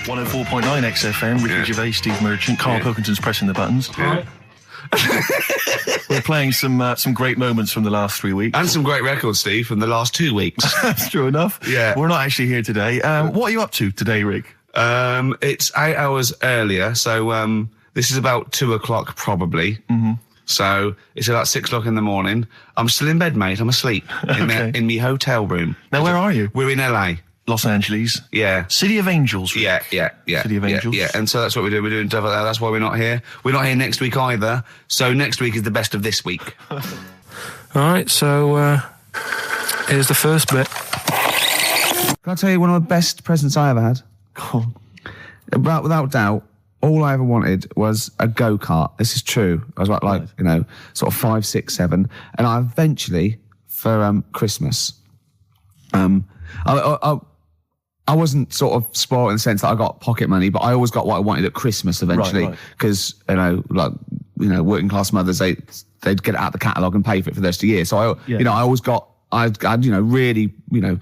104.9 XFM, Ricky Gervais, Steve Merchant, Karl Pilkington's pressing the buttons. Yeah. We're playing some great moments from the last 3 weeks. And some great records, Steve, from the last 2 weeks. That's true enough. Yeah. We're not actually here today. What are you up to today, Rick? It's 8 hours earlier, so this is about 2 o'clock probably. Mm-hmm. So it's about 6 o'clock in the morning. I'm still in bed, mate. I'm asleep in my hotel room. Now, where are you? We're in LA. Los Angeles. Yeah. City of Angels. Rick. Yeah. City of Angels. Yeah. And so that's what we're doing. We're doing stuff like that. That's why we're not here. We're not here next week either. So next week is the best of this week. All right, so here's the first bit. Can I tell you one of the best presents I ever had? Go on. Without doubt, all I ever wanted was a go-kart. This is true. I was like you know, sort of 5, 6, 7. And I eventually, for Christmas, I wasn't sort of spoiled in the sense that I got pocket money, but I always got what I wanted at Christmas eventually. Because, working class mothers, they'd get it out of the catalogue and pay for it for the rest of the year. So I always got, I had, really,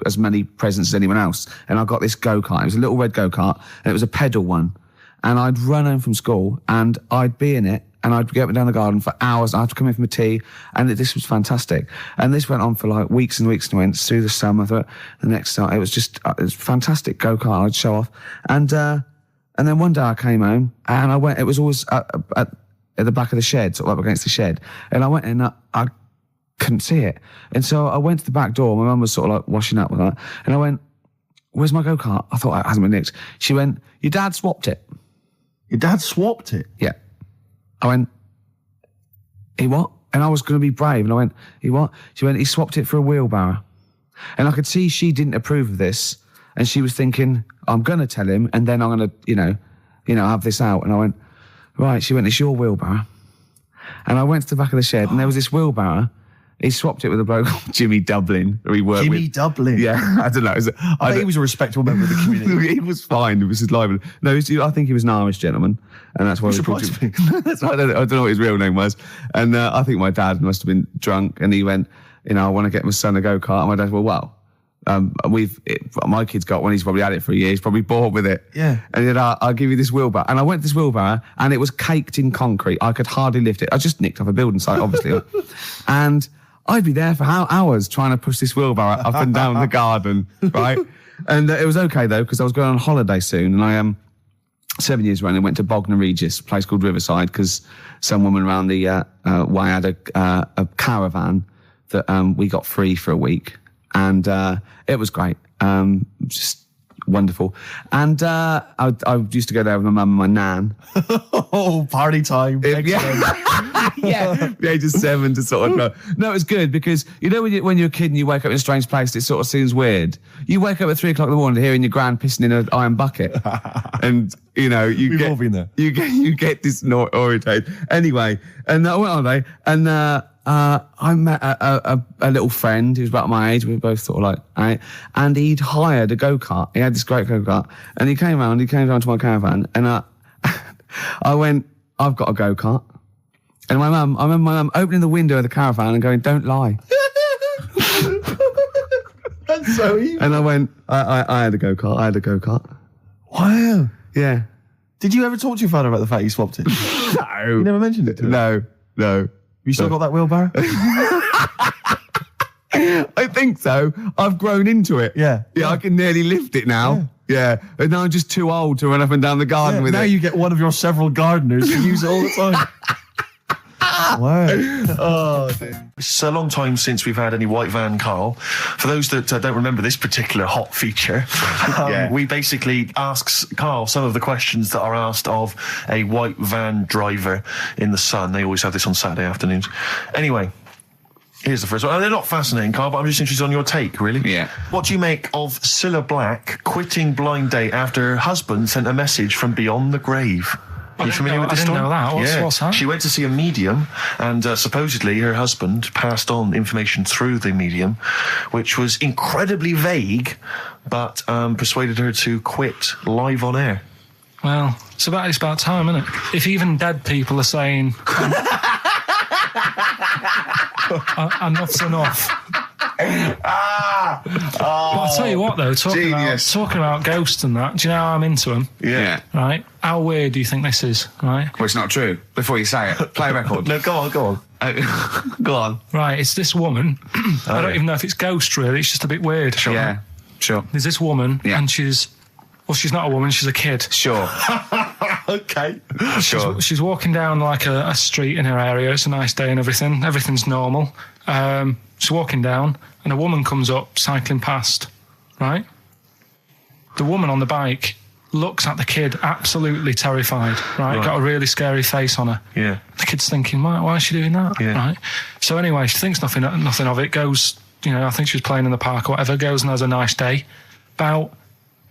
as many presents as anyone else. And I got this go-kart. It was a little red go-kart and it was a pedal one. And I'd run home from school and I'd be in it and I'd get up and down the garden for hours. I had to come in for my tea and this was fantastic. And this went on for like weeks and weeks and went through the summer, the next summer. It was just, it was fantastic go-kart. I'd show off. And then one day I came home and I went, it was always at the back of the shed, sort of up against the shed. And I went in, I couldn't see it. And so I went to the back door. My mum was sort of like washing up with that. And I went, where's my go-kart? I thought it hasn't been nicked. She went, your dad swapped it. Your dad swapped it? Yeah. I went, he what? And I was going to be brave. And I went, he what? She went, he swapped it for a wheelbarrow. And I could see she didn't approve of this. And she was thinking, I'm going to tell him and then I'm going to, have this out. And I went, right. She went, it's your wheelbarrow. And I went to the back of the shed and there was this wheelbarrow. He swapped it with a bloke called Jimmy Dublin, who he worked with. Jimmy Dublin? Yeah, I don't know. I think he was a respectable member of the community. He was fine. It was his lively. No, I think he was an Irish gentleman. And that's why we called him. That's why I don't know what his real name was. And I think my dad must have been drunk and he went, I want to get my son a go-kart. And my dad my kid's got one. He's probably had it for a year. He's probably bored with it. Yeah. And he said, I'll give you this wheelbarrow. And I went to this wheelbarrow and it was caked in concrete. I could hardly lift it. I just nicked off a building site, obviously. And I'd be there for hours trying to push this wheelbarrow up and down the garden, right? And it was okay, though, because I was going on holiday soon. And I 7 years running, went to Bognor Regis, a place called Riverside, because some woman around the way had a caravan that we got free for a week. And it was great. Just wonderful. And I used to go there with my mum and my nan. Oh, party time. Yeah, the age of 7 to sort of no, it was good because when you're a kid and you wake up in a strange place, it sort of seems weird. You wake up at 3 o'clock in the morning hearing your gran pissing in an iron bucket, and We've all been there. You get disorientated. Anyway, and I went on there, and I met a little friend who was about my age. We were both sort of like, and he'd hired a go-kart. He had this great go-kart, and he came down to my caravan, and I went, I've got a go-kart. And I remember my mum opening the window of the caravan and going, don't lie. That's so evil. And I went, I had a go-kart. Wow. Yeah. Did you ever talk to your father about the fact you swapped it? No. You never mentioned it to him? No. You still got that wheelbarrow? I think so. I've grown into it. Yeah. I can nearly lift it now. Yeah. And now I'm just too old to run up and down the garden with it. Now you get one of your several gardeners to use it all the time. Wow. Oh, dear. It's a long time since we've had any white van, Karl. For those that don't remember this particular hot feature, we basically ask Karl some of the questions that are asked of a white van driver in the sun. They always have this on Saturday afternoons. Anyway, here's the first one. They're not fascinating, Karl, but I'm just interested on your take, really. Yeah. What do you make of Cilla Black quitting Blind Date after her husband sent a message from beyond the grave? Are you familiar with this story? I didn't know that. What's that? She went to see a medium, and supposedly her husband passed on information through the medium, which was incredibly vague, but persuaded her to quit live on air. Well, it's about time, isn't it? If even dead people are saying, enough's enough. But I'll tell you what, though, talking about ghosts and that, do you know how I'm into them? Yeah. Right? How weird do you think this is, right? Well, it's not true. Before you say it, play a record. No, go on. Go on. Right, it's this woman. I don't even know if it's ghost, really. It's just a bit weird. Sure. Yeah, sure. There's this woman, and she's not a woman, she's a kid. Sure. Okay. Sure. She's walking down like a street in her area. It's a nice day and everything. Everything's normal. She's walking down, and a woman comes up, cycling past, right? The woman on the bike looks at the kid, absolutely terrified, right? Got a really scary face on her. Yeah. The kid's thinking, why is she doing that? Yeah. Right? So anyway, she thinks nothing of it, goes, I think she was playing in the park or whatever, goes and has a nice day. About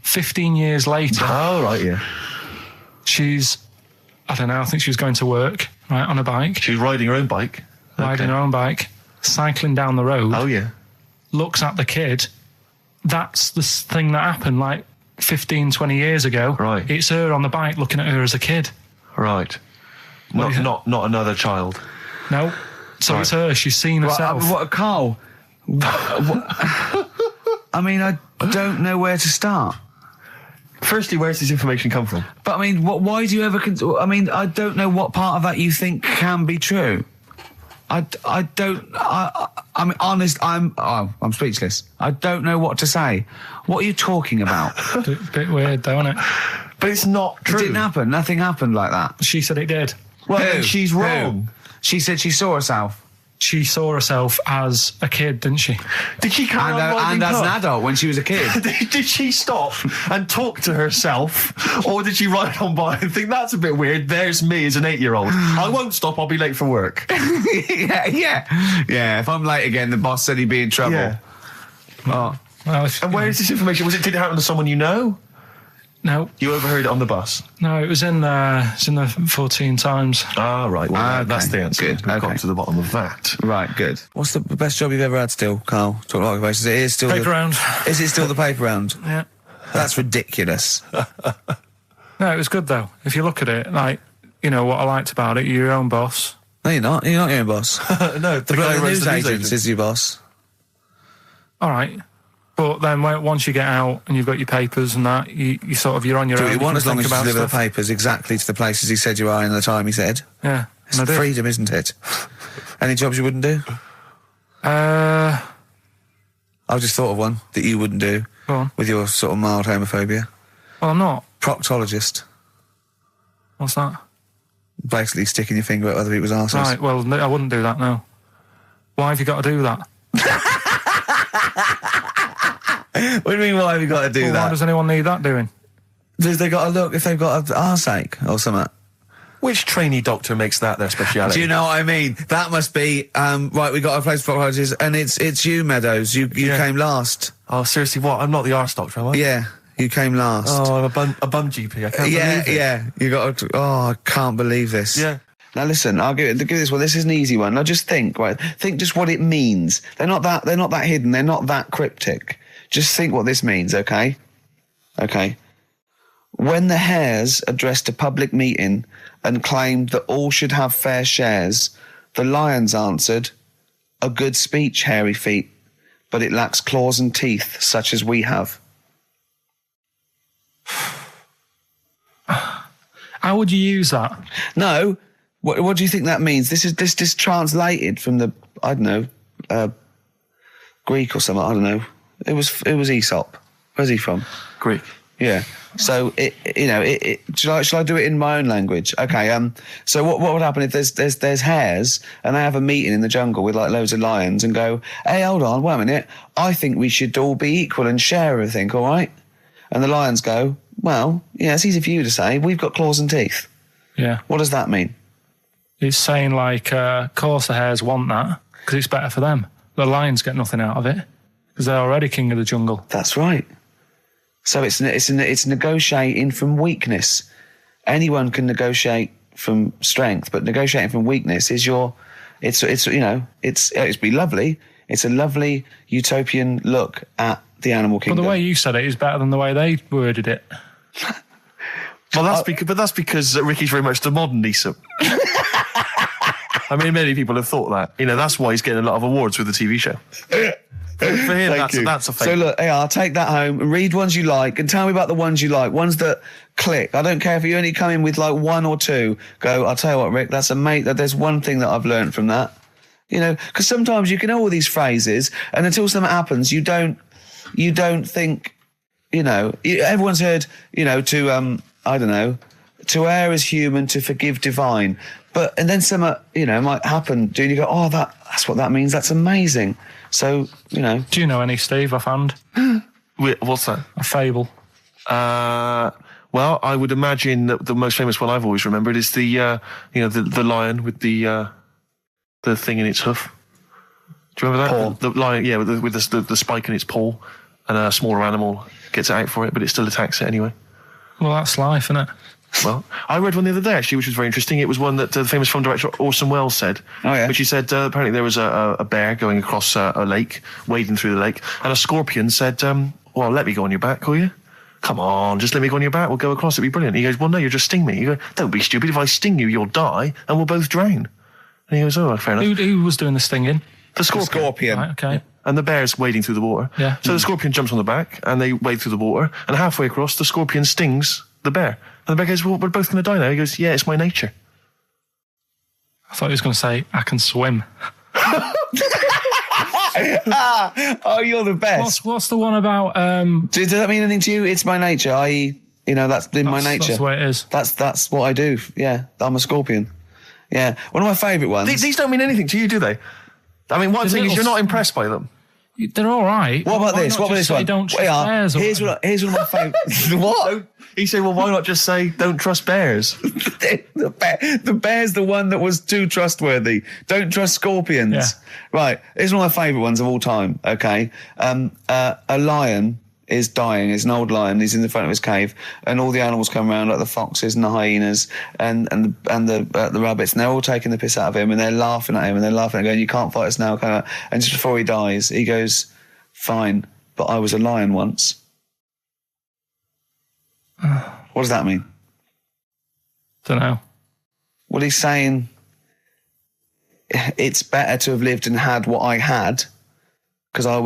15 years later... Oh, right, yeah. She's, I don't know, I think she was going to work, right, on a bike. She's riding her own bike. Riding her own bike, cycling down the road. Oh, yeah. Looks at the kid. That's the thing that happened, like, 15, 20 years ago. Right. It's her on the bike looking at her as a kid. Right. Not another child. No. So it's her. She's seen herself. Carl? I mean, I don't know where to start. Firstly, where's this information come from? But I mean, why do you ever... I mean, I don't know what part of that you think can be true. I mean, honest, I'm speechless. I don't know what to say. What are you talking about? Bit weird, though, isn't it? But it's not true. It didn't happen. Nothing happened like that. She said it did. Well, then she's wrong. She said she saw herself. She saw herself as a kid, didn't she? Did she carry on riding and as an adult when she was a kid. Did she stop and talk to herself, or did she ride on by and think, that's a bit weird, there's me as an 8-year-old. I won't stop, I'll be late for work. Yeah, if I'm late again, the boss said he'd be in trouble. Yeah. Oh. Well, And where is this information? Did it happen to someone you know? No. You overheard it on the bus? No, it was in the 14 Times. Ah, right. Well, that's the answer. Good. We've got to the bottom of that. Right, good. What's the best job you've ever had still, Carl? Talk like occupations. It is still Paper round. Is it still the paper round? Yeah. That's ridiculous. No, it was good, though. If you look at it, like, what I liked about it, you're your own boss. No, you're not. You're not your own boss. No, the guy who runs news the news agent is your boss. All right. But then once you get out and you've got your papers and that, you're on your own. Do you want, as long as you deliver the stuff. papers exactly to the places he said you are in the time he said? Yeah. It's freedom, isn't it? Any jobs you wouldn't do? I've just thought of one that you wouldn't do. Go on. With your sort of mild homophobia. Well, I'm not. Proctologist. What's that? Basically sticking your finger at other people's arses. Right, well, I wouldn't do that, no. Why have you got to do that? What do you mean, why have you got to do that? Why does anyone need that doing? Because they've got to look if they've got an arseache or something. Which trainee doctor makes that their speciality? Do you know what I mean? That must be, right, we got a place for proctologists, and it's you, Meadows. You came last. Oh, seriously, what? I'm not the arse doctor, am I? Yeah, you came last. Oh, I'm a bum GP. I can't believe it. Yeah, you got to, I can't believe this. Yeah. Now listen, I'll give this one. This is an easy one. Now just think, right? Think just what it means. They're not that hidden. They're not that cryptic. Just think what this means, okay? Okay. When the Hares addressed a public meeting and claimed that all should have fair shares, the Lions answered, "A good speech, hairy feet, but it lacks claws and teeth such as we have." How would you use that? No. What do you think that means? This is translated from the, I don't know, Greek or something. I don't know. It was Aesop. Where's he from? Greek. Yeah. So shall I do it in my own language? Okay. So what would happen if there's hares and they have a meeting in the jungle with like loads of lions and go, "Hey, hold on, wait a minute. I think we should all be equal and share everything, all right?" And the lions go, "Well, yeah, it's easy for you to say. We've got claws and teeth." Yeah. What does that mean? It's saying like, of course the hares want that because it's better for them. The lions get nothing out of it because they're already king of the jungle. That's right. So it's negotiating from weakness. Anyone can negotiate from strength, but negotiating from weakness is it's be lovely. It's a lovely utopian look at the animal kingdom. But the way you said it is better than the way they worded it. Well, that's because Ricky's very much the modern Aesop. I mean, many people have thought that. That's why he's getting a lot of awards with the TV show. for him, Thank you. that's a So favourite. look, I'll take that home and read ones you like and tell me about the ones you like, ones that click. I don't care if you only come in with like one or two. Go, I'll tell you what, Rick, that's there's one thing that I've learned from that. You know, because sometimes you can know all these phrases and until something happens, you don't think, you know, everyone's heard, you know, I don't know, to err is human, to forgive divine. And then something, you know, might happen, and you go, oh, that's what that means. That's amazing. So, you know. Do you know any, Steve, offhand? Wait, what's that? A fable. Well, I would imagine that the most famous one I've always remembered is the lion with the thing in its hoof. Do you remember that? Paw. The lion, yeah, with the spike in its paw, and a smaller animal gets out for it, but it still attacks it anyway. Well, that's life, isn't it? Well, I read one the other day, actually, which was very interesting. It was one that the famous film director Orson Welles said. Oh, yeah. Which he said, apparently there was a bear going across a lake, wading through the lake, and a scorpion said, well, let me go on your back, will you? Come on, just let me go on your back, we'll go across, it'll be brilliant. He goes, well, no, you'll just sting me. You go, don't be stupid, if I sting you, you'll die, and we'll both drown. And he goes, oh, fair enough. Who was doing the stinging? The scorpion. Right, okay. Yeah. And the bear's wading through the water. Yeah. So the scorpion jumps on the back, and they wade through the water, and halfway across, the scorpion stings the bear. And the bear goes, well, we're both going to die now. He goes, yeah, it's my nature. I thought he was going to say, I can swim. Oh, you're the best. What's the one about... Does that mean anything to you? It's my nature, i.e., you know, that's in my nature. That's the way it is. That's what I do. Yeah, I'm a scorpion. Yeah, one of my favourite ones. These don't mean anything to you, do they? I mean, one thing is you're not impressed by them. They're all right. What about Why this? not What about just this say one? Don't trust bears or Here's one of my favourites. What? He said, well, why not just say, don't trust bears? The bear's the one that was too trustworthy. Don't trust scorpions. Yeah. Right. Here's one of my favourite ones of all time. Okay. A lion is dying. It's an old lion. He's in the front of his cave, and all the animals come around, like the foxes and the hyenas and the rabbits, and they're all taking the piss out of him, and they're laughing at him, and they're laughing and going, "You can't fight us now." And just before he dies, he goes, "Fine, but I was a lion once." What does that mean? Don't know. Well, he's saying it's better to have lived and had what I had, because I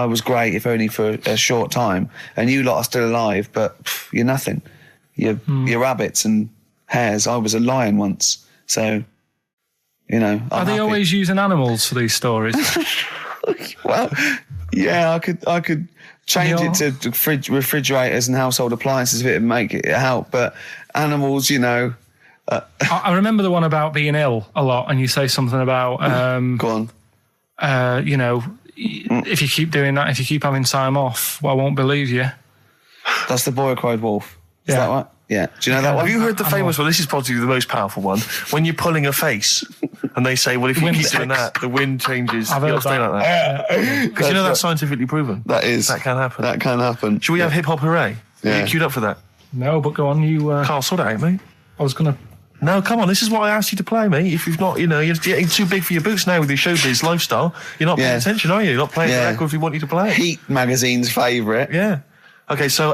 was great, if only for a short time, and you lot are still alive, but you're nothing. You're rabbits and hares. I was a lion once, so you know. Are they always using animals for these stories? Well, yeah, I could change it to refrigerators and household appliances if it would make it help, but animals, you know. I remember the one about being ill a lot, and you say something about Go on. you know, if you keep doing that, if you keep having time off, well, I won't believe you. That's the boy who cried wolf. Is Yeah. that right? Yeah. Do you know that one? Have you heard the famous one? This is probably the most powerful one. When you're pulling a face, and they say, well, if you Wind keep doing ticks. that, the wind changes. I've You'll heard stay that. like that. Because you know that's scientifically proven. That is. That can happen. That can happen. Should we have hip hop hooray? Yeah. Are you queued up for that? No, but go on. You. Carl, sort it out, mate. I was gonna. No, come on. This is what I asked you to play, mate. If you've not, you know, you're getting too big for your boots now with your showbiz lifestyle. You're not paying Yeah. attention, are you? You're not playing Yeah. the record if we want you to play it. Heat magazine's favourite. Yeah. Okay, so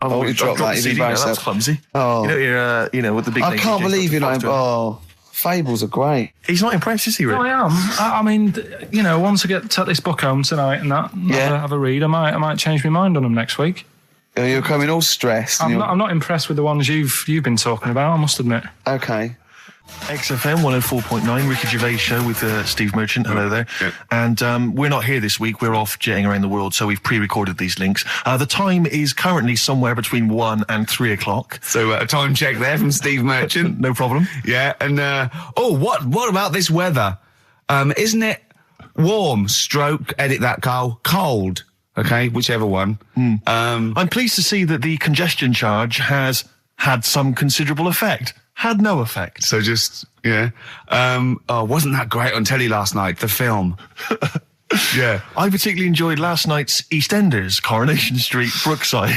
Oh, you dropped that. the You've CD now. embarrassed That's yourself. clumsy. Oh. You know, you're, you know, with the big. I name can't DJs believe you're got not. to talk to him. Oh, fables are great. He's not impressed, is he, Rick? No, I am. I mean, you know, once I take this book home tonight and that, have a read, I might change my mind on them next week. You're coming all stressed. I'm not impressed with the ones you've been talking about, I must admit. Okay. XFM 104.9, Ricky Gervais show with Steve Merchant. Hello there. Yeah. And we're not here this week. We're off jetting around the world, so we've pre-recorded these links. The time is currently somewhere between 1 and 3 o'clock. So a time check there from Steve Merchant. No problem. Yeah, and what about this weather? Isn't it warm? Stroke, edit that, Carl. Cold. Okay, whichever one. I'm pleased to see that the congestion charge has had some considerable effect. Had no effect. So just wasn't that great on telly last night? The film. Yeah. I particularly enjoyed last night's EastEnders, Coronation Street, Brookside.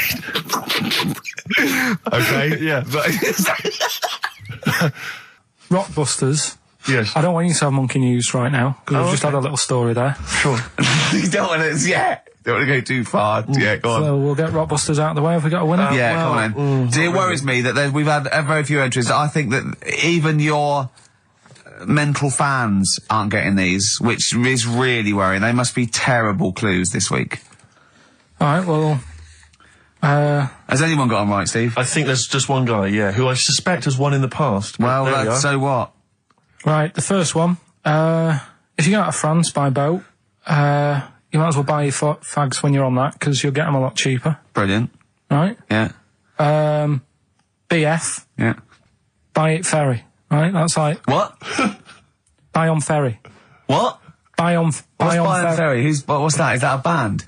Okay. Yeah. Rockbusters. Yes. I don't want you to have monkey news right now, because we've just had a little story there. Sure. You don't want to. Don't want to go too far. Yeah, go on. So we'll get Rockbusters out of the way. Have we got a winner? Come on. It worries me that we've had very few entries. I think that even your mental fans aren't getting these, which is really worrying. They must be terrible clues this week. All right, well... Has anyone got them right, Steve? I think there's just one guy, yeah, who I suspect has won in the past. Well, so what? Right, the first one. If you go out of France by boat, you might as well buy your fags when you're on that, because you'll get them a lot cheaper. Brilliant. Right? Yeah. BF. Yeah. Buy it ferry. Right? That's like... What? Buy on ferry. What? Buy on Ferry? What's that? Is that a band?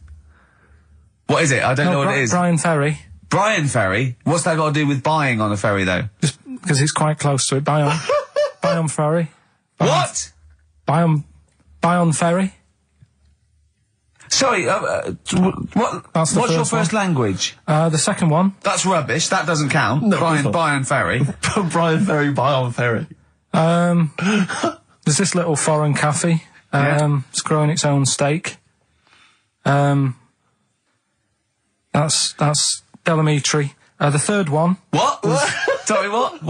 What is it? I don't know what it is. Brian Ferry. Brian Ferry? What's that got to do with buying on a ferry, though? Just because it's quite close to it. Buy on ferry. What? Buy on ferry. Sorry, what's your first language? The second one. That's rubbish. That doesn't count. No, Brian Ferry. Brian Ferry, buy on ferry. There's this little foreign cafe. It's growing its own steak. That's Delamitri. The third one. What? Sorry, what?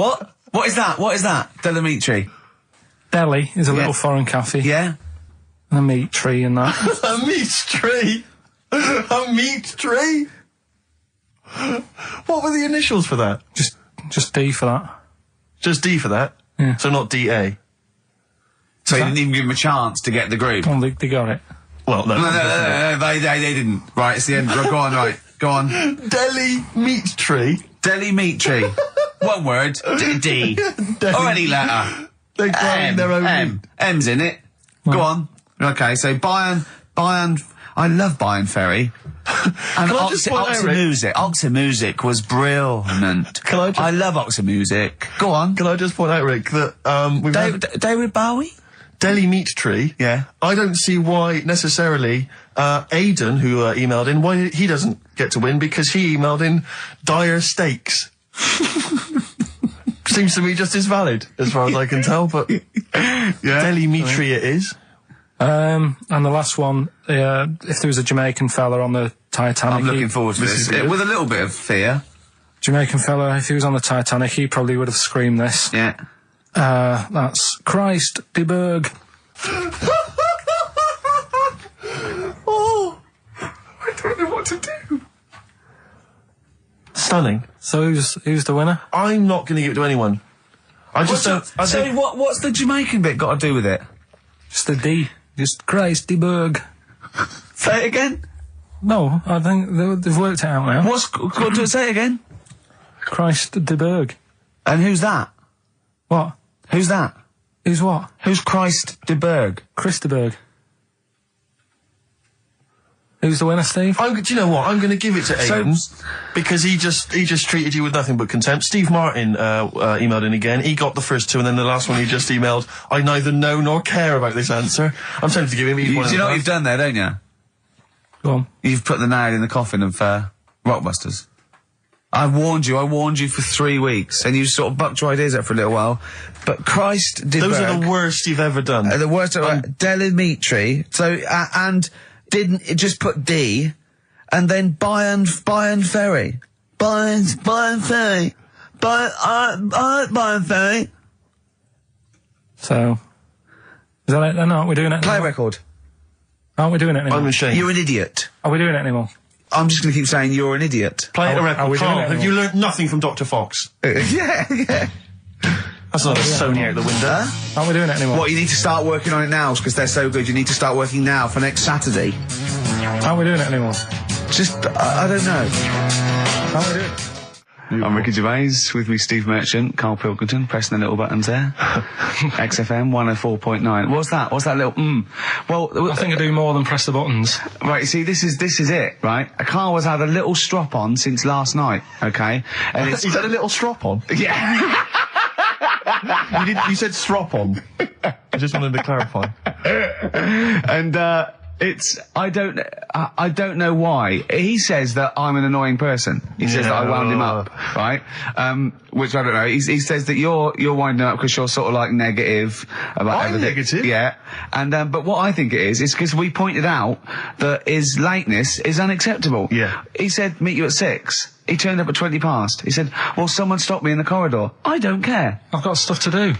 What is that? What is that? Delamitri. Delhi is a little foreign cafe. Yeah. And a meat tree and that. A meat tree? A meat tree? What were the initials for that? Just D for that. Just D for that? Yeah. So not DA? So you didn't even give them a chance to get the group? Oh, they got it. Well, no. No, they didn't. Right, it's the end. Go on, right. Go on. Delhi meat tree? Delhi meat tree. One word. D. Or any letter. They're growing their own meat. M's in it. Go on. Okay, so Bayern, I love Bayern Ferry. And Oxymusic was brilliant. I love Oxymusic. Go on. Can I just point out, Rick, that we've had David Bowie? Delhi meat tree. Yeah. I don't see why necessarily Aidan, who emailed in, why he doesn't get to win, because he emailed in dire steaks. Seems to me just as valid, as far as I can tell, but Delhi meat tree it is. And the last one, if there was a Jamaican fella on the Titanic... I'm looking forward to this. With a little bit of fear. Jamaican fella, if he was on the Titanic, he probably would have screamed this. Yeah. That's Christ de Berg. Oh, I don't know what to do. Stunning. So who's the winner? I'm not going to give it to anyone. What's the Jamaican bit got to do with it? Just the D. Just Christ de Berg. Say it again. No, I think they've worked it out now. Say it again. Christ de Berg. And who's that? What? Who's that? Who's what? Who's Christ de Berg? Chris de Berg. Who's the winner, Steve? Do you know what? I'm going to give it to Aidan, because he just treated you with nothing but contempt. Steve Martin emailed in again. He got the first two, and then the last one he just emailed, I neither know nor care about this answer. I'm tempted to give him... Do you know what you've done there, don't you? Go on. You've put the nail in the coffin of Rockbusters. I warned you for 3 weeks, and you sort of bucked your ideas up for a little while. But Christ did Those are the worst you've ever done. The worst. Delamitri. So and didn't it just put D, and then Bayern Ferry. Bayern Ferry. Bayern Ferry. So is that it? No, we're doing it. Play record. Aren't we doing it anymore? I'm ashamed. You're an idiot. Are we doing it anymore? I'm just going to keep saying you're an idiot. Play it a Are record. we doing Carl, it have you learnt nothing from Dr. Fox? Yeah. That's not a Sony out the window. Aren't we doing it anymore? What, you need to start working on it now, because they're so good. You need to start working now for next Saturday. Aren't we doing it anymore? Just, I don't know. Aren't we doing it? I'm Ricky Gervais, with me Steve Merchant, Karl Pilkington, pressing the little buttons there. XFM 104.9. What's that? What's that little Well, I think I do more than press the buttons. Right, you see, this is it, right? Karl has had a little strop on since last night, okay? And He's had a little strop on? Yeah. You said strop on. I just wanted to clarify. And, I don't know why. He says that I'm an annoying person. He says that I wound him up, right? Which I don't know. He says that you're winding up because you're sort of like negative about I'm everything. negative? Yeah. And, but what I think it is because we pointed out that his lateness is unacceptable. Yeah. He said, meet you at 6. He turned up at 20 past. He said, well, someone stopped me in the corridor. I don't care. I've got stuff to do.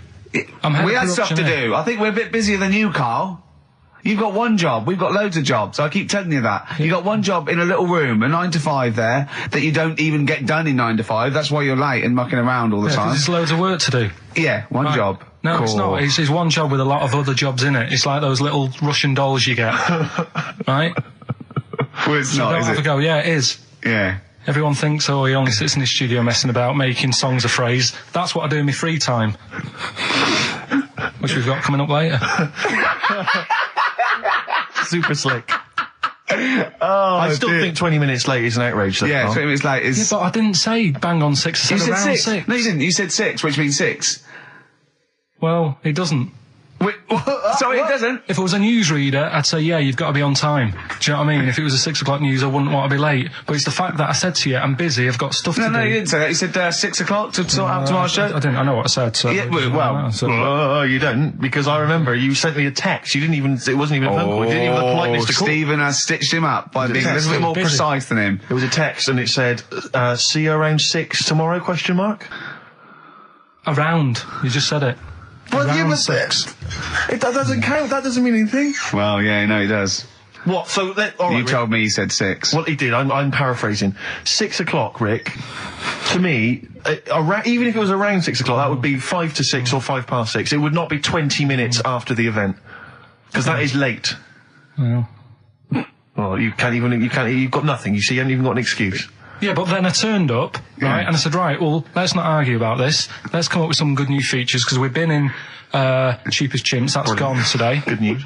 I'm head We of had stuff to production do. I think we're a bit busier than you, Carl. You've got one job. We've got loads of jobs. I keep telling you that. You got one job in a little room, a 9 to 5 there, that you don't even get done in 9 to 5. That's why you're late and mucking around all the Yeah, 'cause time. there's loads of work to do. Yeah, one job. No, Cool. it's not. It's one job with a lot of other jobs in it. It's like those little Russian dolls you get, right? Well, it's So not, don't is have it? a go. Yeah, it is. Yeah. Everyone thinks, oh, he only sits in his studio messing about, making songs a phrase. That's what I do in my free time. Which we've got coming up later. Super slick. I still think 20 minutes late is an outrage. Though, Yeah, Carl. 20 minutes late is... Yeah, but I didn't say bang on 6. I You said said around 6. 6. No, you didn't. You said 6, which means 6. Well, it doesn't. Wait, so it doesn't? If it was a newsreader, I'd say, yeah, you've got to be on time. Do you know what I mean? If it was a 6 o'clock news, I wouldn't want to be late. But it's the fact that I said to you, I'm busy, I've got stuff to do. No, you didn't say that. You said 6 o'clock to sort out tomorrow's show. I didn't. I know what I said. So Yeah, well, Oh, you don't, because I remember you sent me a text. You didn't even. It wasn't even a phone call. You didn't even have the politeness to call. Stephen has stitched him up by being a little bit more Busy. precise than him. It was a text, and it said, "See you around 6 tomorrow?" Question mark. Around. You just said it. Around 6. That doesn't count. That doesn't mean anything. Well, yeah, no, he does. What? So all right, You Rick. told me he said 6. Well, he did. I'm paraphrasing. 6 o'clock, Rick. To me, even if it was around 6 o'clock, that would be 5 to 6 or 5 past 6. It would not be 20 minutes after the event, because that is late. Well. Well, you've got nothing. You see, you haven't even got an excuse. Yeah, but then I turned up, right, and I said, right, well, let's not argue about this. Let's come up with some good new features, because we've been in Cheap as Chimps. That's gone today. Good news.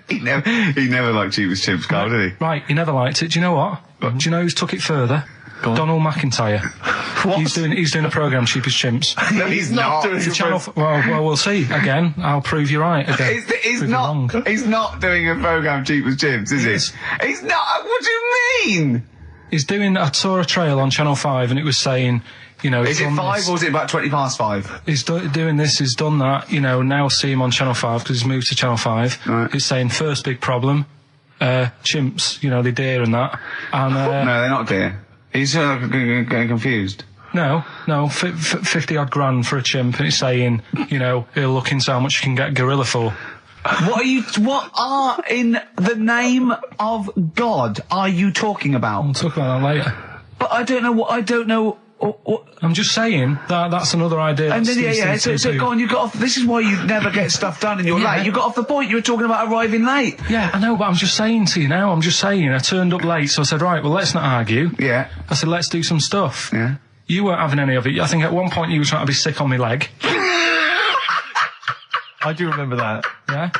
He never liked Cheap as Chimps, Carl, did he? Right, he never liked it. Do you know what? Do you know who's took it further? Go on. Donald McIntyre. What? He's doing a programme, Cheap as Chimps. No, he's not. doing The it. channel. Well, we'll see. Again, I'll prove you right. Again, He's Prove you wrong. not. He's not doing a program Cheap as Chimps, is Yes. he? He's not. What do you mean? He's doing. I saw a trail on Channel 5, and it was saying, you know, Is he's it done 5 this. or is it about 20 past 5? He's doing this, he's done that, you know, now see him on Channel 5 because he's moved to Channel 5. Right. It's saying first big problem, chimps, you know, they deer and that. And, No, they're not dear. He's getting confused. no, 50 odd grand for a chimp, and it's saying, you know, he'll look into how much you can get gorilla for. What are in the name of God are you talking We'll about? talk about that later. But I don't know what. I'm just saying that that's another idea. And that then, Steve seems to so do. go on, you got off, this is why you never get stuff done and you're Yeah. late. You got off the point, you were talking about arriving late. Yeah, I know, but I'm just saying to you now, I turned up late, so I said, right, well, let's not argue. Yeah. I said, let's do some stuff. Yeah. You weren't having any of it. I think at one point you were trying to be sick on my leg. I do remember that. Yeah?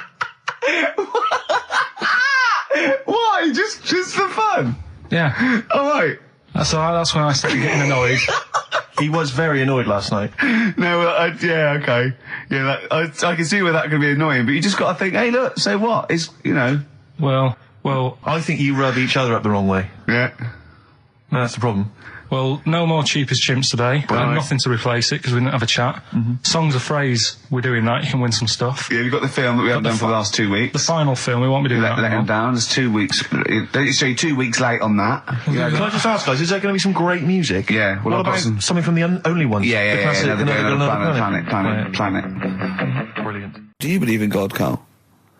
Why? Just for fun? Yeah. Alright. That's when I started getting annoyed. He was very annoyed last night. No, yeah, okay. Yeah, I can see where that could be annoying, but you just got to think, hey, look, so what? It's, you know. Well, I think you rub each other up the wrong way. Yeah. That's the problem. no more Cheap as Chimps today. Right. Nothing to replace it because we didn't have a chat. Songs of phrase, we're doing that. You can win some stuff. Yeah, we've got the film that we haven't done for the last 2 weeks. The final film, we won't be doing that. Let him anymore. down. There's 2 weeks. So you're 2 weeks late on that. Can I just ask, guys, is there going to be some great music? Yeah, well, What I've got about something from the only ones? Yeah, The classic, another Another planet. Brilliant. Do you believe in God, Carl?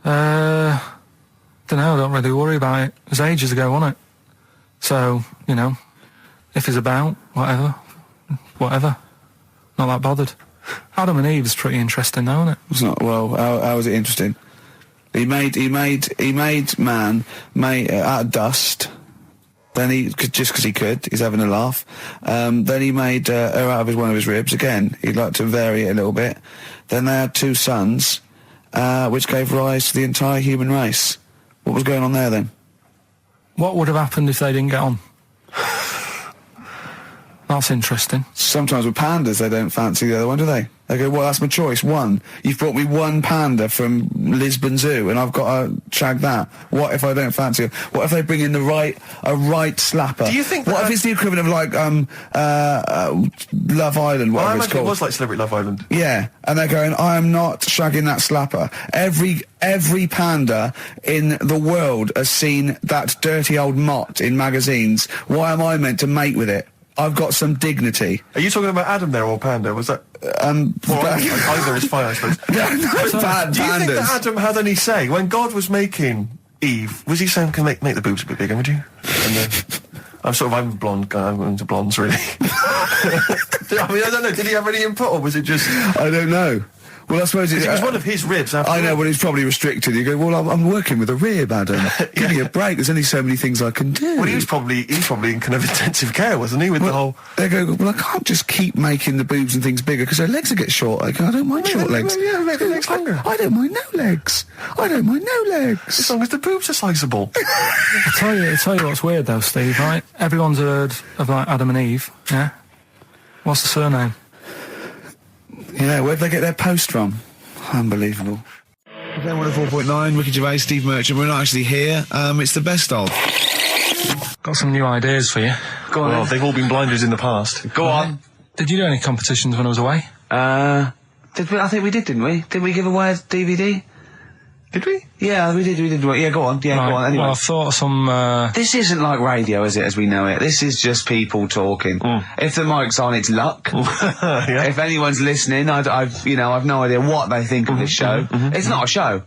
Don't know, don't really worry about it. It was ages ago, wasn't it? So, you know, if he's about, whatever. Not that bothered. Adam and Eve is pretty interesting though, isn't it? It's not. Well, how is it interesting? He made man out of dust. Then just because he could, he's having a laugh. Then he made her out of one of his ribs. Again, he'd like to vary it a little bit. Then they had 2 sons, which gave rise to the entire human race. What was going on there then? What would have happened if they didn't get on? That's interesting. Sometimes with pandas, they don't fancy the other one, do they? They go, well, that's my choice, one. You've brought me one panda from Lisbon Zoo, and I've got to shag that. What if I don't fancy it? What if they bring in a right slapper? Do you think What that- if it's the equivalent of like, Love Island, Well, I whatever it's imagine it called? was like Celebrity Love Island. Yeah, and they're going, I am not shagging that slapper. Every panda in the world has seen that dirty old mott in magazines. Why am I meant to mate with it? I've got some dignity. Are you talking about Adam there or Panda? Was that? Either is fine, I suppose. No, Do you think that Adam had any say when God was making Eve? Was he saying, "Can make the boobs a bit bigger, would you?" And then I'm a blonde guy. I'm into blondes, really. I mean, I don't know. Did he have any input, or was it just? I don't know. Well, I suppose it was one of his ribs. I know, but it's probably restricted. You go, well, I'm working with a rib, Adam. Give me a break. There's only so many things I can do. Well, he was probably in kind of intensive care, wasn't he? With the whole. They go, well, I can't just keep making the boobs and things bigger because their legs will get short. I don't mind short legs. Yeah, make the legs longer. I don't mind no legs. As long as the boobs are sizable. I tell you what's weird though, Steve. Right? Everyone's heard of like Adam and Eve. Yeah. What's the surname? Yeah, where'd they get their post from? Unbelievable. FM 104.9, Ricky Gervais, Steve Merchant. We're not actually here. It's the best of. Got some new ideas for you. Go on. Well, they've all been blinders in the past. Go on. Did you do any competitions when I was away? Did we? I think we did, didn't we? Did we give away a DVD? Did we? Yeah, we did. Yeah, go on. Yeah, right. Go on. Anyway. Well, I thought of some. This isn't like radio, is it, as we know it? This is just people talking. If the mic's on, it's luck. Yeah. If anyone's listening, I've no idea what they think of this show. It's not a show.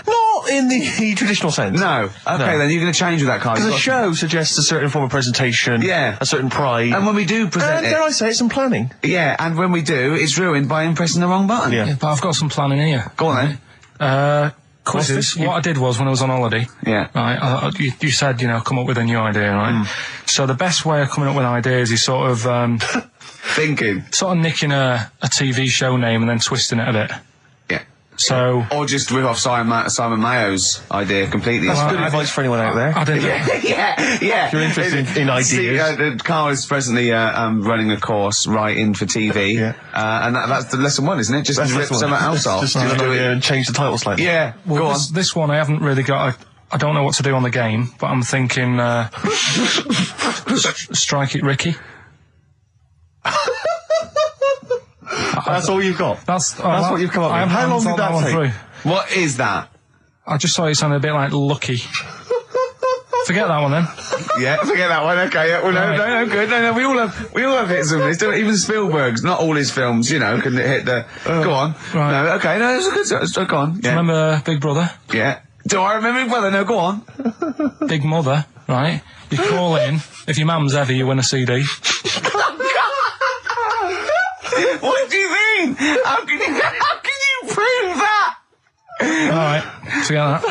Not in the traditional sense. No. Okay, then you're going to change with that kind. Because a show suggests a certain form of presentation. Yeah. A certain pride. And when we do present it, dare I say, it's some planning. Yeah, and when we do, it's ruined by pressing the wrong button. Yeah, but I've got some planning here. Go on then. Quizzes. What I did was when I was on holiday. Yeah. Right. You said come up with a new idea, right? So the best way of coming up with ideas is sort of thinking, sort of nicking a TV show name and then twisting it a bit. Yeah. So. Or just rip off Simon Mayo's idea completely. That's good advice for anyone out there. I didn't. Yeah. If you're interested in ideas. Carl is presently running a course writing for TV. Yeah. And that's the lesson one, isn't it? Just rip something else off. Just do it and change the title slightly. Yeah. Well, go on. This one I haven't really got. I don't know what to do on the game, but I'm thinking strike it, Ricky. That's all you've got. That's what you've come up with. How long did that take? Through. What is that? I just thought it sounded a bit like Lucky. Forget that one then. Yeah, forget that one. Okay, yeah. Well, no, good. No, we all have hits of this. Even Spielberg's, not all his films, can hit the. Go on. Right. No, okay, no, it's a good. Go on. Yeah. Remember Big Brother? Yeah. Do I remember Big Brother? No, go on. Big Mother, right? You call in. If your mum's heavy, you win a CD. What do you mean? How can you prove that? All right, forget that.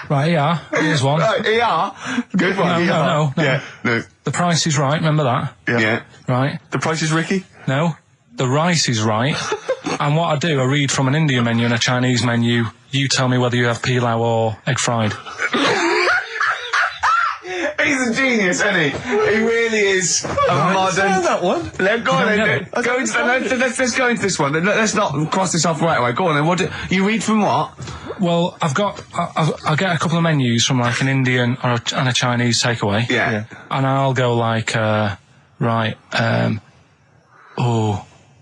Right, ER. Here's one. Right, ER. Good one. No. Yeah, no. The Price is Right. Remember that? Yeah. Right. The Price is Ricky? No. The Rice is Right. And what I do, I read from an Indian menu and a Chinese menu. You tell me whether you have pilau or egg fried. He's a genius, isn't he? He really is a modern. That one. Let's go on then. Let's go into this one. Let's not cross this off right away. Go on then. What you read from what? Well, I'll get a couple of menus from like an Indian and a Chinese takeaway. Yeah. And I'll go like,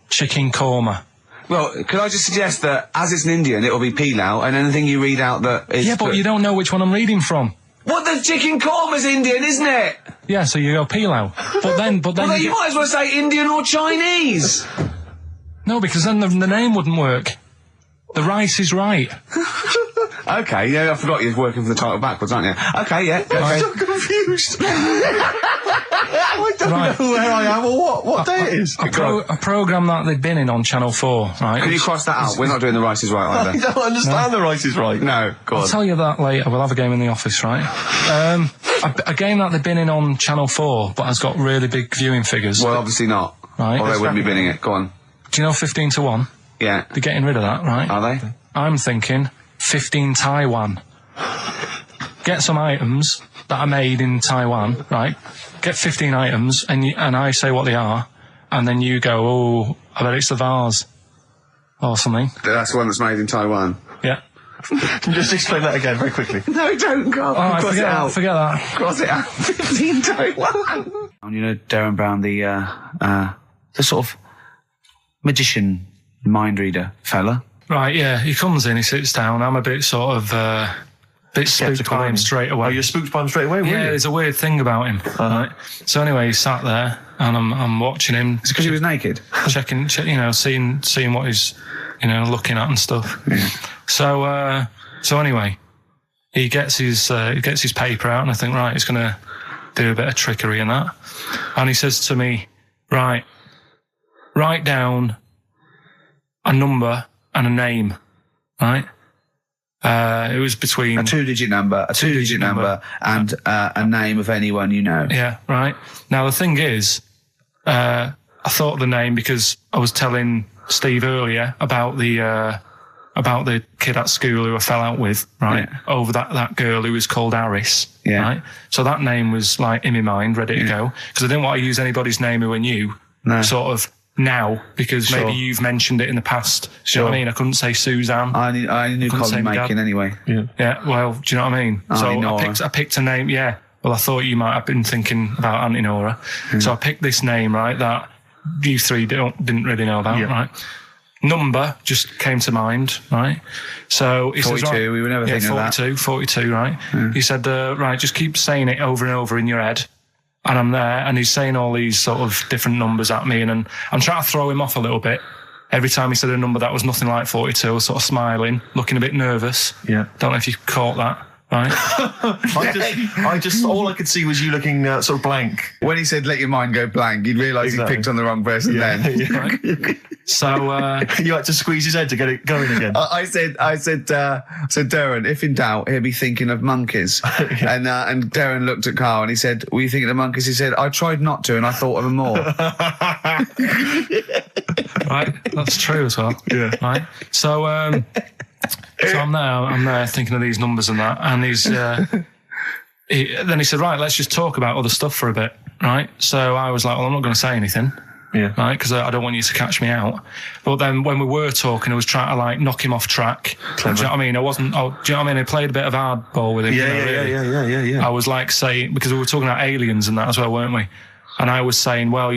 chicken korma. Well, could I just suggest that as it's an Indian, it'll be pilau, and anything you read out that is... Yeah, but you don't know which one I'm reading from. What, the chicken korma's Indian, isn't it? Yeah, so you go pilau. But then Well, you might as well say Indian or Chinese. No, because then the name wouldn't work. The Rice is Right. Okay, yeah, I forgot you're working from the title backwards, aren't you? Okay, yeah. I'm so confused. I don't know where I am or what day it is. A programme that they've been in on Channel 4, right? Can you cross that out? We're not doing The Rice is Right I either. don't understand The Rice is Right. No, go on. I'll tell you that later. We'll have a game in the office, right? A game that they've been in on Channel 4, but has got really big viewing figures. Well, obviously not. Right. Or they wouldn't be binning it. Go on. Do you know 15 to 1? Yeah. They're getting rid of that, right? Are they? I'm thinking 15 Taiwan. Get some items that are made in Taiwan, right? Get 15 items, and I say what they are, and then you go, oh, I bet it's the vase. Or something. That's the one that's made in Taiwan. Yeah. Just explain that again very quickly. No, don't go. Alright, Cross it out. Forget that. Cross it out. 15 Taiwan. Darren Brown, the sort of magician mind reader fella. Right, yeah, he comes in, he sits down, I'm a bit sort of bit spooked by him straight away. Oh, you're spooked by him straight away, Yeah, there's a weird thing about him. Right? So anyway, he sat there, and I'm watching him. It's because he was naked. Checking, seeing what he's, looking at and stuff. Yeah. So anyway, he gets his paper out, and I think, right, he's going to do a bit of trickery and that. And he says to me, right, write down a number and a name, right? It was between a two-digit number, and a name of anyone you know. Yeah, right. Now the thing is, I thought of the name because I was telling Steve earlier about the kid at school who I fell out with, right? Yeah. Over that girl who was called Aris, right? So that name was like in my mind, ready to go, because I didn't want to use anybody's name who I knew, sort of now, because maybe you've mentioned it in the past. Do you know what I mean? I couldn't say Suzanne. I knew Colin Makin anyway. Yeah. Well, do you know what I mean? So I picked a name. Yeah. Well, I thought you might have been thinking about Auntie Nora. So I picked this name, right, that you three didn't really know about, right? Number just came to mind, right? So he 42, says, right, we were never thinking of that. 42, right? He said, right, just keep saying it over and over in your head. And I'm there, and he's saying all these sort of different numbers at me, and I'm trying to throw him off a little bit. Every time he said a number that was nothing like 42, I was sort of smiling, looking a bit nervous. Yeah. Don't know if you caught that. Right. I just all I could see was you looking sort of blank. When he said "let your mind go blank," you'd realise he picked on the wrong person. Right. So you had to squeeze his head to get it going again. I said, Darren, if in doubt, he'll be thinking of monkeys. And Darren looked at Carl and he said, "Were you thinking of monkeys?" He said, "I tried not to, and I thought of them more." Right, that's true as well. Yeah. Right. So. So I'm there thinking of these numbers and that, and then he said, right, let's just talk about other stuff for a bit, right? So I was like, well, I'm not going to say anything, right, because I don't want you to catch me out. But then when we were talking, I was trying to like knock him off track. Do you know what I mean? I wasn't. Do you know what I mean? I played a bit of hardball with him. Yeah. I was like saying, because we were talking about aliens and that as well, weren't we? And I was saying, well,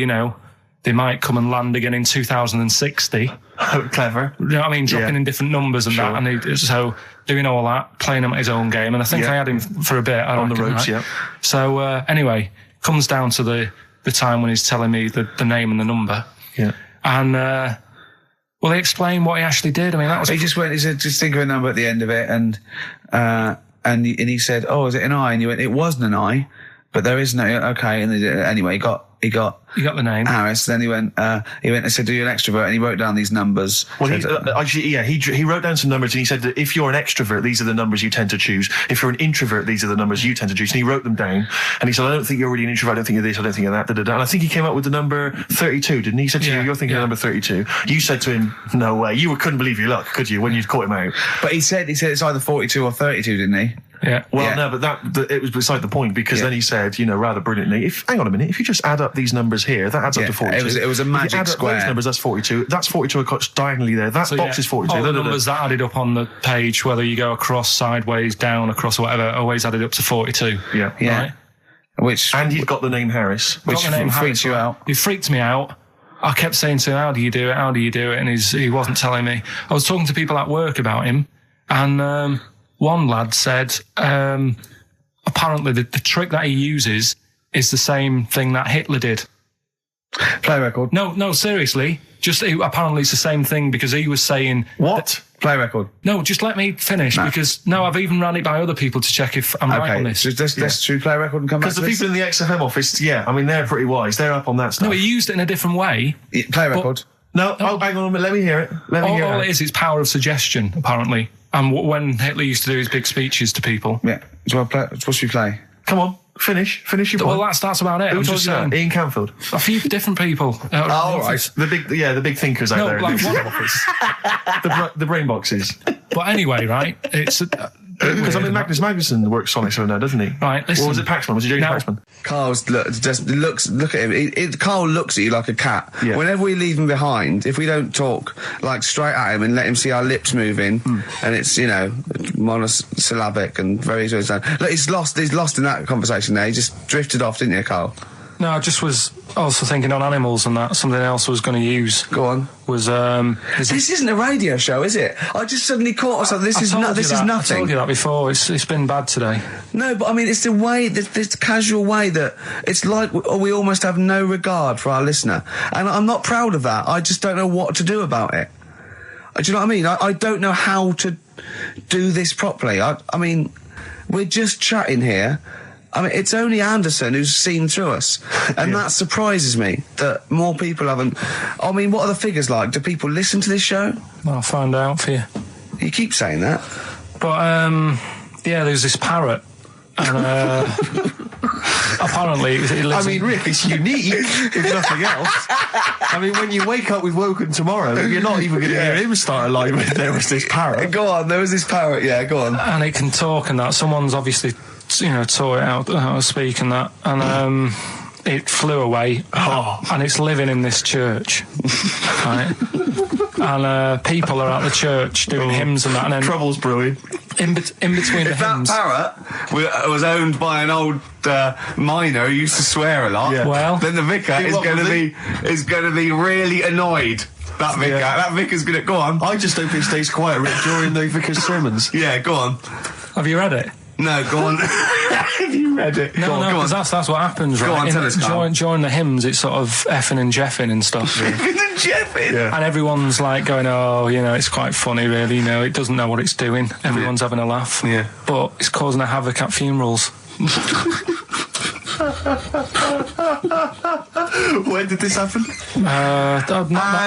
they might come and land again in 2060. Clever. You know what I mean? Dropping in different numbers and that. And so doing all that, playing him at his own game. And I think I had him for a bit. On the ropes, right? So anyway, comes down to the time when he's telling me the name and the number. Yeah. And, well, he explained what he actually did. I mean, that was... He just went, he said, just think of a number at the end of it. And he said, oh, is it an I? And you went, it wasn't an I, but there is no... Okay. And anyway, he got the name. Harris. Then he went and said, "Do you an extrovert?" And he wrote down these numbers. Well, he wrote down some numbers, and he said that if you're an extrovert, these are the numbers you tend to choose. If you're an introvert, these are the numbers you tend to choose. And he wrote them down, and he said, "I don't think you're really an introvert. I don't think you're this. I don't think you're that." Da, da, da. And I think he came up with the number 32, didn't he? He said to you, "You're thinking of number 32." You said to him, "No way." You couldn't believe your luck, could you, when you caught him out? But he said it's either 42 or 32, didn't he? Yeah. Well, no, but it was beside the point, because then he said, rather brilliantly, hang on a minute, if you just add up these numbers here, that adds up to 42. It was a magic if you add square. Up those numbers, that's 42. That's 42 across diagonally there. That box is 42. All the numbers that added up on the page, whether you go across, sideways, down, across, or whatever, always added up to 42. Yeah. Right? And you've got the name Harris, which freaks you out. It freaked me out. I kept saying to him, "How do you do it? How do you do it?" And he wasn't telling me. I was talking to people at work about him, and one lad said, apparently the trick that he uses is the same thing that Hitler did. Play record. No, seriously. Apparently it's the same thing, because he was saying... What? Play record. No, just let me finish, because I've even ran it by other people to check if I'm right on this. So let's do play record and come back to this. Because the people in the XFM office, they're pretty wise. They're up on that stuff. No, he used it in a different way. Play record. No, hang on a minute. Let me hear it. All it is power of suggestion, apparently. And when Hitler used to do his big speeches to people. Yeah. What should we play? Come on. Finish your point. Well, that's about it. Who told you that? Ian Canfield. A few different people. Right. The big thinkers out there in the office. The brain boxes. But anyway, right? It's... Because Magnus Magnusson works Sonic Show now, doesn't he? Right, listen. Or was it Paxman? Was it James Paxman? Look at him. Carl looks at you like a cat. Yeah. Whenever we leave him behind, if we don't talk like straight at him and let him see our lips moving, and it's monosyllabic and very slow. Look, he's lost in that conversation there. He just drifted off, didn't you, Carl? No, I just was also thinking on animals and that. Something else I was going to use. Go on. Was This isn't a radio show, is it? I just suddenly caught myself. This is nothing. I told you that before. It's been bad today. No, but I mean, it's the way, this casual way that it's like we almost have no regard for our listener, and I'm not proud of that. I just don't know what to do about it. Do you know what I mean? I don't know how to do this properly. I mean, we're just chatting here. I mean, it's only Anderson who's seen through us, and that surprises me that more people haven't. I mean, what are the figures like? Do people listen to this show? Well, I'll find out for you. You keep saying that. But, yeah, there's this parrot, and apparently it lives Rick, it's unique, if nothing else. I mean, when you wake up with Woken tomorrow, you're not even going to hear him start a line with there was this parrot. Go on, there was this parrot, yeah, go on. And it can talk and that. Someone's obviously, taught it out how to speak and that. And it flew away. And it's living in this church. Right? And people are at the church doing hymns and that. And then Trouble's brewing. In between the hymns. That parrot was owned by an old miner who used to swear a lot. Yeah. Well, then the vicar is going to be really annoyed. That vicar, that vicar's going to go on. I just hope it stays quiet, Rick, during the vicar's sermons. Yeah, go on. Have you read it? No, go on. Have you read it? No, because that's what happens, right? Go on, tell us, Carl. During the hymns, it's sort of effing and jeffing and stuff. Effing and jeffing? Yeah. And everyone's like going, it's quite funny, really, it doesn't know what it's doing. Everyone's having a laugh. Yeah. But it's causing a havoc at funerals. When did this happen?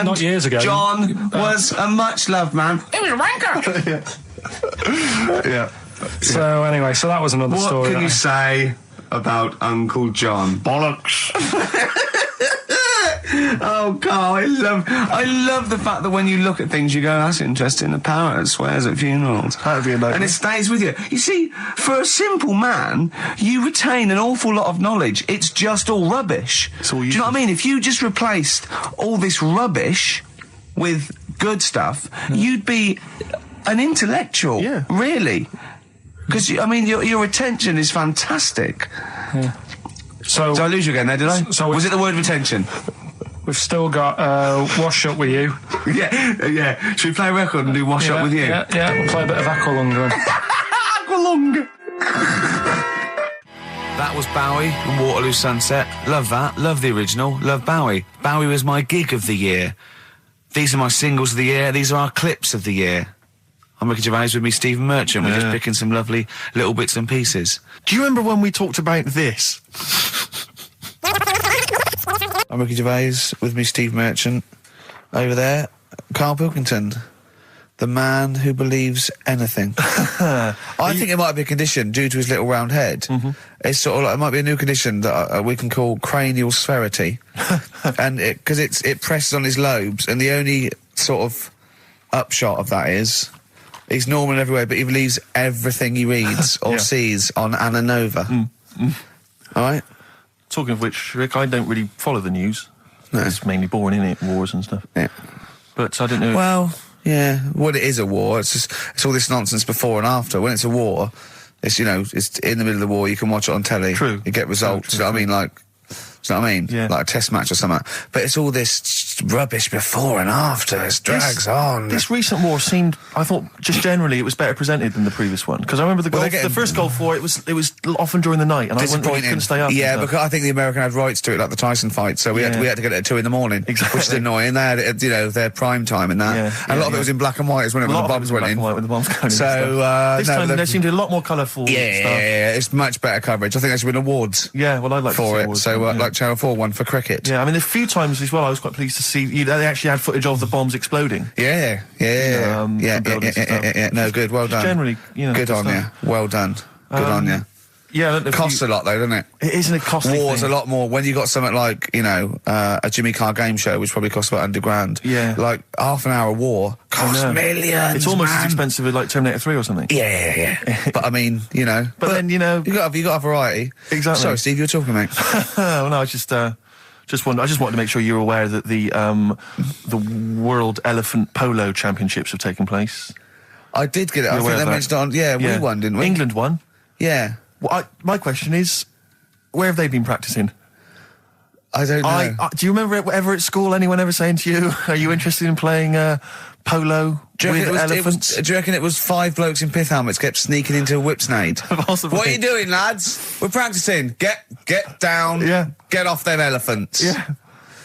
Not years ago. John was a much-loved man. He was a wanker! Yeah. So anyway, that was another story. What can you say about Uncle John? Bollocks. Oh, Carl, I love the fact that when you look at things, you go, that's interesting. The parrot swears at funerals. That'd be a nice and it stays with you. You see, for a simple man, you retain an awful lot of knowledge. It's just all rubbish. Do you know what I mean? If you just replaced all this rubbish with good stuff, you'd be an intellectual. Yeah. Really. Because, your attention is fantastic. Yeah. So Did I lose you again there, did I? So was it the word retention? We've still got Wash Up With You. Yeah. Should we play a record and do Wash Up With You? Yeah. We'll play a bit of Aqualung. Aqualung! That was Bowie and Waterloo Sunset. Love that. Love the original. Love Bowie. Bowie was my gig of the year. These are my singles of the year. These are our clips of the year. I'm Ricky Gervais, with me, Stephen Merchant. We're just picking some lovely little bits and pieces. Do you remember when we talked about this? I'm Ricky Gervais, with me, Steve Merchant. Over there, Karl Pilkington, the man who believes anything. I think it might be a condition due to his little round head. Mm-hmm. It's sort of like, it might be a new condition that we can call cranial sphericity, and because it presses on his lobes, and the only sort of upshot of that is he's normal everywhere, but he believes everything he reads or sees on Anna Nova. All right. Talking of which, Rick, I don't really follow the news. No. It's mainly boring, isn't it? Wars and stuff. Yeah. But I don't know. Well, yeah. Well, it is a war. It's all this nonsense before and after. When it's a war, it's it's in the middle of the war. You can watch it on telly. True. You get results. True. You know what I mean? Like, do you know what I mean? Yeah. Like a test match or something. But it's all this rubbish before and after. It drags on. This recent war seemed, I thought, just generally, it was better presented than the previous one. Because I remember the first Gulf War, it was often during the night, and I couldn't stay up. Yeah, because I think the American had rights to it, like the Tyson fight, so we had to get it at 2 a.m, exactly. which is annoying. They had it, their prime time and that. Yeah, and a lot of it was in black and white, when the bombs went in. When the bombs going in. So this time there seemed a lot more colourful stuff. Yeah, it's much better coverage. I think there should be awards. Yeah, well, I'd like for to see it. awards So like Channel 4 won for cricket. Yeah, I mean, a few times as well, I was quite pleased to see they actually had footage of the bombs exploding. Yeah. No, good. Well done. Generally, good on you. Well done. Good on you. Yeah, it costs a lot though, doesn't it? It isn't a costly War's thing. a lot more. When you got something like a Jimmy Carr game show, which probably costs about $100,000. Yeah, like half an hour war costs millions. It's almost as expensive as like Terminator 3 or something. Yeah. But I mean, But then you got a variety. Exactly. Sorry, Steve, you were talking, mate. Well, no, I just wanted to make sure you're aware that the World Elephant Polo Championships have taken place. I did get it. I think they mentioned it on. Yeah, we won, didn't we? England won. Yeah. Well, my question is, where have they been practicing? I don't know. Do you remember ever at school anyone ever saying to you, "Are you interested in playing polo with elephants?" Do you reckon it was 5 blokes in pith helmets kept sneaking into a whipsnade? Possibly. What are you doing, lads? We're practicing. Get down. Yeah. Get off them elephants. Yeah.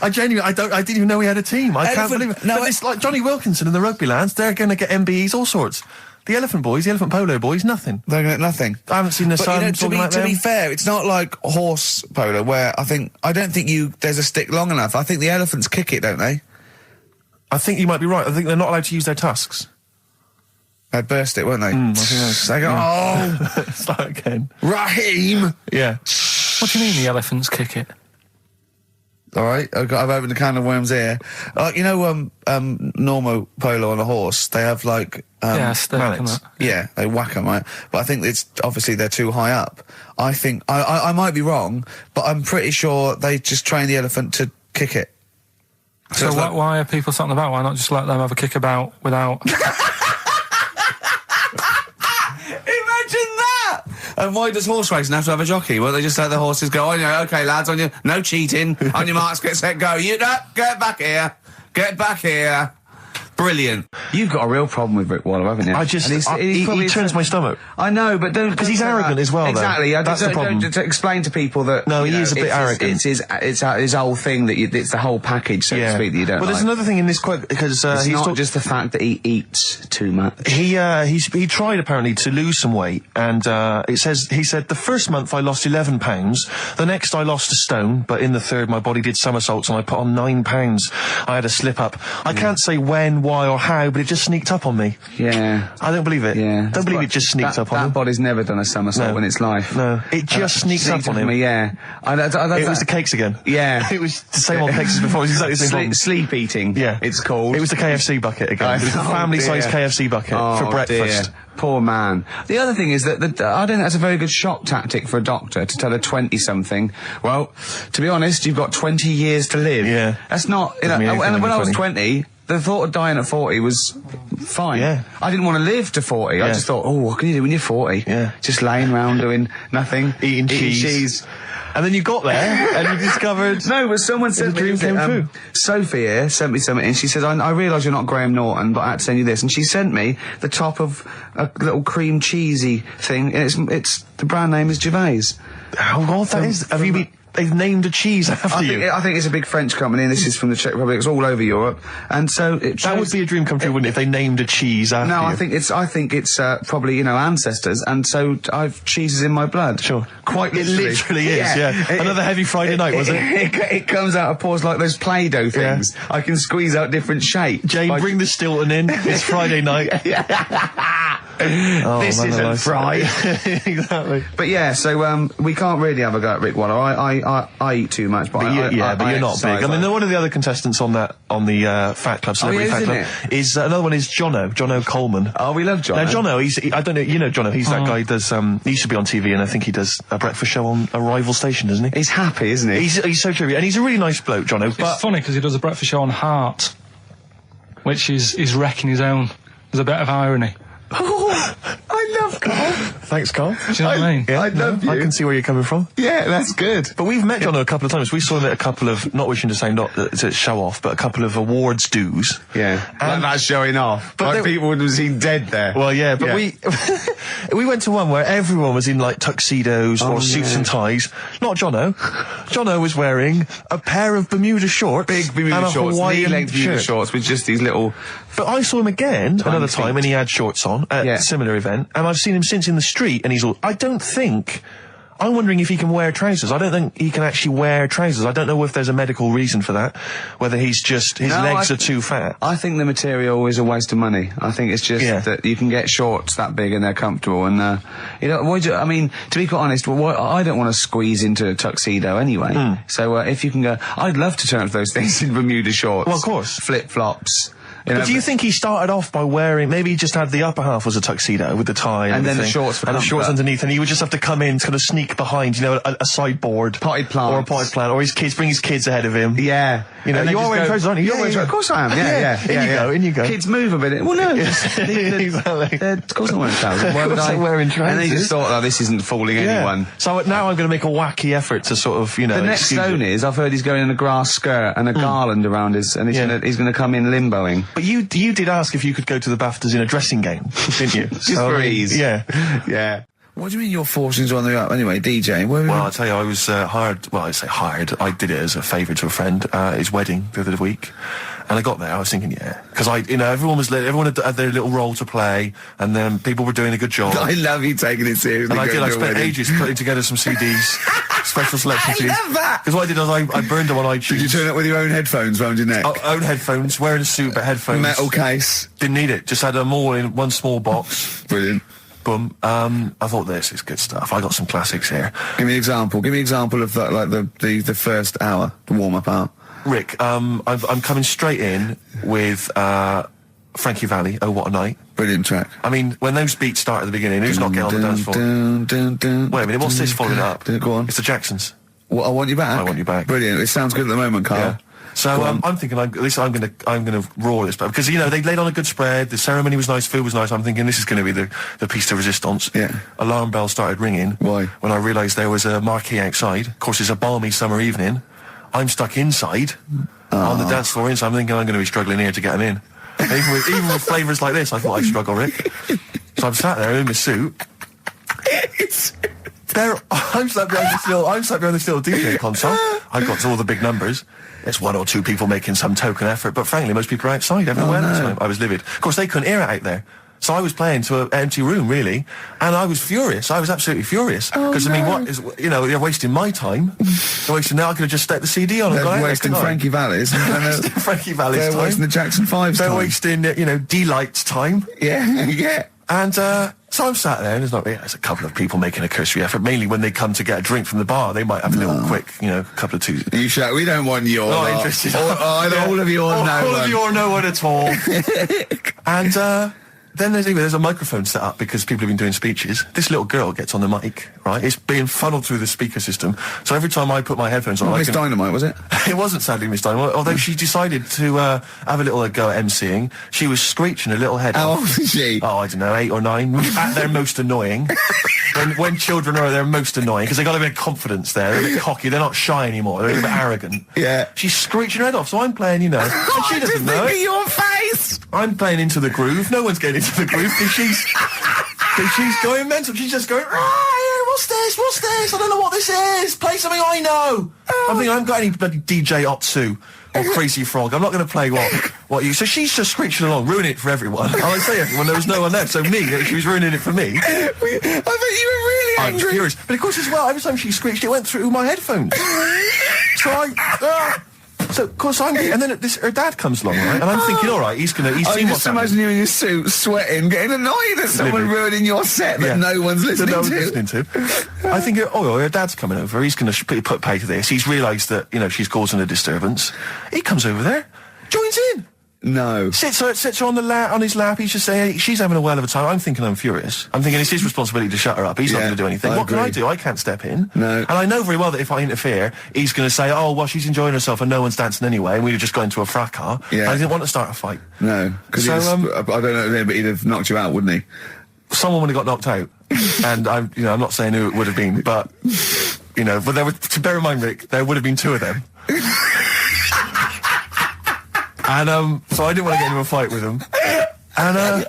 I didn't even know we had a team. I can't believe it. No, but it's like Johnny Wilkinson and the rugby lads. They're going to get MBEs, all sorts. The elephant boys, the elephant polo boys, nothing. They're going to get nothing. I haven't seen the sun talking like to them. be fair, it's not like horse polo where I don't think there's a stick long enough. I think the elephants kick it, don't they? I think you might be right. I think they're not allowed to use their tusks. They'd burst it, won't they? I think They go, oh, start again. Raheem! Yeah. What do you mean the elephants kick it? All right, I've opened a can of worms here. Normal polo on a horse, they have like... yeah, stick and that. Yeah, they whack them, right? But I think it's obviously they're too high up. I think, I might be wrong, but I'm pretty sure they just train the elephant to kick it. So why are people talking about? Why not just let them have a kick about without... Imagine that! And why does horse racing have to have a jockey? Well, they just let the horses go, on you, okay, lads, on you, no cheating, on your marks, get set, go. You get back here. Get back here. Brilliant. You've got a real problem with Rick Waller, haven't you? He turns my stomach. I know, but don't... Because he's arrogant as well, though. Exactly. That's the problem. Don't explain to people that... No, he is a bit arrogant. It's his whole thing that it's the whole package, so to speak, that you don't Well, there's another thing in this quote, because it's not just the fact that he eats too much. He tried, apparently, to lose some weight, and he said, the first month I lost 11 pounds, the next I lost a stone, but in the third my body did somersaults and I put on 9 pounds. I had a slip up. I can't say when, why, or how, but it just sneaked up on me. Yeah. I don't believe it. Yeah. Don't believe it just sneaked up on me. That body's never done a somersault in its life. No. It just sneaks up on him. Me, yeah. It was the cakes again. Yeah. It was the same old cakes as before. It was exactly the same problem. Sleep eating. Yeah. It's called. It was the KFC bucket again. It was the family-sized KFC bucket for breakfast. Dear. Poor man. The other thing is that I don't think that's a very good shock tactic for a doctor to tell a 20-something, well, to be honest, you've got 20 years to live. Yeah. That's not, and when I was 20, the thought of dying at 40 was fine. Yeah. I didn't want to live to 40. I just thought, what can you do when you're 40? Yeah. Just laying around doing nothing. Eating cheese. And then you got there and you discovered... No, but someone said... The dream came true. Sophie here sent me something and she says, I realise you're not Graham Norton, but I had to send you this. And she sent me the top of a little cream cheesy thing, and it's the brand name is Gervais. How odd that is. Have you been... They've named a cheese after you. I think it's a big French company, and this is from the Czech Republic. It's all over Europe, and so that would be a dream come true, wouldn't it? If they named a cheese after you. No, I think it's probably ancestors, and so I've cheeses in my blood. Sure, quite literally. It literally is. Yeah, another heavy Friday night, was it? It comes out of pores like those Play-Doh things. Yeah. I can squeeze out different shapes. Jane, bring the Stilton in. It's Friday night. This isn't fried. Exactly. But yeah, so we can't really have a go at Rick Waller. I eat too much, but you're not big. I mean, one of the other contestants on the Fat Club, Celebrity Fat Club, is another one is Jono Coleman. Oh, we love Jono. Now Jono, I don't know, you know Jono. He's that guy who does. He used to be on TV, and I think he does a breakfast show on a rival station, doesn't he? He's happy, isn't he? He's so true, and he's a really nice bloke, Jono. But it's funny because he does a breakfast show on Heart, which is wrecking his own. There's a bit of irony. Oh, I love Carl. Thanks, Carl. Do you know what I mean? Yeah, I love you. I can see where you're coming from. Yeah, that's good. But we've met Jono a couple of times. We saw him at a couple of, not wishing to say not to show off, but a couple of awards dues. Yeah, like that's showing off. But like people would have seen dead there. Well, yeah, but we went to one where everyone was in like tuxedos or suits and ties. Not Jono. Jono was wearing a pair of Bermuda shorts, big Bermuda and shorts, knee-length Bermuda shorts with just these little. But I saw him again another time, and he had shorts on at a similar event, and I've seen him since in the street, and he's all. I'm wondering if he can wear trousers. I don't think he can actually wear trousers. I don't know if there's a medical reason for that, whether he's just, his legs are too fat. I think the material is a waste of money. I think it's just that you can get shorts that big and they're comfortable, and, I mean, to be quite honest, I don't want to squeeze into a tuxedo anyway. So, if you can go, I'd love to turn up those things in Bermuda shorts. Well, of course. Flip-flops. But do you think he started off by wearing, maybe he just had the upper half was a tuxedo with the tie and then the shorts for and the shorts underneath, and he would just have to come in, kind of sneak behind, a sideboard. Potted plant. Or a potted plant, or bring his kids ahead of him. Yeah. You are wearing trousers, aren't you? Of course I am, yeah. In you go. Kids move a bit. Well, no. Exactly. Of course I'm wearing trousers. Why would I? Wearing trousers. And they just thought, this isn't fooling anyone. So now I'm going to make a wacky effort to sort of, The next stone is, I've heard he's going in a grass skirt and a garland around and he's going to come in limboing. But you did ask if you could go to the BAFTAs in a dressing gown, didn't you? Just for ease. Yeah. Yeah. What do you mean your fortunes are on the up anyway, DJ? Well, I'll tell you, I was hired. Well, I say hired. I did it as a favour to a friend. His wedding the other week, and I got there. I was thinking, because everyone had their little role to play, and then people were doing a good job. I love you taking it seriously. And I spent ages putting together some CDs, special selection CDs. I love that. Because what I did was I burned them on iTunes. Did you turn up with your own headphones round your neck? Own headphones, wearing a suit, but headphones. Metal case. Didn't need it. Just had them all in one small box. Brilliant. Boom. I thought this is good stuff. I got some classics here. Give me an example. Give me an example of that, like the first hour, the warm-up hour. Rick, I'm coming straight in with Frankie Valli, Oh What a Night. Brilliant track. I mean, when those beats start at the beginning, who's not getting on the dance floor? Wait a minute, what's this following up? Go on. It's the Jacksons. What, I Want You Back? I Want You Back. Brilliant. It sounds good at the moment, Carl. Yeah. So I'm thinking, at least I'm gonna roar this, because they laid on a good spread. The ceremony was nice, food was nice. I'm thinking this is going to be the piece de resistance. Yeah. Alarm bell started ringing. Why? When I realised there was a marquee outside. Of course, it's a balmy summer evening. I'm stuck inside on the dance floor inside. I'm thinking I'm going to be struggling here to get them in. Even with flavours like this, I thought I'd struggle, Rick. So I'm sat there in my suit. I'm sat behind this little DJ console. I've got all the big numbers. There's one or two people making some token effort, but frankly, most people are outside everywhere. I was livid. Of course, they couldn't hear it out there. So I was playing to an empty room, really, and I was furious. I was absolutely furious. Because, I mean, what is, they're wasting my time. They're wasting, now I could have just stuck the CD on and gone out. They're wasting Frankie Valli's. Frankie Valli's time. They're wasting the Jackson 5's time. They're wasting, D-Light's time. Yeah. And, so I'm sat there, and there's a couple of people making a cursory effort. Mainly when they come to get a drink from the bar, they might have a little quick, couple of twos. You shout, we don't want your not interested. All of your no one. All of your no one at all. And, then there's a microphone set up because people have been doing speeches. This little girl gets on the mic, right? It's being funneled through the speaker system. So every time I put my headphones on... Miss Dynamite, was it? It wasn't, sadly, Miss Dynamite. Although she decided to have a little go at MCing. She was screeching her little head How off. old is she? Oh, I don't know, 8 or 9. At their most annoying. when children are at their most annoying, because they've got a bit of confidence there. They're a bit cocky. They're not shy anymore. They're a bit arrogant. Yeah. She's screeching her head off, so I'm playing, and she doesn't know it. Your face! I'm playing into the groove. No one's getting into the groove because she's going mental. She's just going, what's this? I don't know what this is. Play something I know. I'm thinking, I haven't got any bloody DJ Otsu or Crazy Frog. I'm not going to play what you... So she's just screeching along, ruining it for everyone. And I say everyone, there was no one there. So she was ruining it for me. I bet you were really angry. I was furious. But of course as well, every time she screeched, it went through my headphones. So So, of course, and then her dad comes along, right? And I'm thinking, all right, he's seen what's happening. Just imagine you in your suit, sweating, getting annoyed at someone ruining your set that no one's listening to. I think, her dad's coming over. He's going to put pay to this. He's realised that, she's causing a disturbance. He comes over there, joins in. No. Sits her on his lap. He's just saying, she's having a whale of a time. I'm thinking I'm furious. I'm thinking it's his responsibility to shut her up. He's not going to do anything. What can I do? I can't step in. No. And I know very well that if I interfere, he's going to say, oh, well, she's enjoying herself and no one's dancing anyway, and we'd have just got into a fracas. Yeah. And I didn't want to start a fight. No. Because I don't know, but he'd have knocked you out, wouldn't he? Someone would have got knocked out. And I'm not saying who it would have been, but, but there would, to bear in mind, Rick, there would have been 2 of them. And, so I didn't want to get into a fight with him. And,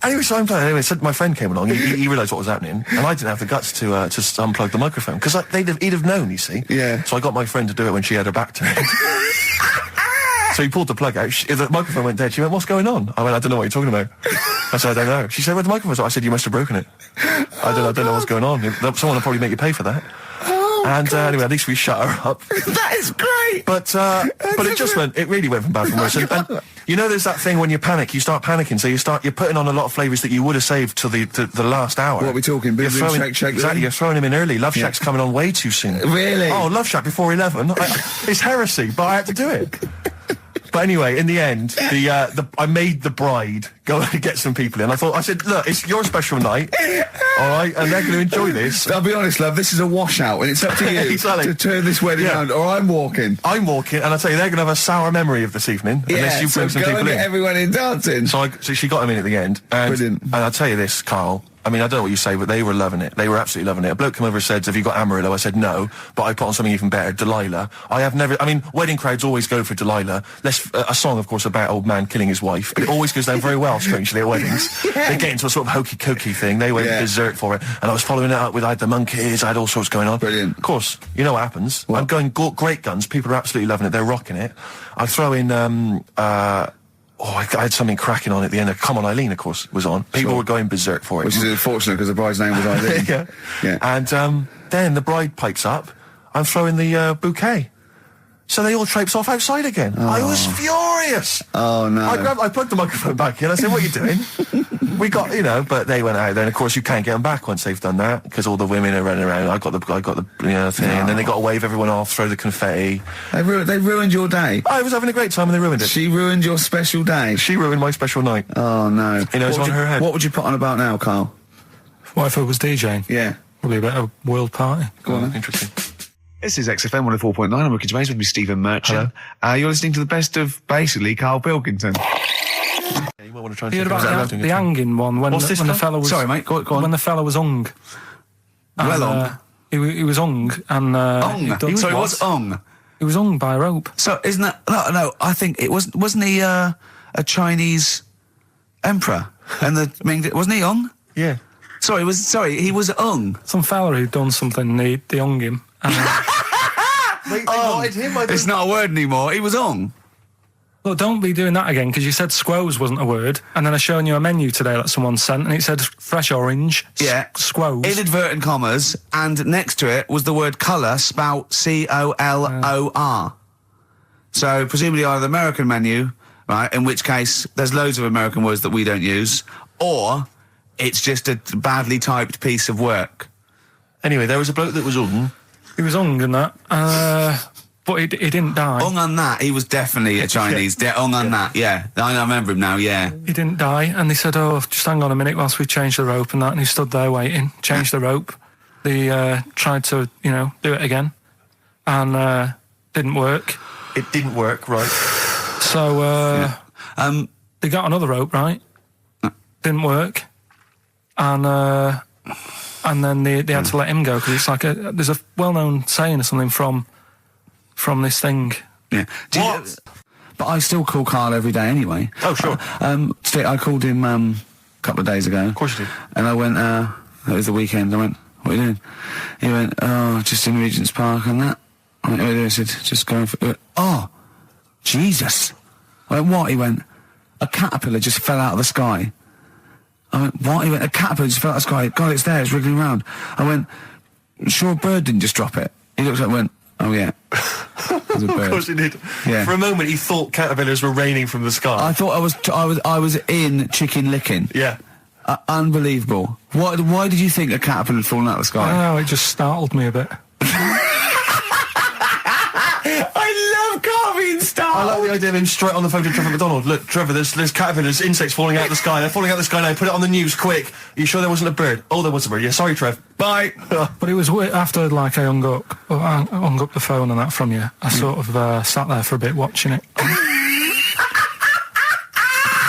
anyway, so I'm playing. Anyway, so my friend came along. He realised what was happening, and I didn't have the guts to unplug the microphone because he'd have known. You see. Yeah. So I got my friend to do it when she had her back turned. So he pulled the plug out. The microphone went dead. She went, "What's going on?" I went, "I don't know what you're talking about." I said, "I don't know." She said, "Where's the microphone?" I said, "You must have broken it." I don't know what's going on. Someone will probably make you pay for that. And anyway, at least we shut her up. That is great. But it really went from bad to worse. And there's that thing when you panic, you start panicking. So you're putting on a lot of flavours that you would have saved till the last hour. What are we talking? Boom, boom, shake. Exactly, you're throwing him in early. Love Shack's coming on way too soon. Really? Oh, Love Shack before 11. It's heresy, but I had to do it. But anyway, in the end, I made the bride go and get some people in. I said, look, it's your special night, all right, and they're going to enjoy this. I'll be honest, love, this is a washout, and it's up to you to turn this wedding around, or I'm walking. I'm walking, and I tell you, they're going to have a sour memory of this evening unless you bring some people in. Get everyone in dancing. So she got him in at the end, and Brilliant. And I'll tell you this, Carl. I mean, I don't know what you say, but they were loving it. They were absolutely loving it. A bloke came over and said, have you got Amarillo? I said, no, but I put on something even better, Delilah. Wedding crowds always go for Delilah. A song, of course, about old man killing his wife, but it always goes down very well, strangely, at weddings. They get into a sort of hokey-cokey thing. They went berserk for it. And I was following it up with, I had the monkeys, I had all sorts going on. Brilliant. Of course, you know what happens. What? I'm going great guns. People are absolutely loving it. They're rocking it. I throw in, I had something cracking on at the end. Come On Eileen, of course, was on. People were going berserk for it. Which is unfortunate because the bride's name was Eileen. Yeah. And then the bride pipes up. I'm throwing the bouquet. So they all traipse off outside again. Oh. I was furious. Oh, no. I plugged the microphone back in. I said, what are you doing? We got, but they went out there. And, of course, you can't get them back once they've done that because all the women are running around. I got the thing. And then they got to wave everyone off, throw the confetti. They ruined your day. I was having a great time and they ruined it. She ruined your special day. She ruined my special night. Oh, no. It's on her head. What would you put on about now, Carl? What if I was DJing? Yeah. Probably a bit of a world party. Go on. Interesting. This is XFM 104.9. I'm Ricky Gervais with me, Stephen Merchant. You're listening to the best of, basically, Karl Pilkington. Yeah, you might want to try and you heard about the hanging one when the fella was... Sorry, mate, go on. When the fella was hung. He was hung and... He was hung? He was hung by a rope. So, isn't that... No, I think it wasn't he a Chinese emperor? And wasn't he hung? Yeah. He was hung. Some fella who'd done something, they hung him. They wanted him. It's not a word anymore. He was hung. Look, don't be doing that again, because you said squoze wasn't a word, and then I showing you a menu today that someone sent, and it said fresh orange, squoze. Inadvertent commas, and next to it was the word colour, spelt C-O-L-O-R. So, presumably either the American menu, right, in which case there's loads of American words that we don't use, or it's just a badly typed piece of work. Anyway, there was a bloke that was hung. He was hung and that, but he didn't die. Hung on that, he was definitely a Chinese. Hung on that, yeah. I remember him now, yeah. He didn't die, and they said, just hang on a minute whilst we change the rope and that, and he stood there waiting, changed the rope. They tried to, do it again, and didn't work. It didn't work, right. So, they got another rope, right? Didn't work. And then they had to let him go because it's like there's a well-known saying or something from this thing. Yeah. But I still call Karl every day anyway. Oh, sure. Today I called him a couple of days ago. Of course you did. And I went, it was the weekend, I went, what are you doing? He went, just in Regent's Park and that. I went, what are you doing? I said, just going for... He went, Jesus. I went, what? He went, a caterpillar just fell out of the sky. I went, what? He went, a caterpillar just fell out of the sky. God, it's there, it's wriggling around. I went, sure a bird didn't just drop it? He looked up and went, oh yeah. It was a bird. Of course he did. Yeah. For a moment he thought caterpillars were raining from the sky. I thought I was in Chicken Licking. Yeah. Unbelievable. Why did you think a caterpillar had fallen out of the sky? I don't know, it just startled me a bit. I love Karl being startled. I like the idea of him straight on the phone to Trevor McDonald. Look, Trevor, there's caterpillars, insects falling out of the sky. They're falling out of the sky now. Put it on the news, quick. Are you sure there wasn't a bird? Oh, there was a bird. Yeah, sorry, Trev. Bye. But it was after, I hung up the phone and that from you. I sort of sat there for a bit watching it.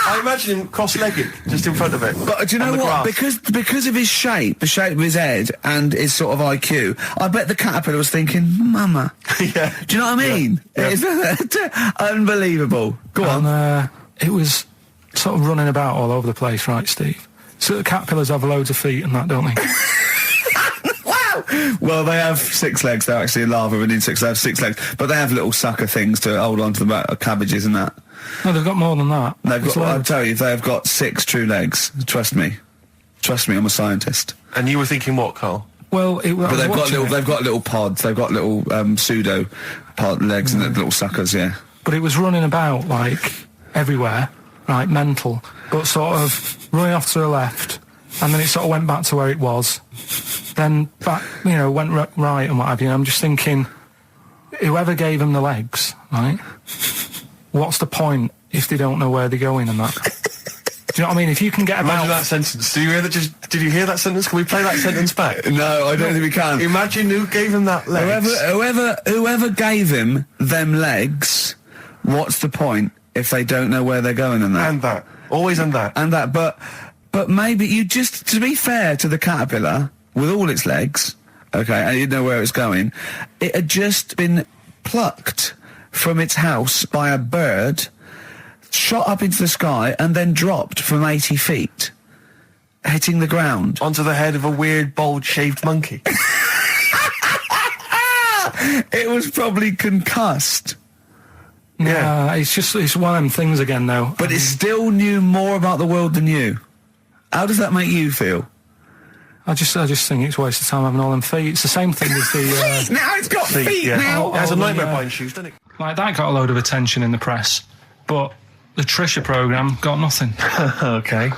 I imagine him cross-legged, just in front of it. But do you know what? Because of his shape, the shape of his head, and his sort of IQ, I bet the caterpillar was thinking, Mama. Yeah. Do you know what I mean? Yeah. It's unbelievable. Go on. It was sort of running about all over the place, right, Steve? So the caterpillars have loads of feet and that, don't they? Wow! Well, they have 6 legs. They're actually a larva of an insect, so they have 6 legs. But they have little sucker things to hold on to the back of cabbages and that. No, they've got more than that. I'll tell you, they've got 6 true legs. Trust me. Trust me, I'm a scientist. And you were thinking what, Karl? Well, but they've got little pods. They've got little pseudo pod legs and little suckers. Yeah. But it was running about everywhere, right? Mental, but sort of running off to the left, and then it sort of went back to where it was. Then back, went right and what have you. I'm just thinking, whoever gave him the legs, right? what's the point if they don't know where they're going and that? Do you know what I mean? If you can get Imagine that sentence. Did you hear that sentence? Can we play that sentence back? No, I don't think we can. Imagine who gave him that legs. Whoever gave him them legs, what's the point if they don't know where they're going and that? And that. Always and that. And that, but maybe you just, to be fair to the caterpillar, with all its legs, okay, and you didn't know where it was going, it had just been plucked from its house by a bird, shot up into the sky, and then dropped from 80 feet, hitting the ground. Onto the head of a weird, bold-shaved monkey. It was probably concussed. Yeah, it's one of them things again, though. But it still knew more about the world than you. How does that make you feel? I just think it's a waste of time having all them feet. It's the same thing as the... Now it's got feet now! It has a nightmare buying shoes, doesn't it? Like, that got a load of attention in the press, but the Trisha programme got nothing. Okay.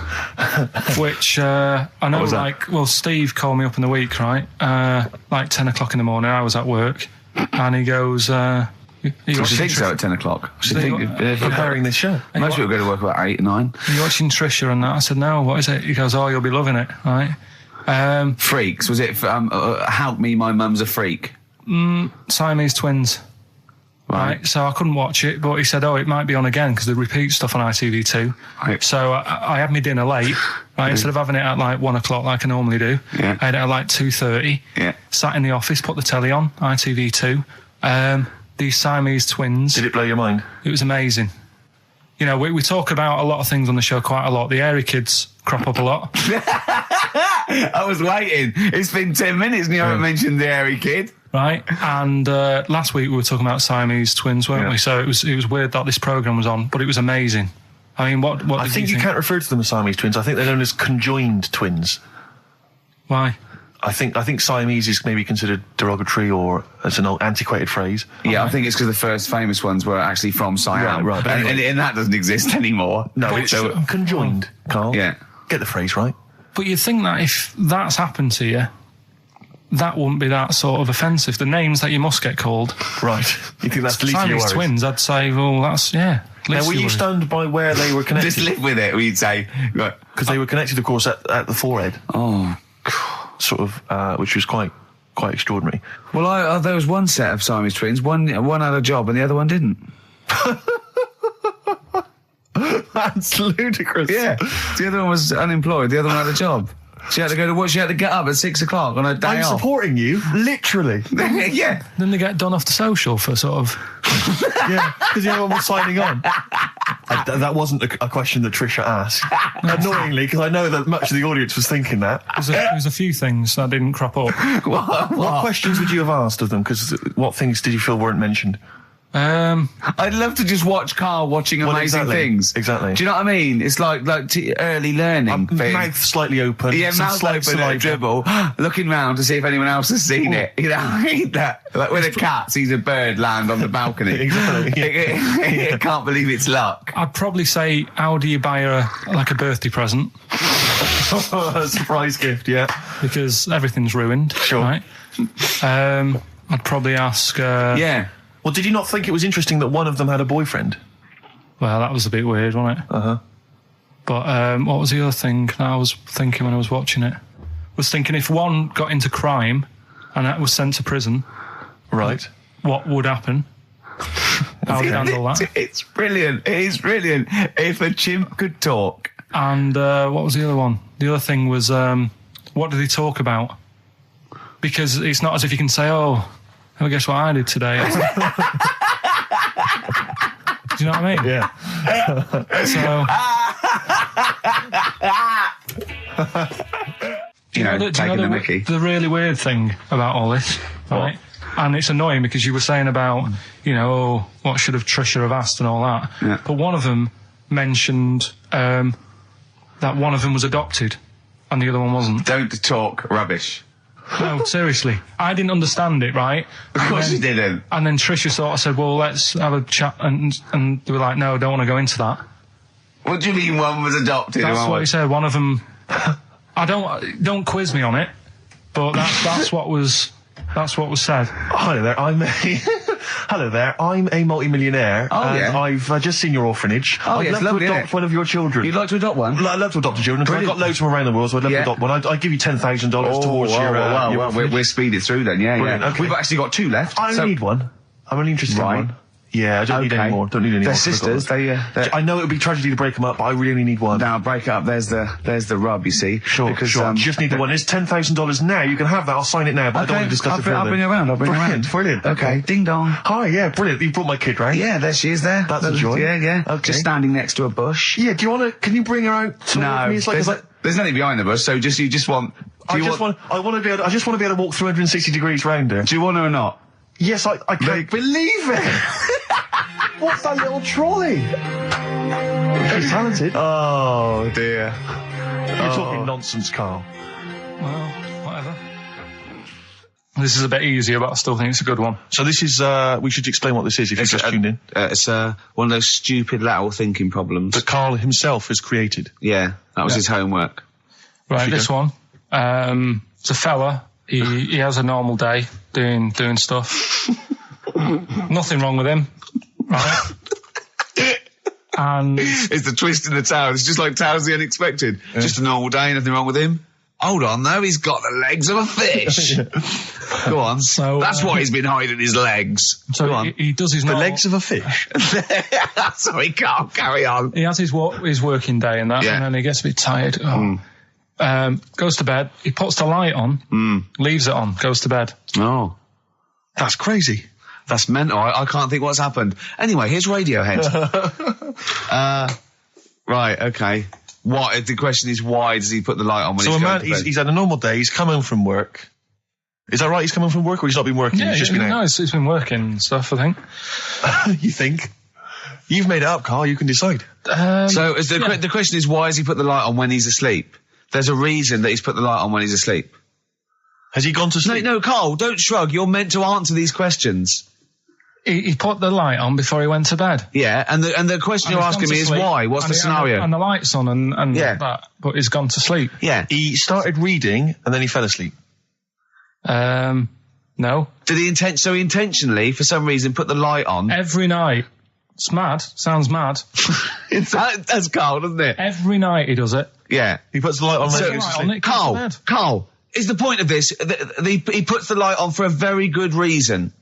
Which, I know, like, well, Steve called me up in the week, right? Like 10 o'clock in the morning, I was at work, and he goes... She thinks so at 10 o'clock. She preparing this show. Most people go to work about 8, 9. Are you watching Trisha and that? I said, no, what is it? He goes, oh, you'll be loving it, right? Freaks. Was it, Help Me, My Mum's a Freak? Siamese twins. Right. So I couldn't watch it, but he said, oh, it might be on again because they repeat stuff on ITV2. Right. So I had my dinner late, right? Instead of having it at like 1 o'clock like I normally do, I had it at like 2:30. Yeah. Sat in the office, put the telly on, ITV2. These Siamese twins. Did it blow your mind? It was amazing. You know, we talk about a lot of things on the show quite a lot. The Airy Kids crop up a lot. I was waiting. It's been 10 minutes and you haven't mentioned the Airy Kid. Right, and last week we were talking about Siamese twins, weren't we? So it was weird that this programme was on, but it was amazing. I mean, what I think you can't refer to them as Siamese twins. I think they're known as conjoined twins. Why? I think Siamese is maybe considered derogatory or as an old antiquated phrase. Yeah, I think it's because the first famous ones were actually from Siam. Right. And that doesn't exist anymore. No, it's conjoined, Carl. Yeah. Get the phrase right. But you'd think that if that's happened to you, that wouldn't be that sort of offensive. The names that you must get called. Right. You think that's the least of your Siamese worries? twins, I'd say, well, that's, yeah. Now, were you stunned by where they were connected? Just live with it, we'd say. Because they were connected, of course, at the forehead. Oh. Sort of, which was quite extraordinary. Well, there was one set of Siamese twins. One had a job and the other one didn't. That's ludicrous. Yeah. The other one was unemployed. The other one had a job. She had to go to work. She had to get up at 6 o'clock on her day off. I'm supporting you, literally. Yeah. Then they get done off the social for sort of... Yeah, because the other one was signing on. That wasn't a question that Trisha asked. Annoyingly, because I know that much of the audience was thinking that. There was a few things that didn't crop up. What questions would you have asked of them? Because what things did you feel weren't mentioned? I'd love to just watch Carl watching amazing things. Exactly. Do you know what I mean? It's like early learning thing. Mouth slightly open. Yeah, mouth open and dribble, looking round to see if anyone else has seen it. You know, I hate that. Like when a cat sees a bird land on the balcony. Exactly. It can't believe it's luck. I'd probably say, how do you buy her like a birthday present? A surprise gift, yeah. Because everything's ruined. Sure. Right? I'd probably ask... Yeah. Well, did you not think it was interesting that one of them had a boyfriend? Well, that was a bit weird, wasn't it? Uh-huh. But what was the other thing that I was thinking when I was watching it? I was thinking if one got into crime and that was sent to prison, right, what would happen? How would you handle that? It's brilliant. It is brilliant. If a chimp could talk. And what was the other one? The other thing was, what did he talk about? Because it's not as if you can say, oh, guess what I did today? Do you know what I mean? Yeah. Taking the mickey. The really weird thing about all this, right? And it's annoying because you were saying about, what should have Trisha have asked and all that. Yeah. But one of them mentioned that one of them was adopted and the other one wasn't. Don't talk rubbish. No, seriously. I didn't understand it, right? Of course you didn't. And then Trisha sort of said, well, let's have a chat. And they were like, no, don't want to go into that. What do you mean one was adopted? That's what he said. One of them... don't quiz me on it, but that's what was said. Hi there, I'm Hello there, I'm a multi-millionaire, and I've just seen your orphanage. I'd love to adopt one of your children. You'd like to adopt one? I'd love to adopt a children, because I've got loads from around the world, so I'd love to adopt one. I'd give you $10,000 towards your orphanage. We're speeding through then, yeah. Okay. We've actually got 2 left. I only need one. I'm only interested in one. Yeah, I don't need any more. Don't need any more. They're sisters. I know it would be tragedy to break them up, but I really only need one. Now, break up. There's the rub, you see. Sure. You just need the one. It's $10,000 now. You can have that. I'll sign it now, but I don't want to discuss it further. I'll bring her around. Brilliant. Okay. Ding dong. Hi, yeah, brilliant. You brought my kid round. Yeah, there she is there. That's a joy. Yeah. Okay. Just standing next to a bush. Yeah, can you bring her out to me? There's nothing behind the bush, so you just want... I just want to be able to walk 360 degrees round her. Do you want her or not? Yes, I can't believe it. What's that little trolley? She's talented. Oh, dear. You're talking nonsense, Carl. Well, whatever. This is a bit easier, but I still think it's a good one. So this is, we should explain what this is if you just tuned in. It's one of those stupid lateral thinking problems. That Carl himself has created. Yeah, that was his homework. Right, this one. It's a fella. He has a normal day doing stuff. Nothing wrong with him. Right. And it's the twist in the tale. It's just like Tales of the Unexpected. Yeah. Just a normal day, nothing wrong with him. Hold on, though, he's got the legs of a fish. Go on. So that's what he's been hiding, his legs. So Go on. He does his legs of a fish. Sorry, Carl, carry on. He has his working day and that, and then he gets a bit tired. Goes to bed. He puts the light on, leaves it on, goes to bed. Oh, that's crazy. That's mental. I can't think what's happened. Anyway, here's Radiohead. Right, okay. The question is, why does he put the light on when he's going to bed? He's had a normal day. He's come home from work. Is that right? He's come home from work, or he's not been working? Yeah, he's just been out? No, he's been working and stuff, I think. You think? You've made it up, Carl. You can decide. The question is, why has he put the light on when he's asleep? There's a reason that he's put the light on when he's asleep. Has he gone to sleep? No, Carl, don't shrug. You're meant to answer these questions. He put the light on before he went to bed. Yeah, and the question you're asking me is why? What's the scenario? And the light's on and that, but he's gone to sleep. Yeah. He started reading and then he fell asleep. No. Did he intentionally, for some reason, put the light on? Every night. It's mad. Sounds mad. That's Carl, doesn't it? Every night he does it. Yeah. He puts the light on when he goes to sleep. Carl, is the point of this, he puts the light on for a very good reason.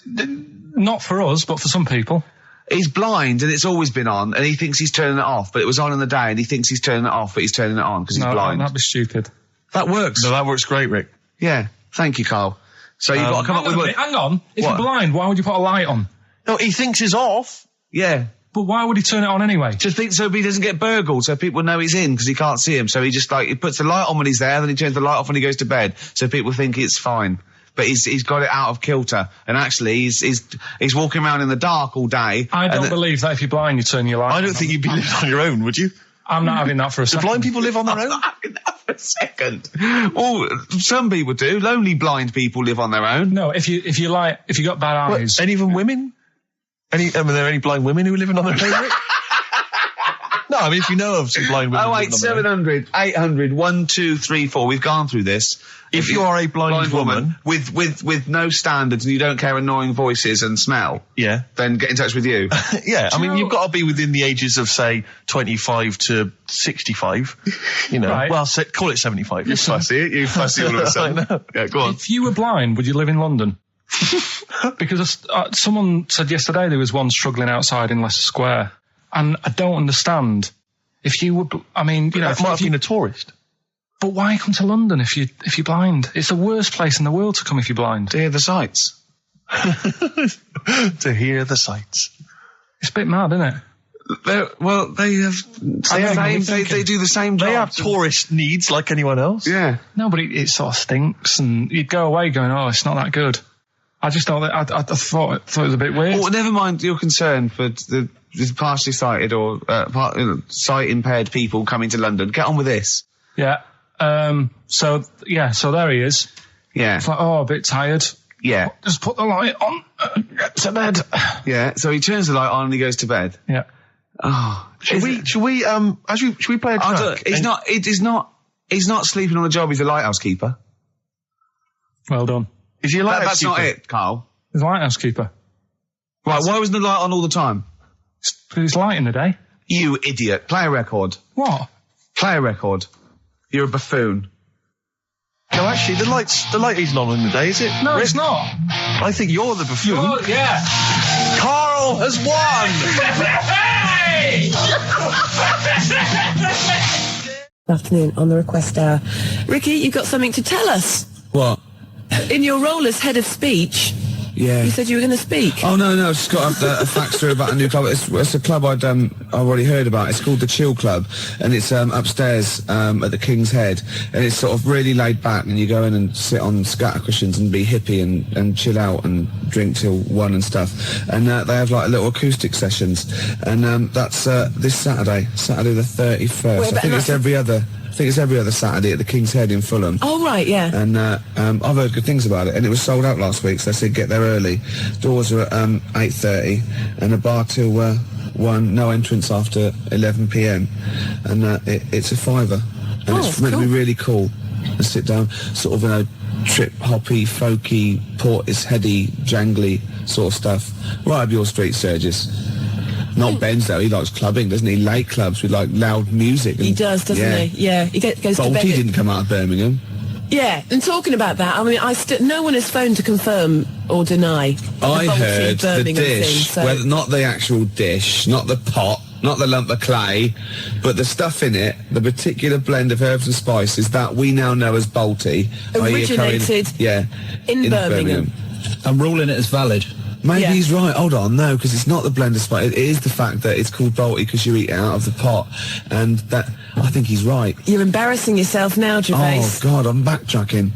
Not for us, but for some people. He's blind and it's always been on and he thinks he's turning it off, but it was on in the day and he thinks he's turning it off, but he's turning it on because he's blind. That'd be stupid. That works. No, that works great, Rick. Yeah. Thank you, Carl. So you've got to come up with... Hang on. If you're blind, why would you put a light on? No, he thinks it's off. Yeah. But why would he turn it on anyway? Just think so he doesn't get burgled, so people know he's in because he can't see him. So he just he puts the light on when he's there, then he turns the light off when he goes to bed, so people think it's fine. But he's got it out of kilter, and actually he's walking around in the dark all day. I don't believe that if you're blind, you turn your light on. I don't think you'd be living on your own, would you? I'm not having that for a second. Do blind people live on their own? I'm not having that for a second. Well, some people do. Lonely blind people live on their own. No, if you got bad eyes. Any even women? Are there any blind women who are living on their own? No, I mean, if you know of some blind women. 08700 800 1234. We've gone through this. If you are a blind woman with no standards and you don't care annoying voices and smell, then get in touch with you. Yeah, I mean, you've got to be within the ages of, say, 25 to 65. You know, right. Well, call it 75. You fussy, you fussy all of a sudden. Yeah, go on. If you were blind, would you live in London? Because someone said yesterday there was one struggling outside in Leicester Square, and I don't understand. If you were, I mean, you know, that might have been a tourist. But why come to London if you're blind? It's the worst place in the world to come if you're blind. To hear the sights. To hear the sights. It's a bit mad, isn't it? They do the same job. They have tourist needs like anyone else. Yeah. No, but it sort of stinks, and you'd go away going, "Oh, it's not that good." I just thought I thought it was a bit weird. Well, never mind your concern for the partially sighted or sight impaired people coming to London. Get on with this. Yeah. So there he is. Yeah. It's like, a bit tired. Yeah. Just put the light on. Get to bed. Yeah. So he turns the light on and he goes to bed. Yeah. Oh. Should we play a track? He's not sleeping on the job. He's a lighthouse keeper. Well done. Is he a lighthouse keeper? That's not it, Carl. He's a lighthouse keeper. Right, why wasn't the light on all the time? It's light in the day. You idiot. Play a record. What? Play a record. You're a buffoon. No, actually, the light isn't on in the day, is it? No, it's not. I think you're the buffoon. Yeah. Carl has won! Good afternoon on the request hour. Ricky, you've got something to tell us. What? In your role as head of speech, Yeah. you said you were going to speak. Oh no, I just got a fax through about a new club. It's a club I've already heard about. It's called the Chill Club, and it's upstairs at the King's Head, and it's sort of really laid back, and you go in and sit on scatter cushions and be hippie and chill out and drink till 1 and stuff. And they have like little acoustic sessions, and that's this Saturday the 31st. I think it's every other Saturday at the King's Head in Fulham. Oh, right, yeah. And I've heard good things about it, and it was sold out last week, so I said get there early. Doors are at 8:30, and a bar till 1, no entrance after 11 p.m, and it's a £5, and it's meant to be really cool. And sit down, sort of, trip-hoppy, folky, Portisheady, jangly sort of stuff. Right up your street, Sturgis. Not Ben's though, he likes clubbing, doesn't he? Late clubs with like loud music. He does, doesn't he? Yeah, he goes to bed. Bolty didn't come out of Birmingham. Yeah, and talking about that, I mean, no one has phoned to confirm or deny. I heard the Birmingham dish, thing, so. not the actual dish, not the pot, not the lump of clay, but the stuff in it, the particular blend of herbs and spices that we now know as Bolty. Originated in Birmingham. I'm ruling it as valid. Maybe he's right. Hold on, no, because it's not the blend of spice. It is the fact that it's called Bolty because you eat it out of the pot, and that I think he's right. You're embarrassing yourself now, Gervais. Oh God, I'm backtracking.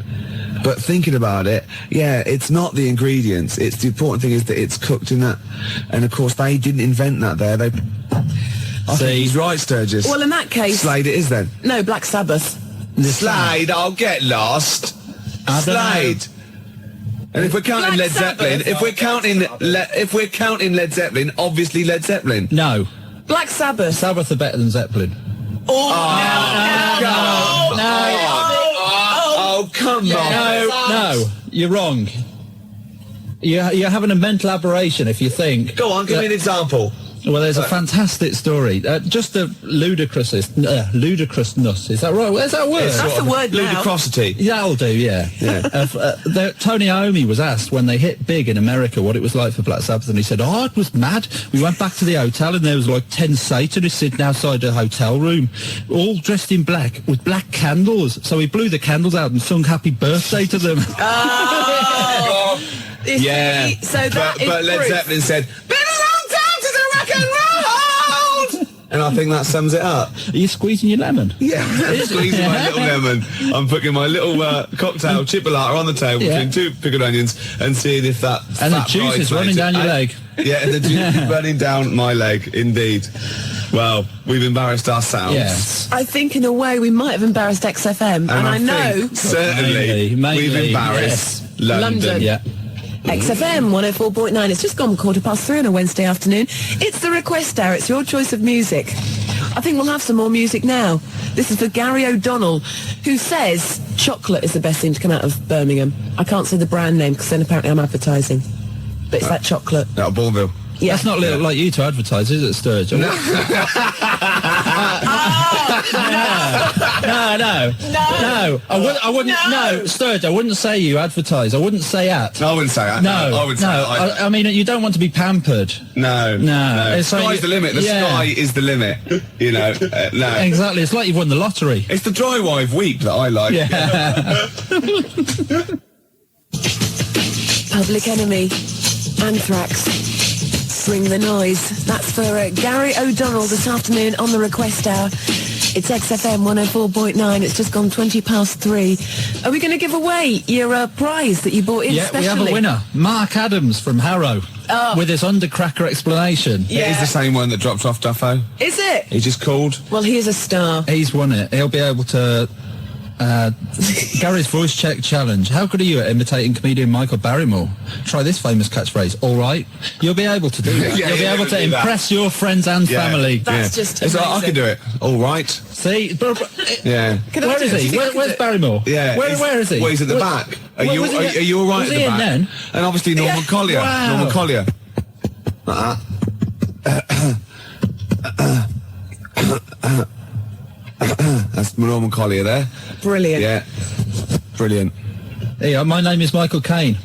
But thinking about it, yeah, it's not the ingredients. It's the important thing is that it's cooked in that, and of course they didn't invent that there. I think he's right, Sturgis. Well, in that case, Slade it is then. No, Black Sabbath. Slade, I'll get lost. Slade. And if we're counting Led Zeppelin, if we're counting Led Zeppelin, obviously Led Zeppelin. No. Black Sabbath. Sabbath are better than Zeppelin. Oh, come on. No, you're wrong. You're having a mental aberration if you think... Go on, give me an example. Well, there's a fantastic story. Just the ludicrousness. Is that right? Where's that word? That's the word now. Ludicrosity. That'll do, yeah. Tony Iommi was asked when they hit big in America what it was like for Black Sabbath, and he said, it was mad. We went back to the hotel and there was like 10 Satanists sitting outside the hotel room, all dressed in black with black candles. So he blew the candles out and sung Happy Birthday to them. Yeah. So that but Led Zeppelin said, been a long time to the rock and roll! And I think that sums it up. Are you squeezing your lemon? Yeah, I'm squeezing my little lemon. I'm putting my little cocktail chipolata on the table between 2 pickled onions and seeing if that and the juice is running down your leg. Yeah, and the juice is running down my leg, indeed. Well, we've embarrassed ourselves. Yes. I think in a way we might have embarrassed XFM, and I know... Certainly, maybe, we've embarrassed London. Yeah. XFM 104.9. It's just gone 3:15 on a Wednesday afternoon. It's the request hour. It's your choice of music. I think we'll have some more music now. This is for Gary O'Donnell, who says chocolate is the best thing to come out of Birmingham. I can't say the brand name because then apparently I'm advertising. But it's that chocolate. Out of Bourneville. Yeah. That's not like you to advertise, is it, Sturge? No. No. I wouldn't. No, Sturge. I wouldn't say you advertise. I wouldn't say at. No, I wouldn't say that. No, I would say I mean, you don't want to be pampered. No. It's Sky's like, the limit. The sky is the limit. You know. No. Exactly. It's like you've won the lottery. It's the dry wife weep that I like. Yeah. Public Enemy. Anthrax. Bring the noise. That's for Gary O'Donnell this afternoon on the request hour. It's XFM 104.9. It's just gone 3:20. Are we going to give away your prize that you bought in specially? Yeah, we have a winner. Mark Adams from Harrow. With his undercracker explanation. Yeah. It is the same one that dropped off Duffo. Is it? He just called. Well, he is a star. He's won it. He'll be able to Gary's voice check challenge. How good are you at imitating comedian Michael Barrymore? Try this famous catchphrase. All right. You'll be able to do that. Yeah, You'll be able to impress your friends and family. That's just It's like, amazing. I can do it. All right. See? Yeah. Can I Where do is it? Do he? you think I can Where's do it? Barrymore? Yeah. Where is he? Well, he's at the Was- back. Are Well, you was he- are you all right was at he the in back? then? And obviously Norman Collier. Wow. Norman Collier. That's Norman Collier there. Brilliant. Yeah. Brilliant. Yeah, my name is Michael Caine.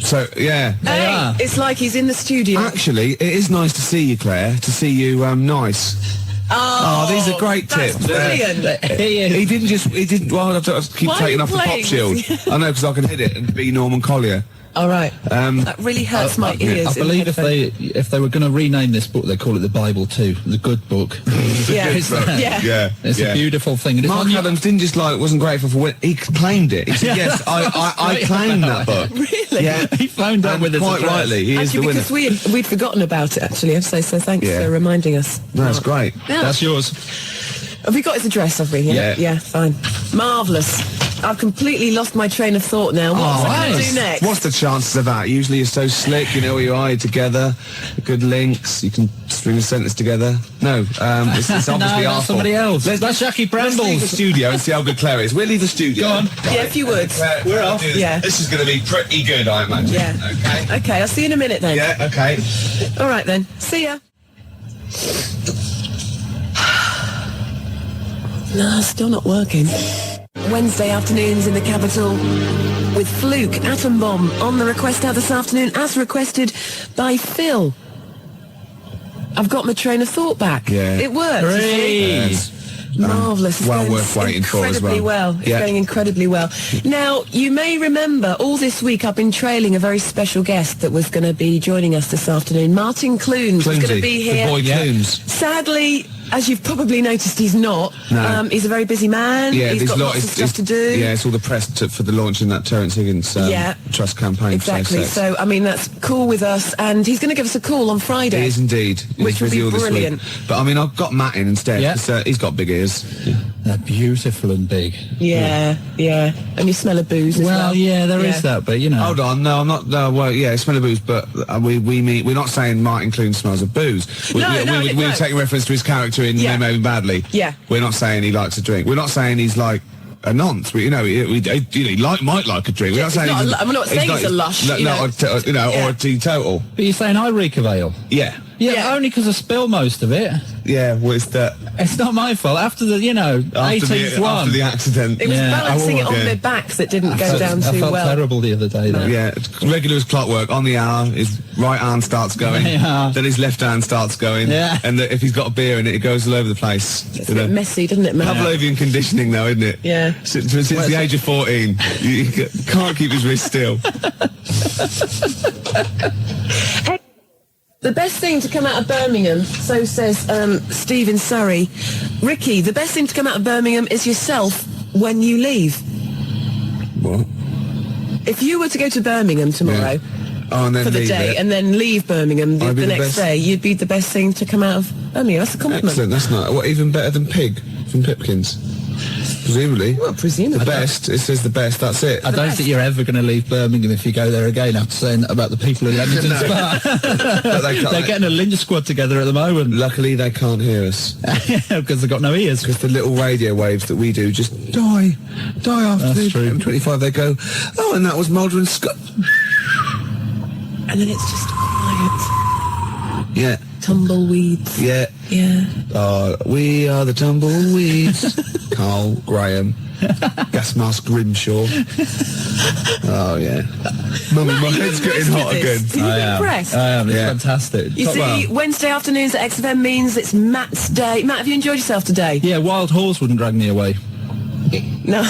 So, yeah. Hey, are. it's like he's in the studio. Actually, it is nice to see you, Claire. To see you nice. Oh, these are great that's tips. brilliant. He didn't, well, I have to keep Why are taking you off the pop playing shield. this? I know, because I can hit it and be Norman Collier. All right. That really hurts my ears. I in believe the if they were going to rename this book, they call it the Bible too, the good book. Yeah. It's that. Yeah. It's a beautiful thing. And it's Mark on Adams didn't just wasn't grateful for it. He claimed it. He said, yes, I claimed that book. Really? Yeah. He phoned up And with his quite address. rightly, he is Actually, the winner. because we'd forgotten about it, actually. So thanks Yeah. for reminding us. That's great. Yeah. That's yours. Have we got his address, have we? Yeah. Yeah, fine. Marvellous. I've completely lost my train of thought now. What's I going to do next? What's the chances of that? Usually you're so slick, you know where you are, you're together, good links, you can string a sentence together. No, it's obviously No, that's awful. somebody else. That's Jackie Let's leave the Brambles. studio and see how good Claire is. We'll leave the studio. Go on. Yeah, if you would. Claire, we're off. Yeah. This is going to be pretty good, I imagine. Yeah. Okay. Okay, I'll see you in a minute then. Yeah, okay. All right then. See ya. No, still not working. Wednesday afternoons in the capital with Fluke, Atom Bomb on the request out this afternoon as requested by Phil. I've got my train of thought back. Yeah. It works. you see? Yes. Marvellous. It's well going worth waiting for as incredibly well. It's Yeah. going incredibly well. Now, you may remember all this week I've been trailing a very special guest that was going to be joining us this afternoon. Martin Clunes was going to be here. The boy Clunes. Sadly, as you've probably noticed, he's not. No. He's a very busy man. Yeah, he's got lots of stuff to do. Yeah, it's all the press for the launch in that Terence Higgins trust campaign. Exactly. So, I mean, that's cool with us. And he's going to give us a call on Friday. He is indeed. Which He's would busy be all this week. brilliant. But I mean, I've got Matt in instead. Yeah. 'Cause, he's got big ears. They're beautiful and big. Yeah. And you smell of booze as well. Well, yeah, there is that, but you know. Hold on, no, I'm not. No, well, yeah, smell of booze, but we mean we're not saying Martin Clune smells of booze. No, we're taking reference to his character in Yeah. Maybe Badly. Yeah. We're not saying he likes to drink. We're not saying he's like a nonce. He might like a drink. We're not saying not he's a lu- I'm not saying he's a lush, No, you know. or a teetotal. But you're saying I reek of ale? Yeah. Yeah, only because I spill most of it. Yeah, well, it's that It's not my fault. After the, after 18th one. after the accident. It was Yeah, balancing it on yeah. their backs that didn't go down I too felt well. terrible the other day, though. Yeah, it's regular as clockwork. On the hour, his right arm starts going, Yeah. then his left hand starts going, Yeah. and if he's got a beer in it, it goes all over the place. It's a bit messy, doesn't it, man? Pavlovian conditioning, though, isn't it? Yeah. Since the age of 14, you can't keep his wrist still. The best thing to come out of Birmingham, so says Steve in Surrey. Ricky, the best thing to come out of Birmingham is yourself when you leave. What? If you were to go to Birmingham tomorrow Oh, and then for the leave day it. and then leave Birmingham the I'd be the next best. day, you'd be the best thing to come out of Birmingham. That's a compliment. Excellent. That's not what even better than Pig from Pipkins. Presumably. Well, presumably. The best. It says the best. That's it. I don't think you're ever going to leave Birmingham if you go there again after saying about the people in Leamington Spa. But they can't- They're getting a lynch squad together at the moment. Luckily, they can't hear us Because they've got no ears. because the little radio waves that we do just die after That's the true. M25. They go, oh, and that was Mulder and Scott. And then it's just quiet. Yeah, Tumbleweeds. yeah. Yeah. We are the tumbleweeds. Carl Graham, gas mask Grimshaw. Oh yeah, Mummy, my head's getting hot again. Are you impressed? I am. It's Yeah. fantastic. You see, Wednesday afternoons at XFM means it's Matt's day. Matt, have you enjoyed yourself today? Yeah, wild horse wouldn't drag me away. No.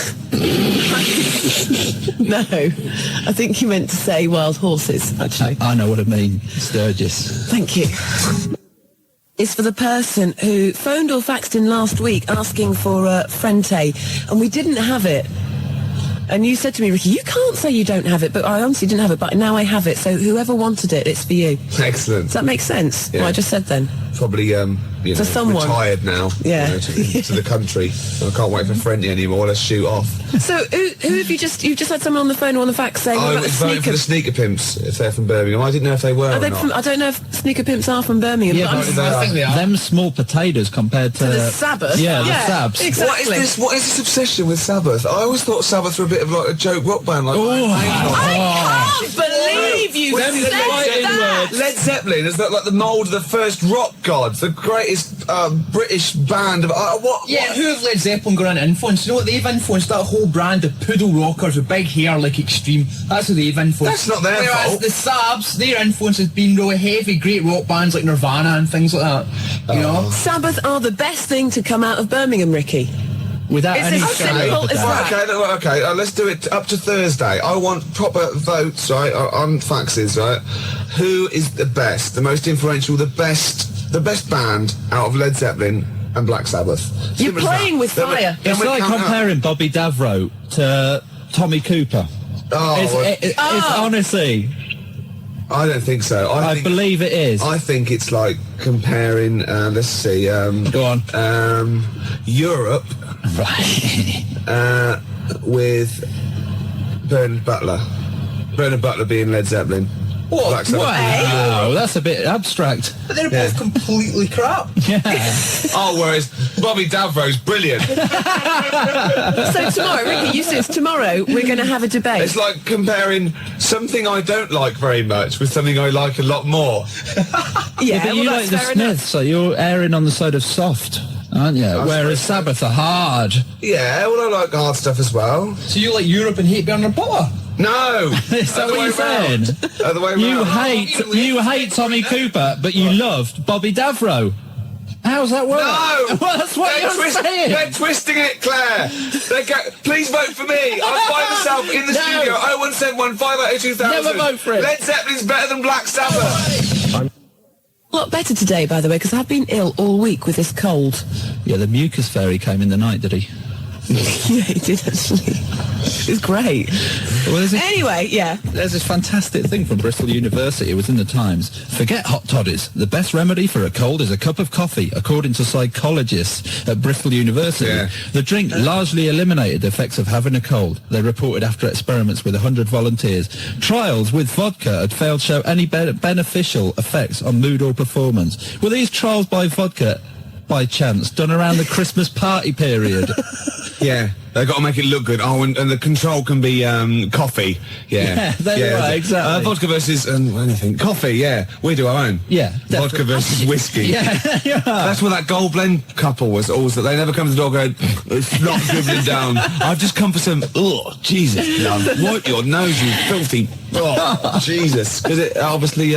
No. I think you meant to say wild horses, actually. I know what I mean. Sturgis. Thank you. It's for the person who phoned or faxed in last week asking for Frente, and we didn't have it. And you said to me, Ricky, you can't say you don't have it, but I honestly didn't have it, but now I have it. So whoever wanted it, it's for you. Excellent. Does that make sense? Yeah. What I just said then? Probably, For someone. retired now. Yeah. To the country. I can't wait for Frenty anymore. Let's shoot off. So who have you've just had someone on the phone or on the fax saying I about was the voting for sneaker? the Sneaker Pimps if they're from Birmingham. I didn't know if they were Are or they not. I don't know if sneaker pimps are from Birmingham. Yeah, but but I'm- I think they are. Them small potatoes compared to the Sabbath. Yeah, the Sabs. Exactly. What is this obsession with Sabbath? I always thought Sabbath were a bit of like a joke rock band. Like, I can't believe you Them said that. Led Zeppelin is like the mould of the first rock gods, the greatest British band of what? Yeah, who have Led Zeppelin got an influence? You know what, they've influenced that whole brand of poodle rockers with big hair like Extreme. That's who they've influenced. That's not their Whereas fault. the Sabs, their influence has been really heavy, great rock bands like Nirvana and things like that. You know? Sabbath are the best thing to come out of Birmingham, Ricky. without It's any as shadow simple of a as doubt. that. Okay, let's do it up to Thursday. I want proper votes, right, on faxes, right? Who is the best, the most influential, the best band out of Led Zeppelin and Black Sabbath? You're Simple as playing that. with Then we- fire. then It's we like count up. comparing Bobby Davro to Tommy Cooper. It's honestly, I don't think so. I believe it is. I think it's like comparing, let's see, Go on. Europe Right. with Bernard Butler. Bernard Butler being Led Zeppelin. Black Sabbath. Wow, that's a bit abstract. But they're both completely crap. Yeah. Oh, whereas Bobby Davro's brilliant. So tomorrow, Ricky, you said tomorrow we're going to have a debate. It's like comparing something I don't like very much with something I like a lot more. yeah, But you well, like that's the fair enough. Smiths, so you're erring on the side of soft, aren't you? Whereas Sabbath are hard. Yeah, well, I like hard stuff as well. So you like Europe and hate Bernard Butler? No! Is that Other what way you're saying? round. Other way You round. you hate Tommy Cooper, but you loved Bobby Davro. How's that work? No! Well, that's what you're saying. They're twisting it, Claire. Please vote for me. I'm by myself in the No. studio. 0171 580 2000. Never vote for it. Led Zeppelin's better than Black Sabbath. A lot better today, by the way, because I've been ill all week with this cold. Yeah, the mucus fairy came in the night, did he? Yeah, he did actually. It was great. Well, Anyway, yeah. there's this fantastic thing from Bristol University. It was in the Times. Forget hot toddies. The best remedy for a cold is a cup of coffee, according to psychologists at Bristol University. Yeah. The drink largely eliminated the effects of having a cold. They reported after experiments with 100 volunteers. Trials with vodka had failed to show any beneficial effects on mood or performance. Were these trials by vodka, by chance, done around the Christmas party period? Yeah, they've got to make it look good. Oh, and the control can be coffee. Yeah, right, exactly. Vodka versus anything. Coffee, yeah. We do our own. Yeah, Vodka definitely. versus whiskey. Yeah, yeah. That's what that gold blend couple was always. They never come to the door going, it's not dribbling down. I've just come for some, oh, Jesus, love. Wipe your nose, you filthy, oh, Jesus. Because it obviously,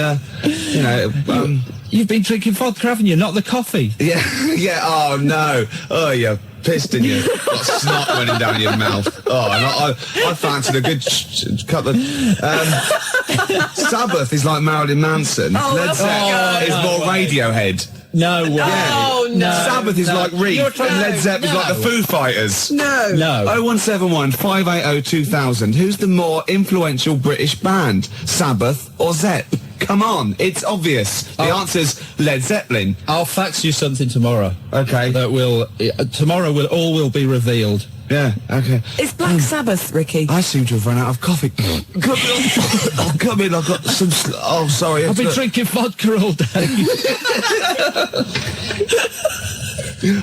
You've been drinking vodka, haven't you? Not the coffee. yeah, oh no. Oh, you pissed in you. Got snot running down your mouth. Oh, and I fancied a good couple of... Sabbath is like Marilyn Manson. Led Zeppelin is more Radiohead. No way. Oh, no. Sabbath is like Reef, You're and trying- Led Zeppelin is like the Foo Fighters. No. No. 0171 580 2000. Who's the more influential British band? Sabbath or Zepp? Come on, it's obvious. The answer's Led Zeppelin. I'll fax you something tomorrow. Okay. That will tomorrow will be revealed. Yeah, okay. It's Black Sabbath, Ricky. I seem to have run out of coffee. Come in, I've got some... Oh, sorry. I've been drinking vodka all day.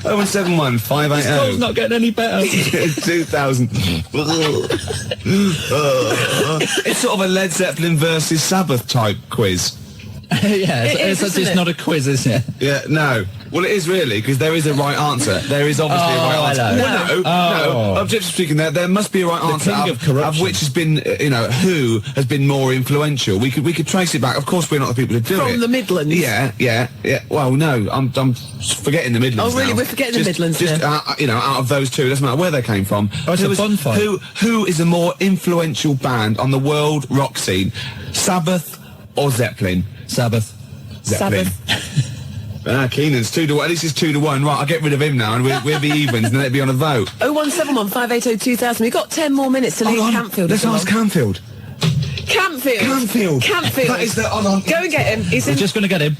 0171 It's 580 not getting any better. 2000. It's sort of a Led Zeppelin versus Sabbath type quiz. Yeah, It is, it's isn't it? not a quiz, is it? Yeah, no. Well, it is really, because there is a right answer. There is obviously a right answer. hello. Well, no. Objectively speaking, there must be a right answer. king of corruption. which has been, who has been more influential. We could trace it back. Of course, we're not the people who do it. From the Midlands. Yeah. Well, no, I'm forgetting the Midlands. Oh, really? now. We're forgetting the Midlands Just now. out of those two, it doesn't matter where they came from. Oh, it's a fun fight. Who is a more influential band on the world rock scene? Sabbath or Zeppelin? Sabbath. Zeppelin. Sabbath. Keenan's 2-1. This is 2-1. Right, I'll get rid of him now, and we'll be evens, and then it'll be on a vote. 0171 580 2000. We've got 10 more minutes to leave Campfield. Let's ask Campfield. Campfield. That is the... Hold on. Go and get him. We're just going to get him.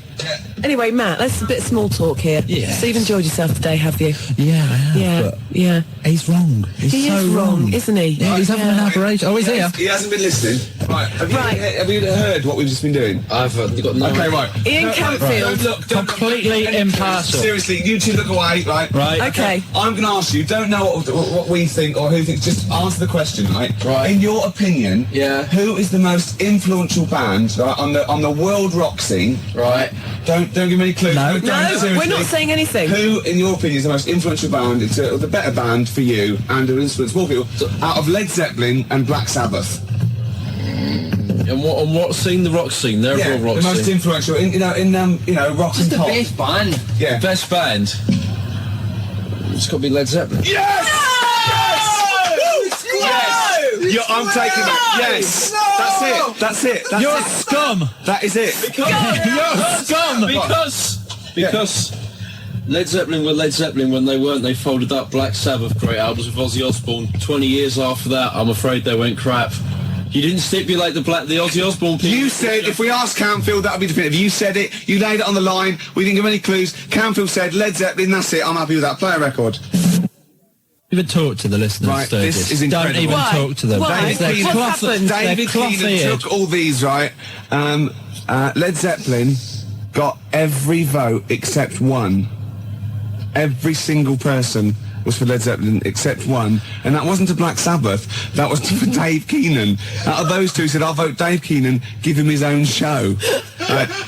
Anyway, Matt, let's a bit of small talk here. Yeah. So you've enjoyed yourself today, have you? Yeah, I have. Yeah. He's wrong. He is wrong, isn't he? Yeah, he's having an aberration. Oh, he's here. He hasn't been listening. Right. Have you heard what we've just been doing? You've got no... Okay, right. Ian Campfield. Don't Completely impartial. Seriously, you two look away, right? Right. Okay. I'm going to ask you, don't know what we think or who thinks, just answer the question, right? Right. In your opinion, who is the most influential band, right, on the world rock scene? Right. Don't give me any clues. No. We're not saying anything. Who, in your opinion, is the most influential band, the better band for you, and who influence more people, out of Led Zeppelin and Black Sabbath? And what scene? The rock scene. They're a rock the most scene. influential in rock and The pop. best band. Yeah. Best band. It's got to be Led Zeppelin. Yes! Yes! I'm taking that. Yes! That's it. You're scum. That is it. You're scum. Because Led Zeppelin were Led Zeppelin when they weren't. They folded up Black Sabbath, great albums with Ozzy Osbourne. 20 years after that, I'm afraid they went crap. You didn't stipulate the Ozzy Osbourne people. You said, if we asked Campfield, that would be definitive. You said it, you laid it on the line, we didn't give any clues. Campfield said, Led Zeppelin, that's it, I'm happy with that. Play a record. Even talk to the listeners, Right, Sturgis. this is incredible. Don't even talk to them. Why? They're What's happened? David Keenan took all these, right? Led Zeppelin got every vote except one. Every single person was for Led Zeppelin except one, and that wasn't to Black Sabbath, that was for Dave Keenan. Out of those two, he said, I'll vote Dave Keenan, give him his own show.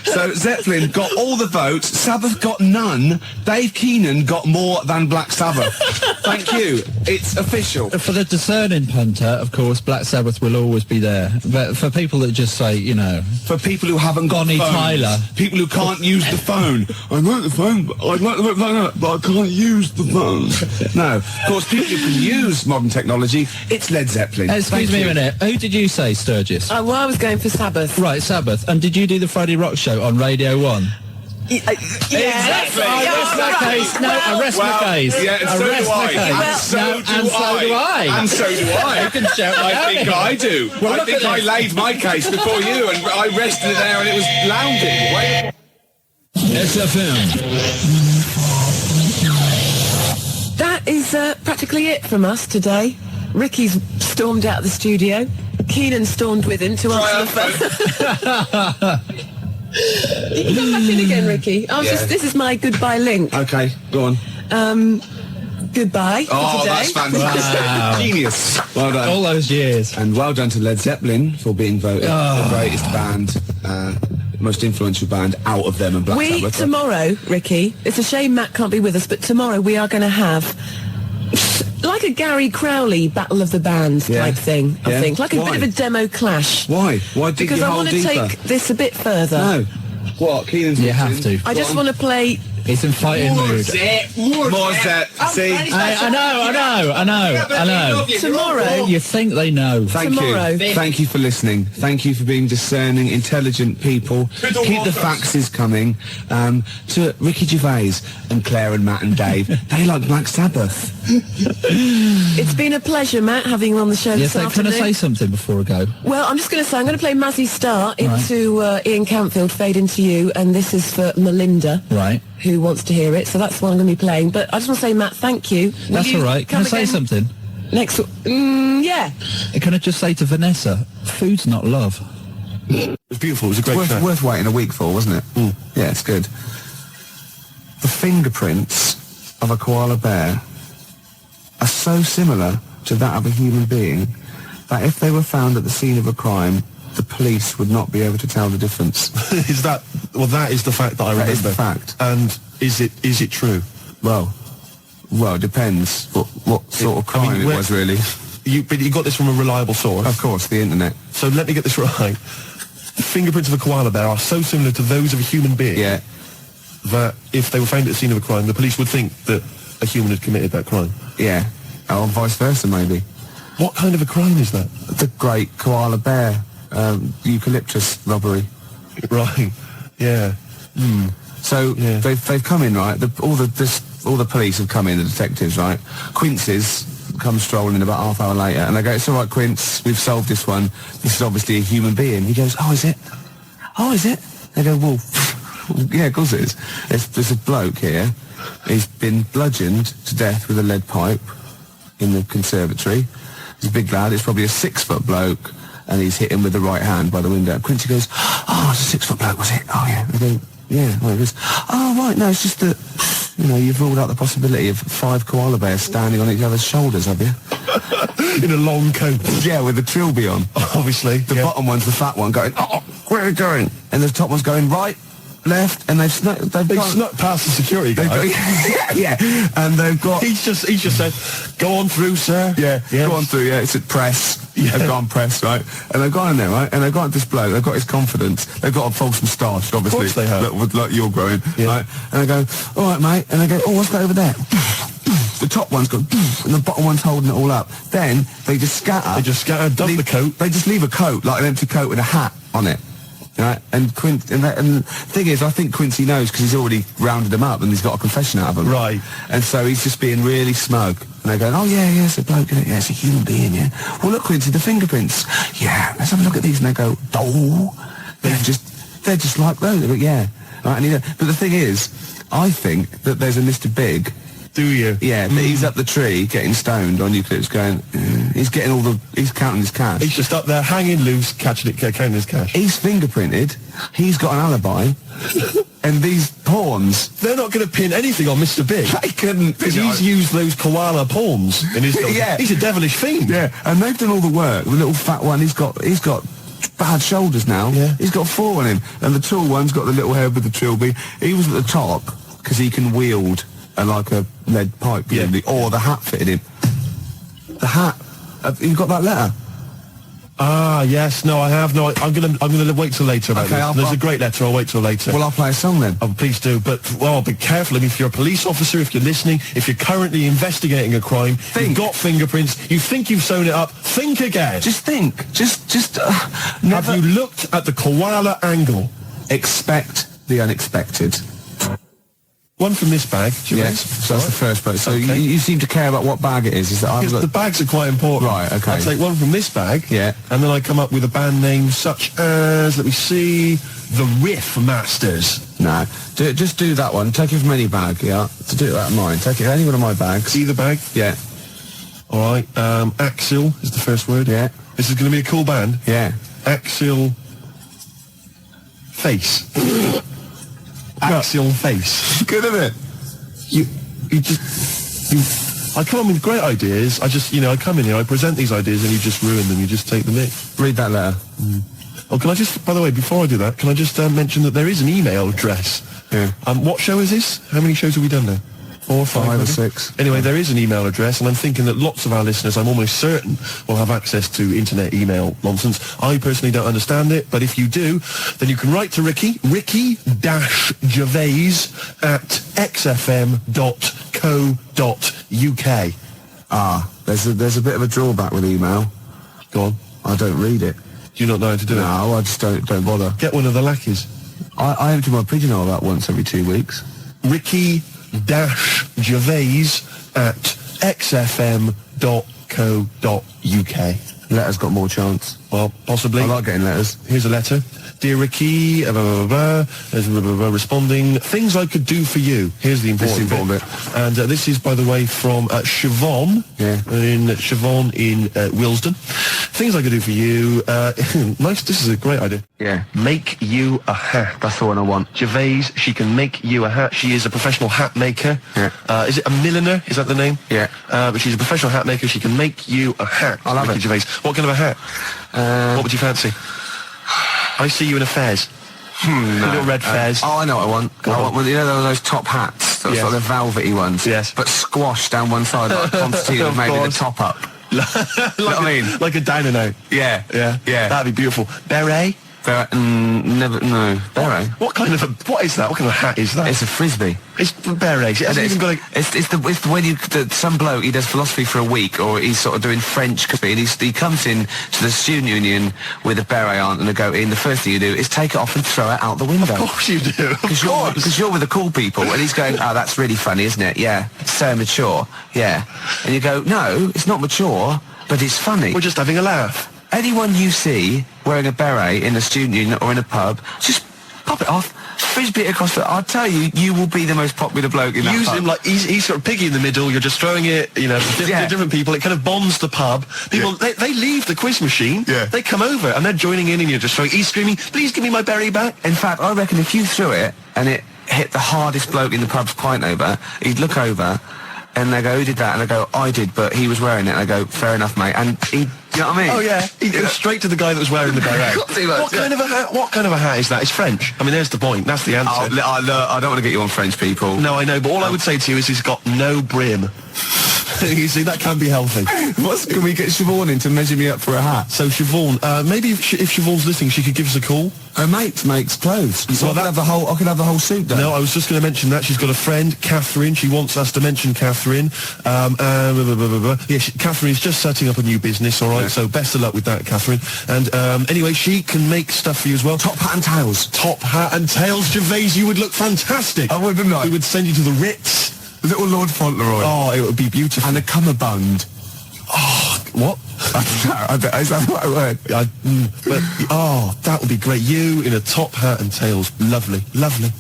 So Zeppelin got all the votes, Sabbath got none, Dave Keenan got more than Black Sabbath. Thank you, it's official. For the discerning punter, of course, Black Sabbath will always be there. But for people that just say, For people who haven't got Bonnie phones, Tyler. people who can't use the phone. I like the phone, but I can't use the phone. No, of course, people who can use modern technology, it's Led Zeppelin. Excuse me a minute. Who did you say, Sturgis? Well, I was going for Sabbath. Right, Sabbath. And did you do the Friday Rock Show on Radio 1? Exactly. I rest my case. No, I rest my case. Yeah, and I so rest do my I. case. And so do I. And so do I. You can shout like I think I do. Well, I think I laid my case before you, and I rested it there, and it was lounging. Wait. XFM. That is practically it from us today. Ricky's stormed out of the studio. Keenan stormed with him to answer the phone. You can come back in again, Ricky. This is my goodbye link. Okay, go on. Goodbye for today. That's fantastic. Wow. Genius. Well done. All those years. And well done to Led Zeppelin for being voted the greatest band, most influential band out of them and Black Sabbath. Tomorrow, Ricky, it's a shame Matt can't be with us, but tomorrow we are going to have like a Gary Crowley Battle of the Bands type thing, I think. Like a bit of a demo clash. Why? Why dig Because your I hole want to deeper? take this a bit further. No. What? Keenan's You have to. I just want to play... He's in fighting mood. More Zep. See? I know. Tomorrow... You think they know. Thank Tomorrow. you. Thank you for listening. Thank you for being discerning, intelligent people. Keep the faxes coming. To Ricky Gervais and Claire and Matt and Dave. They like Black Sabbath. It's been a pleasure, Matt, having you on the show Yes, this can I afternoon. say something before I go? Well, I'm just going to say, I'm going to play Mazzy Star into Ian Campfield, Fade Into You, and this is for Melinda, Right. who wants to hear it, so that's what I'm going to be playing. But I just want to say, Matt, thank you. Will That's you all right. Can I come say again something? Next... yeah. Can I just say to Vanessa, food's not love. It was beautiful. It was a great show. Worth waiting a week for, wasn't it? Yeah, it's good. The fingerprints of a koala bear are so similar to that of a human being that if they were found at the scene of a crime, the police would not be able to tell the difference. That is the fact that I remember. That is the fact. And is it true? Well, it depends what sort of crime it was, really. But you got this from a reliable source. Of course, the internet. So let me get this right. The fingerprints of a koala bear are so similar to those of a human being that if they were found at the scene of a crime, the police would think that a human had committed that crime. Yeah. Or vice versa, maybe. What kind of a crime is that? The great koala bear eucalyptus robbery. Right. Yeah. So they've come in, right? All the police have come in, the detectives, right? Quincy's come strolling about half hour later, and they go, "It's all right, Quince, we've solved this one. This is obviously a human being." He goes, "Oh, is it? Oh, is it?" They go, "Well, yeah, of course it is. There's a bloke here. He's been bludgeoned to death with a lead pipe in the conservatory. He's a big lad. It's probably a 6-foot bloke, and he's hit him with the right hand by the window." Quincy goes, "Oh, it's a 6-foot bloke, was it? Oh, yeah." I go, "Yeah." Well, he goes, "Oh, right, no, it's just that, you've ruled out the possibility of 5 koala bears standing on each other's shoulders, have you?" In a long coat. Yeah, with the trilby on. Obviously. The bottom one's the fat one going, "Oh, where are you going?" And the top one's going right, left, and they've snuck past the security guy. Yeah, and they've got... He's just said, "Go on through, sir." Yeah, go on through, yeah. It's at press. Yeah. They've gone press, right? And they've gone in there, right? And they've got this bloke. They've got his confidence. They've got a false moustache, obviously. Of course they have. Like you're growing, right? And they go, "All right, mate." And they go, "Oh, what's that over there?" The top one's got, and the bottom one's holding it all up. Then they just scatter. Dump the coat. They just leave a coat, like an empty coat with a hat on it. Right, and the thing is, I think Quincy knows because he's already rounded them up and he's got a confession out of them. Right. And so he's just being really smug. And they're going, "Oh, yeah, it's a bloke, isn't it? Yeah, it's a human being, yeah. Well, look, Quincy, the fingerprints. Yeah, let's have a look at these." And they go, "Oh, they're just like those." They go, "Yeah." Right, but the thing is, I think that there's a Mr. Big. Do you? Yeah, he's up the tree getting stoned on eucalyptus going, he's counting his cash. He's just up there hanging loose, counting his cash. He's fingerprinted, he's got an alibi, and these pawns... They're not going to pin anything on Mr. Big. They couldn't. Because he's used those koala pawns in his... Yeah. He's a devilish fiend. Yeah, and they've done all the work. The little fat one, he's got bad shoulders now. Yeah. He's got 4 on him. And the tall one's got the little head with the trilby. He was at the top, because he can wield... like a lead pipe, or the hat fitted him. The hat. You got that letter? Ah, yes. No, I have. No, I'm gonna wait till later about this. There's a great letter. I'll wait till later. Well, I'll play a song then. Oh, please do. But be careful. I mean, if you're a police officer, if you're listening, if you're currently investigating a crime, you've got fingerprints. You think you've sewn it up. Think again. Just think. Just. Have you looked at the koala angle? Expect the unexpected. One from this bag. Yes, so that's the first bag. So okay. you seem to care about what bag it is. Is that because the bags are quite important. Right, okay. I take one from this bag. Yeah. And then I come up with a band name such as, let me see, the Riff Masters. No, just do that one. Take it from any bag, yeah. To do it out of mine. Take it any one of my bags. Either bag? Yeah. All right. Axil is the first word. Yeah. This is going to be a cool band. Yeah. Axil Face. Axial Face. Good, isn't it? I come up with great ideas. I come in here, I present these ideas, and you just ruin them. You just take the mick. Read that letter. Oh, can I just, by the way, before I do that, can I just mention that there is an email address? Yeah. What show is this? How many shows have we done now? 4 or 5 or 6. Anyway, there is an email address, and I'm thinking that lots of our listeners, I'm almost certain, will have access to internet email nonsense. I personally don't understand it, but if you do, then you can write to Ricky-Gervais at xfm.co.uk. There's a bit of a drawback with email. Go on. I don't read it. Do you not know how to do it? No, I just don't bother. Get one of the lackeys. I empty my pigeonhole about once every 2 weeks. Ricky-Gervais at xfm.co.uk. Letters got more chance. Well, possibly. I like getting letters. Here's a letter. Dear Ricky, responding, things I could do for you. Here's the important bit. And this is, by the way, from Siobhan. Yeah. In Siobhan in Willesden. Things I could do for you. Nice. This is a great idea. Yeah. Make you a hat. That's the one I want. Gervais, she can make you a hat. She is a professional hat maker. Yeah. Is it a milliner? Is that the name? Yeah. But she's a professional hat maker. She can make you a hat. I love it. Gervais. What kind of a hat? What would you fancy? I see you in a fez. No. Little red fez. Oh, I know what I want. You know those top hats? Those like the velvety ones? Yes. But squashed down one side like Constantine with maybe the top up. Like a down and out. Yeah. That'd be beautiful. Beret? Never, no. Beret. What is that? What kind of hat is that? It's a frisbee. It's berets. It hasn't even got It's the when some bloke, he does philosophy for a week, or he's sort of doing French copy, and he comes in to the student union with a beret on and a goatee, and the first thing you do is take it off and throw it out the window. Of course you do. Because you're with the cool people, and he's going, oh, that's really funny, isn't it? Yeah. So mature. Yeah. And you go, no, it's not mature, but it's funny. We're just having a laugh. Anyone you see wearing a beret in a student union or in a pub, just pop it off, frisbee it across the... I'll tell you, you will be the most popular bloke in that Use pub. him like he's sort of piggy in the middle. You're just throwing it, to different people. It kind of bonds the pub. People they leave the quiz machine. Yeah. They come over and they're joining in, and you're just throwing. He's screaming, "Please give me my beret back!" In fact, I reckon if you threw it and it hit the hardest bloke in the pub's pint over, he'd look over. And they go, who did that? And I go, I did, but he was wearing it. And I go, fair enough, mate. And he, you know what I mean? Oh yeah, he goes straight to the guy that was wearing the beret. What kind of a hat? What kind of a hat is that? It's French. I mean, there's the point. That's the answer. I don't want to get you on French people. No, I know, but all I would say to you is he's got no brim. You see, that can be healthy. Can we get Siobhan in to measure me up for a hat? So Siobhan, maybe if Siobhan's listening, she could give us a call. Her mate makes clothes. So I could have the whole suit done. No, I was just going to mention that. She's got a friend, Catherine. She wants us to mention Catherine. Catherine's just setting up a new business, all right? Yeah. So best of luck with that, Catherine. And anyway, she can make stuff for you as well. Top hat and tails. Top hat and tails, Gervais. You would look fantastic. I would, wouldn't I? We would send you to the Ritz. Little Lord Fauntleroy. Oh, it would be beautiful. And a cummerbund. Oh, what? Is that the right word? That would be great. You in a top hat and tails. Lovely, lovely.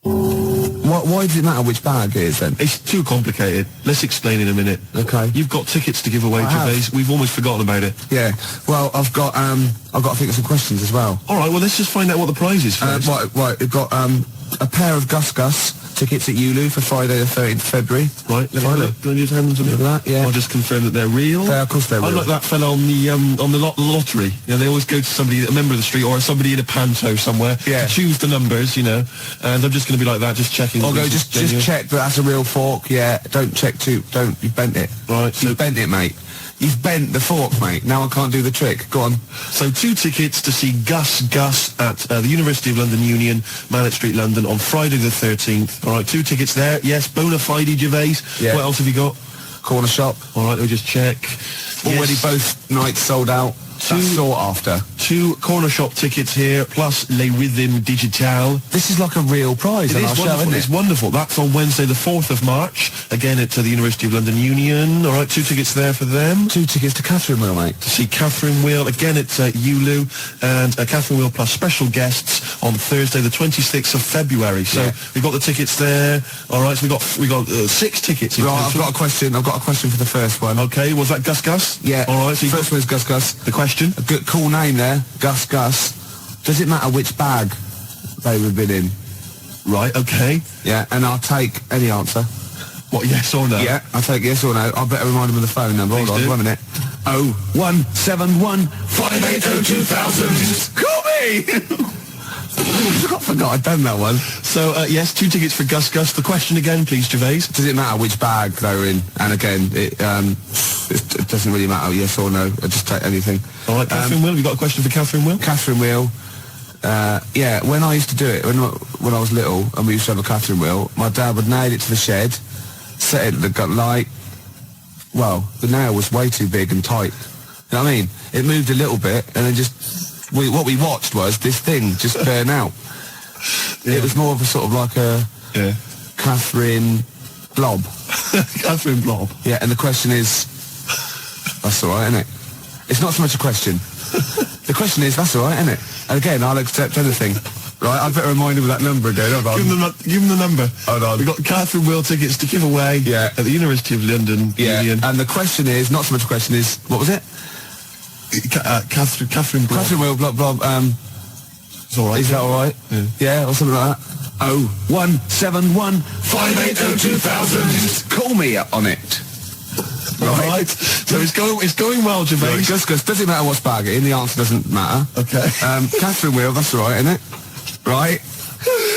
Why does it matter which bag it is then? It's too complicated. Let's explain in a minute. Okay. You've got tickets to give away, Gervais. We've almost forgotten about it. Yeah. Well, I've got to think of some questions as well. All right. Well, let's just find out what the prize is first. Right. We've got a pair of Gus Gus tickets at Ulu for Friday the 13th of February. Right. Let me have a look. Can I just hand them to me? Look at that. Yeah. I'll just confirm that they're real. Of course they're real. I'm like that fella on the lottery. They always go to somebody, a member of the street, or somebody in a panto somewhere. Yeah. To choose the numbers, And I'm just going to be like that, just checking. I'll go. Just check that that's a real fork. Yeah. Don't check too. You've bent it. Right. You've bent it, mate. You've bent the fork, mate. Now I can't do the trick. Go on. So 2 tickets to see Gus at the University of London Union, Mallet Street, London, on Friday the 13th. All right, 2 tickets there. Yes, bona fide, Gervais. Yeah. What else have you got? Corner shop. All right, let me just check. Already both nights sold out. 2 sought after. 2 corner shop tickets here, plus Les Rhythm Digital. This is like a real prize on our show, isn't it? It's wonderful. That's on Wednesday the 4th of March, again at the University of London Union. All right, 2 tickets there for them. 2 tickets to Catherine Wheel, mate. To see Catherine Wheel, again at ULU, and Catherine Wheel plus special guests on Thursday the 26th of February. So we've got the tickets there. All right, so we got 6 tickets. Right, I've got a question. I've got a question for the first one. Okay, was that Gus Gus? Yeah. All right, so first one is Gus Gus. The question? A good, cool name there, Gus Gus. Does it matter which bag they would have been in? Right, okay. Yeah, and I'll take any answer. What, yes or no? Yeah, I'll take yes or no. I better remind them of the phone number. Please Hold on, 1 minute. 0171 580 2000. Call me! I forgot I'd done that one. So, yes, 2 tickets for Gus Gus. The question again, please, Gervais. Does it matter which bag they were in? And again, it doesn't really matter, yes or no. I just take anything. All right, Catherine Wheel. Have you got a question for Catherine Wheel? Catherine Wheel. Yeah, when I used to do it, when I was little, and we used to have a Catherine Wheel, my dad would nail it to the shed, set it at the light. Well, the nail was way too big and tight. You know what I mean? It moved a little bit, and then just... what we watched was this thing just burn out. It was more of a sort of like a Catherine blob. Catherine blob. Yeah, and the question is, that's all right, isn't it? It's not so much a question. The question is, that's all right, isn't it? And again, I'll accept anything. Right, I'd better remind him of that number again. Hold on. Give him the number. Hold on. We've got Catherine Wheel tickets to give away at the University of London Union. And the question is, not so much a question is, what was it? Catherine Blob. Catherine Wheel, blob. It's all right. Is that all right? Yeah, or something like that. 0171 580 2000. Call me on it. Right. So it's going well, Gervais. Gus Gus, doesn't matter what's bag it in, the answer doesn't matter. Okay. Catherine Wheel, that's all right, isn't it? Right.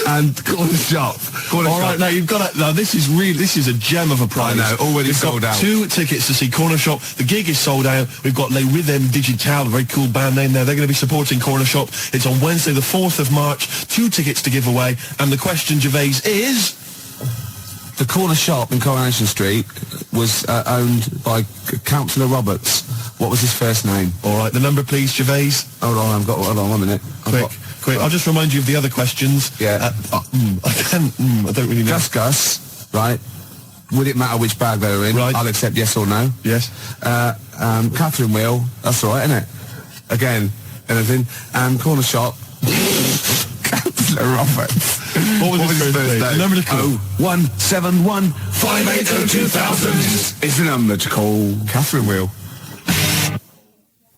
and corner shop. All right, now you've got to. Now this is a gem of a prize. I know, already We've sold got out. 2 tickets to see Corner Shop. The gig is sold out. We've got Les Rhythm Digital, a very cool band name there. They're going to be supporting Corner Shop. It's on Wednesday, the 4th of March. 2 tickets to give away. And the question, Gervais, is. The corner shop in Coronation Street was owned by Councillor Roberts. What was his first name? All right, the number, please, Gervais. Hold on, hold on 1 minute. Quick. I'll just remind you of the other questions. Yeah. I don't really know. Gus, right? Would it matter which bag they were in? Right. I'll accept yes or no. Yes. Catherine Wheel, that's all right, isn't it? Again, anything. And corner shop. Councillor Roberts. What was his first name? The number to call. 0171 580 2000 is the number to call. Catherine Wheel.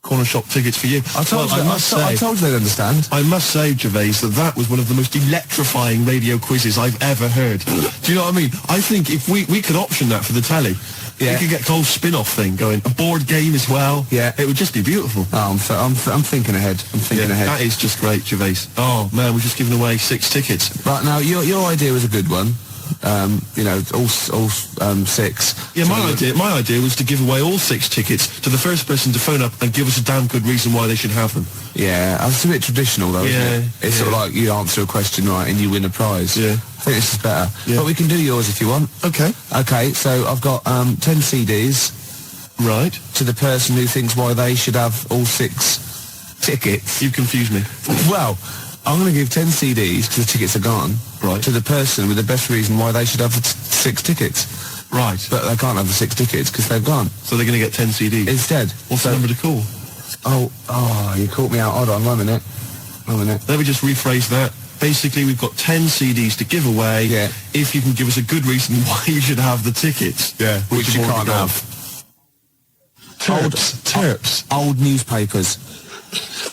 Corner Shop tickets for you. I told you they'd understand. I must say, Gervais, that was one of the most electrifying radio quizzes I've ever heard. Do you know what I mean? I think if we could option that for the telly, we could get a whole spin-off thing going, a board game as well. Yeah, it would just be beautiful. Oh, I'm thinking ahead. I'm thinking ahead. That is just great, Gervais. Oh man, we've just given away 6 tickets. Right now, your idea was a good one. All 6. Yeah, my idea was to give away all 6 tickets to the first person to phone up and give us a damn good reason why they should have them. Yeah, it's a bit traditional though, isn't it? It's sort of like you answer a question right and you win a prize. Yeah. I think this is better. Yeah. But we can do yours if you want. Okay. Okay, so I've got 10 CDs. Right. To the person who thinks why they should have all 6 tickets. You confuse me. Well, I'm going to give 10 CDs because the tickets are gone. Right. To the person with the best reason why they should have the 6 tickets. Right. But they can't have the 6 tickets because they've gone. So they're going to get 10 CDs? Instead. What's the number to call? Oh, you caught me out. Hold on, 1 minute. Let me just rephrase that. Basically, we've got 10 CDs to give away. Yeah. If you can give us a good reason why you should have the tickets. Yeah. Which you can't have. Terps. Old newspapers.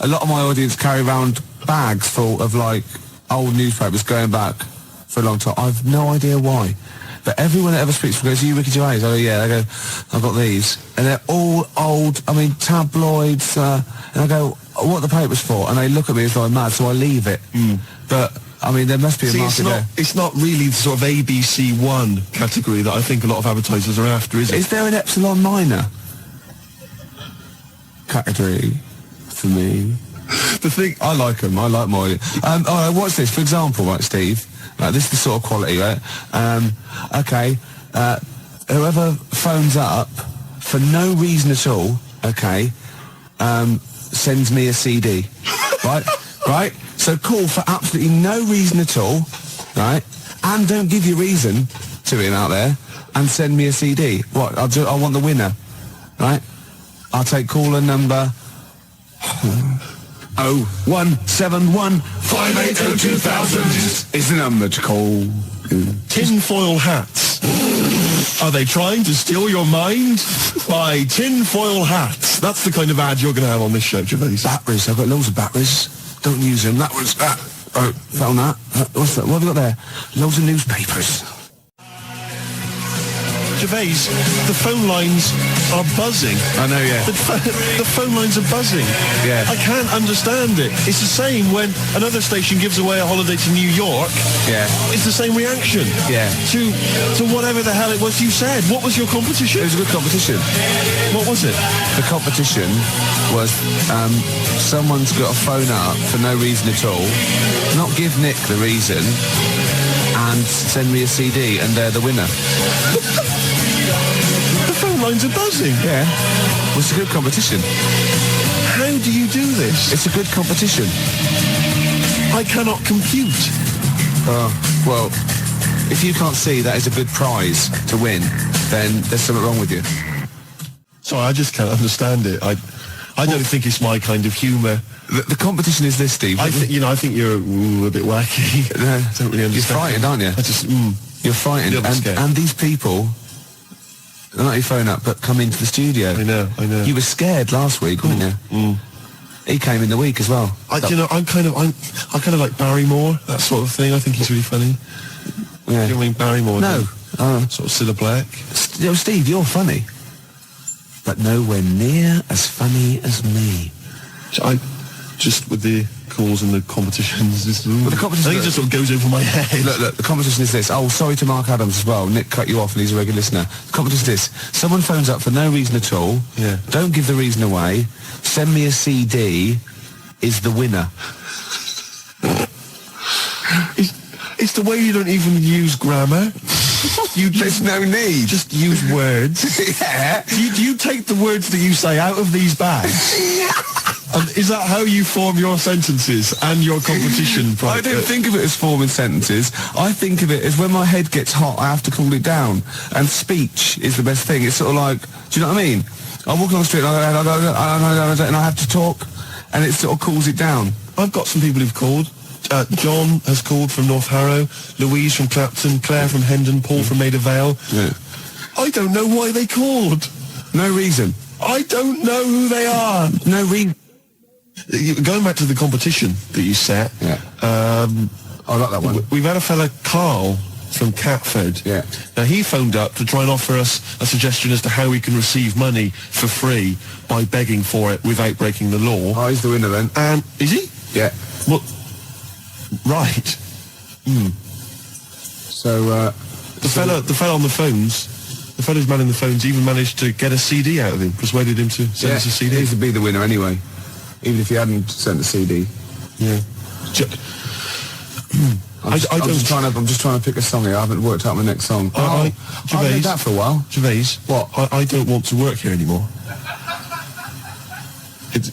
A lot of my audience carry around bags full of like old newspapers going back for a long time. I've no idea why. But everyone that ever speaks goes, "Are you Ricky Gervais?" I go, "Yeah." They go, "I've got these." And they're all old, tabloids. And I go, "What are the papers for?" And they look at me as though I'm mad, so I leave it. But, there must be a market there. It's not really the sort of ABC 1 category that I think a lot of advertisers are after, is it? Is there an Epsilon Minor category for me? The thing... I like them. I like my... all right, what's this? For example, right, Steve? This is the sort of quality, right? Okay. Whoever phones up for no reason at all, okay, sends me a CD. Right? Right? So call for absolutely no reason at all, right? And don't give your reason to him out there and send me a CD. What? I want the winner, right? I'll take caller number 0171 580 2000 is the number to call. Tinfoil hats. Are they trying to steal your mind? Buy tinfoil hats. That's the kind of ad you're going to have on this show, Gervais. Batteries. I've got loads of batteries. Don't use them. That was that. Oh, found that. What's that? What have we got there? Loads of newspapers. Gervais, the phone lines are buzzing. I know, yeah. The phone lines are buzzing. Yeah. I can't understand it. It's the same when another station gives away a holiday to New York. Yeah. It's the same reaction. Yeah. To whatever the hell it was you said. What was your competition? It was a good competition. What was it? The competition was someone's got to phone up for no reason at all, not give Nick the reason, and send me a CD, and they're the winner. The phone lines are buzzing. Yeah. Well, it's a good competition. How do you do this? It's a good competition. I cannot compute. Well, if you can't see that is a good prize to win, then there's something wrong with you. Sorry, I just can't understand it. I don't think it's my kind of humour. The competition is this, Steve. I think you're a bit wacky. Don't really understand. You're frightened, aren't you? You're frightened, and these people, not your phone up, but come into the studio. I know. You were scared last week, weren't you? He came in the week as well. I kind of like Barrymore, that sort of thing. I think he's really funny. Yeah. You know what I mean, Barrymore? No. Sort of Cilla Black. Steve, you're funny, but nowhere near as funny as me. Just with the calls and the competitions. But the competition, I think it just sort of goes over my head. Look, the competition is this. Oh, sorry to Mark Adams as well. Nick cut you off and he's a regular listener. The competition is this. Someone phones up for no reason at all. Yeah. Don't give the reason away. Send me a CD is the winner. It's the way you don't even use grammar. There's no need. Just use words. Yeah. Do you take the words that you say out of these bags? And is that how you form your sentences and your competition? I don't think of it as forming sentences. I think of it as when my head gets hot, I have to cool it down. And speech is the best thing. It's sort of like, do you know what I mean? I walk along the street and I have to talk, and it sort of cools it down. I've got some people who've called. John has called from North Harrow, Louise from Clapton, Claire from Hendon, Paul from Maida Vale. Yeah. I don't know why they called. No reason. I don't know who they are. No reason. Going back to the competition that you set, Yeah. I like that one. We've had a fella, Karl, from Catford. Yeah. Now, he phoned up to try and offer us a suggestion as to how we can receive money for free by begging for it without breaking the law. Oh, he's the winner then. And is he? Yeah. Well, right. So, The fella on the phones, the fella's man in the phones even managed to get a CD out of him, persuaded him to send us a CD. He used to be the winner anyway, even if he hadn't sent the CD. Yeah. I'm just trying to pick a song here. I haven't worked out my next song. I've did that for a while. Gervais, what? I don't want to work here anymore. Is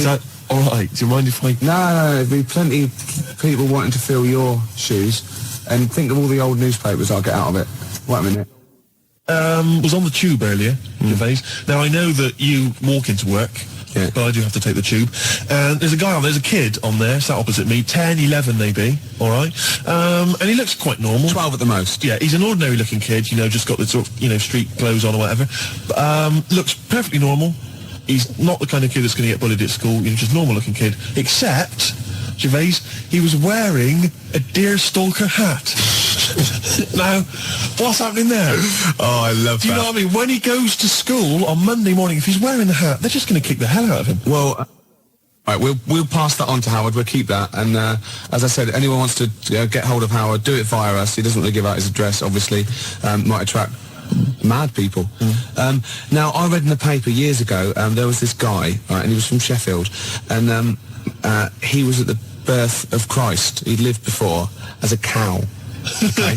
that all right? Do you mind if I... No, there'd be plenty of people wanting to fill your shoes. And think of all the old newspapers I'll get out of it. Wait a minute. Was on the tube earlier, Gervais. Now, I know that you walk into work, yeah, but I do have to take the tube. And there's a kid on there, sat opposite me, 10, 11 maybe, all right? And he looks quite normal. 12 at the most. Yeah, he's an ordinary-looking kid, just got the sort of, street clothes on or whatever. Looks perfectly normal. He's not the kind of kid that's going to get bullied at school, just normal-looking kid, except... Gervais, he was wearing a deerstalker hat. Now, what's happening there? Oh, I love that. Do you know what I mean? When he goes to school on Monday morning, if he's wearing the hat, they're just going to kick the hell out of him. Well, right, we'll pass that on to Howard. We'll keep that. And as I said, anyone wants to get hold of Howard, do it via us. He doesn't want to give out his address, obviously. Might attract mad people. Now, I read in the paper years ago, there was this guy, right, and he was from Sheffield, and he was at the birth of Christ. He'd lived before as a cow. Okay?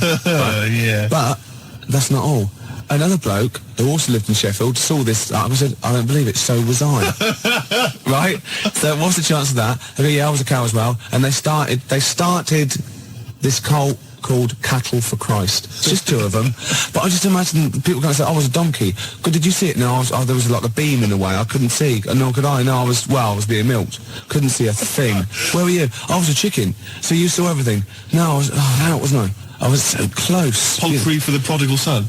Yeah. But that's not all. Another bloke who also lived in Sheffield saw this. I said, I don't believe it. So was I. Right? So what's the chance of that? I go, yeah, I was a cow as well. And they started this cult called Cattle for Christ. It's just two of them. But I just imagine people going to say, I was a donkey. Good, did you see it? No, there was like a beam in the way. I couldn't see. Nor could I. No, I was being milked. Couldn't see a thing. Where were you? I was a chicken. So you saw everything. No, I was out, wasn't I? I was so close. Poultry for the prodigal son.